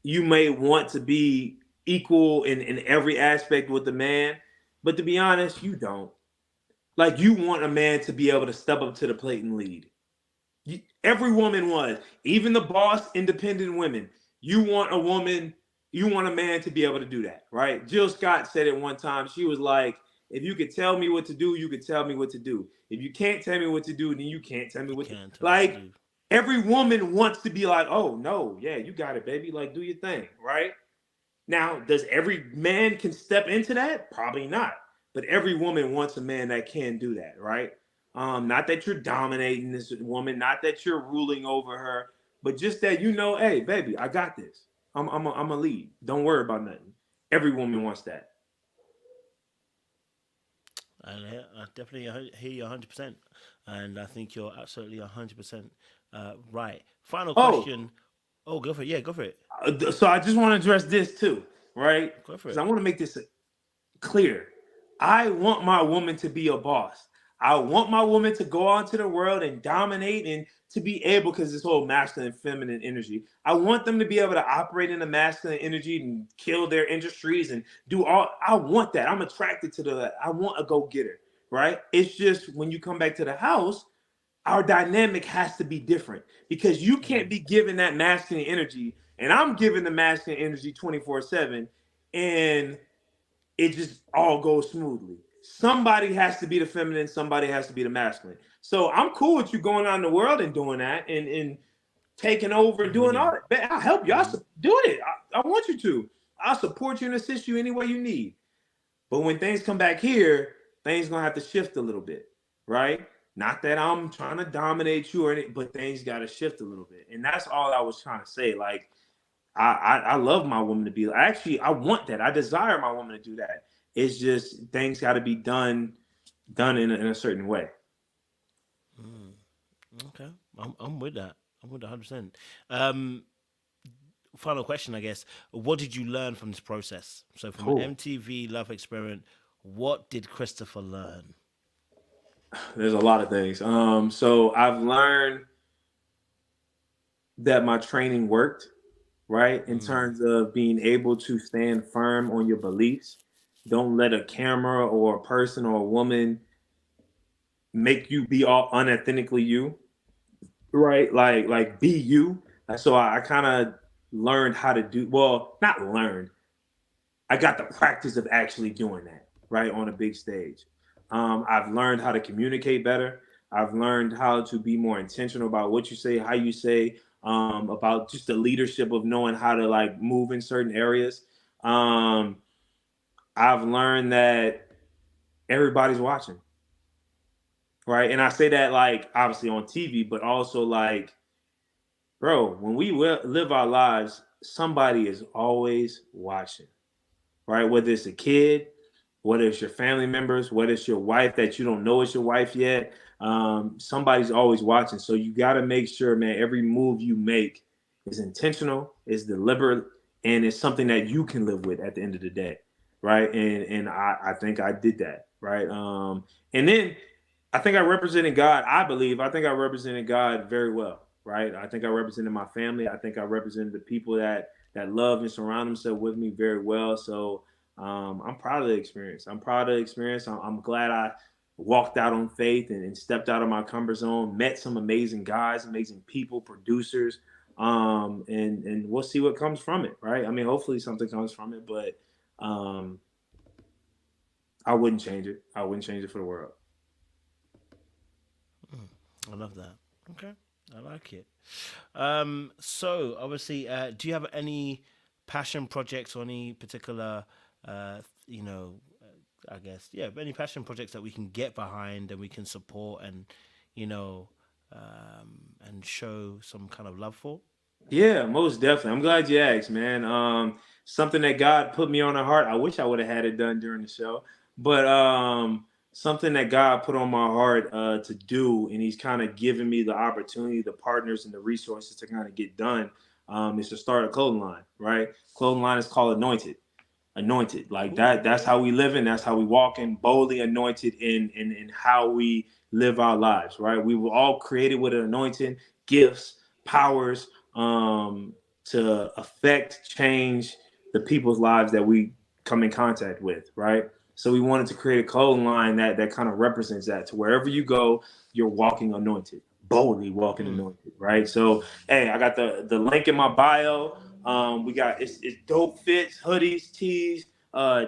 B: you may want to be equal in every aspect with the man. But to be honest, you don't. Like you want a man to be able to step up to the plate and lead. Every woman was, even the boss, independent women. You want a man to be able to do that, right? Jill Scott said it one time. She was like, if you could tell me what to do, you could tell me what to do. If you can't tell me what to do, then you can't tell me what to do. Like, every woman wants to be like, oh, no, yeah, you got it, baby. Like, do your thing, right? Now, does every man can step into that? Probably not. But every woman wants a man that can do that, right? Not that you're dominating this woman, not that you're ruling over her, but just that you know, hey, baby, I got this. I'm a lead. Don't worry about nothing. Every woman wants that.
A: I definitely hear you 100%, and I think you're absolutely 100% right. Final question. Oh, go for it. Yeah, go for it.
B: So I just want to address this too. right?
A: Go for
B: Because
A: it.
B: I want to make this clear. I want my woman to be a boss. I want my woman to go out into the world and dominate and to be able, because this whole masculine and feminine energy, I want them to be able to operate in the masculine energy and kill their industries and do all. I want that. I'm attracted to I want a go-getter, right? It's just when you come back to the house, our dynamic has to be different because you can't be giving that masculine energy and I'm giving the masculine energy 24/7 and it just all goes smoothly. Somebody has to be the feminine, somebody has to be the masculine. So I'm cool with you going out in the world and doing that and taking over and doing all that. I'll help you. I'll do it. I want you to. I'll support you and assist you any way you need. But when things come back here, things gonna have to shift a little bit, right? Not that I'm trying to dominate you or anything, but things got to shift a little bit. And that's all I was trying to say. Like, I love my woman to be actually I want that. I desire my woman to do that. It's just things got to be done in a certain way.
A: Okay, I'm with that. I'm with 100%. Um, Final question, I guess. What did you learn from this process? So, from an
B: Cool.
A: MTV Love Experiment, what did Christopher learn?
B: There's a lot of things. So I've learned that my training worked, right? In terms of being able to stand firm on your beliefs. Don't let a camera or a person or a woman make you be all unauthentically you, right? Like be you. So I kind of learned how to do, well, not learned. I got the practice of actually doing that, right, on a big stage. I've learned how to communicate better. I've learned how to be more intentional about what you say, how you say, about just the leadership of knowing how to like move in certain areas. Um, I've learned that everybody's watching, right? And I say that like obviously on TV, but also like, bro, when we live our lives, somebody is always watching, right? Whether it's a kid, whether it's your family members, whether it's your wife that you don't know it's your wife yet, somebody's always watching. So you got to make sure, man, every move you make is intentional, is deliberate, and it's something that you can live with at the end of the day, right? And I think I did that, right? And then I think I represented God. I think I represented God very well, right? I think I represented my family. I think I represented the people that love and surround themselves with me very well. So I'm proud of the experience. I'm glad I walked out on faith and stepped out of my comfort zone, met some amazing guys, amazing people, producers, and we'll see what comes from it, right? I mean, hopefully something comes from it, but um, I wouldn't change it. I wouldn't change it for the world.
A: I love that. Okay, I like it. So obviously, do you have any passion projects or any particular, you know, I guess, yeah, any passion projects that we can get behind and we can support and, you know, and show some kind of love for?
B: Yeah, most definitely. I'm glad you asked, man. Something that God put me on the heart. I wish I would have had it done during the show, but something that God put on my heart to do, and He's kind of given me the opportunity, the partners, and the resources to kind of get done. Is to start a clothing line, right? Clothing line is called Anointed. Anointed, like that. That's how we live in. That's how we walk in, boldly anointed in how we live our lives, right? We were all created with an anointing, gifts, powers, to affect, change the people's lives that we come in contact with, right? So we wanted to create a clothing line that kind of represents that. To wherever you go, you're walking anointed, boldly walking anointed, right? So hey, I got the link in my bio. We got it's dope fits, hoodies, tees,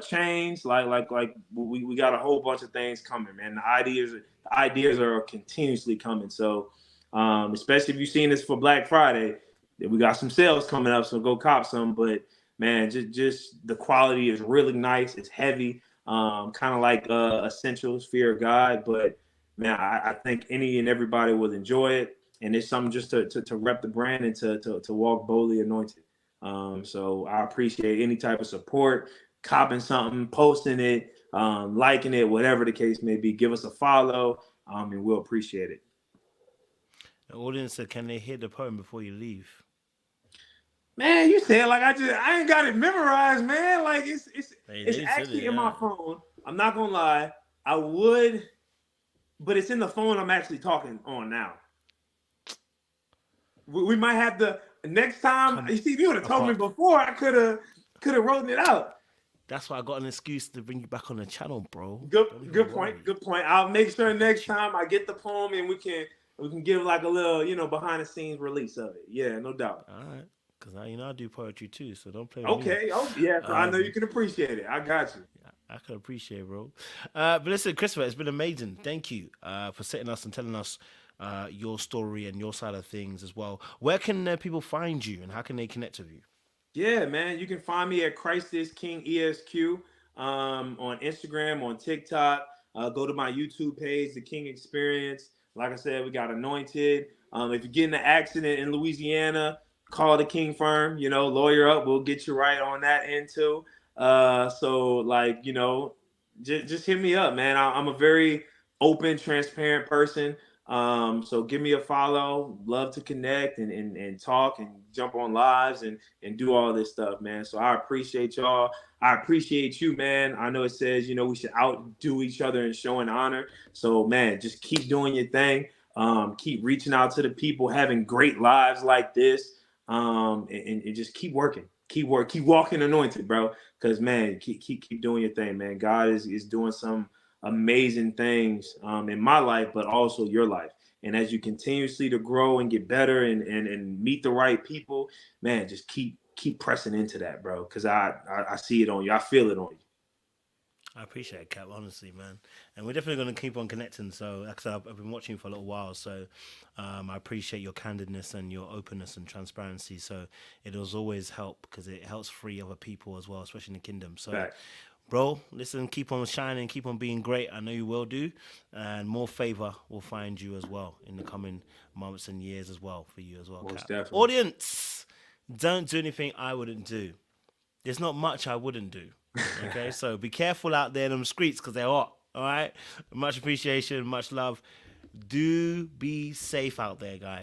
B: chains, like we got a whole bunch of things coming, man. The ideas are continuously coming. So especially if you've seen this for Black Friday, we got some sales coming up, so go cop some. But man, just the quality is really nice. It's heavy, kind of like Essentials, Fear of God. But man, I think any and everybody will enjoy it, and it's something just to rep the brand and to walk boldly anointed. So I appreciate any type of support, copping something, posting it, liking it, whatever the case may be. Give us a follow, and we'll appreciate it.
A: The audience said, can they hear the poem before you leave?
B: Man, you said like I ain't got it memorized, man. Like it's
A: They said it,
B: actually in my
A: yeah.
B: phone. I'm not gonna lie. I would, but it's in the phone I'm actually talking on now. We might have to next time.
A: Come
B: You see, if you would have told me
A: apart.
B: before, I could have written it out.
A: That's why I got an excuse to bring you back on the channel, bro.
B: Good
A: Don't even
B: good point.
A: worry.
B: Good point. I'll make
A: I
B: sure next
A: got you.
B: time I get the poem and we can give like a little, behind the scenes release of it. Yeah, no doubt.
A: All right. Because I do poetry too, so don't play with me.
B: Okay. Oh yeah, so I know you
A: Um,
B: can appreciate it. I got you.
A: I can appreciate, bro. But listen, Christopher, it's been amazing. Thank you for sitting us and telling us your story and your side of things as well. Where can people find you and how can they connect with you?
B: Yeah, man. You can find me at Christ is King ESQ on Instagram, on TikTok. Go to my YouTube page, The King Experience. Like I said, we got Anointed. If you get in an accident in Louisiana, call the King Firm. Lawyer up. We'll get you right on that end too. So like just hit me up, man. I'm a very open, transparent person. So give me a follow. Love to connect and talk and jump on lives and do all this stuff, man. So I appreciate y'all. I appreciate you, man. I know it says, we should outdo each other and showing honor. So, man, just keep doing your thing. Keep reaching out to the people, having great lives like this. And just keep working. Keep walking anointed, bro. Because, man, keep doing your thing, man. God is doing some amazing things in my life, but also your life. And as you continuously to grow and get better and meet the right people, man, just keep pressing into that, bro. Because I see it on you. I feel it on you.
A: I appreciate it, Cap, honestly, man. And we're definitely going to keep on connecting. So, like I said, I've been watching you for a little while. So, I appreciate your candidness and your openness and transparency. So, it does always help because it helps free other people as well, especially in the kingdom. So,
B: Facts.
A: bro, listen, keep on shining, keep on being great. I know you will do. And more favor will find you as well in the coming months and years as well for you as well,
B: Most
A: Cap.
B: definitely.
A: Audience, don't do anything I wouldn't do. There's not much I wouldn't do. Okay, so be careful out there in them streets because they're hot. All right, much appreciation, much love. Do be safe out there, guys.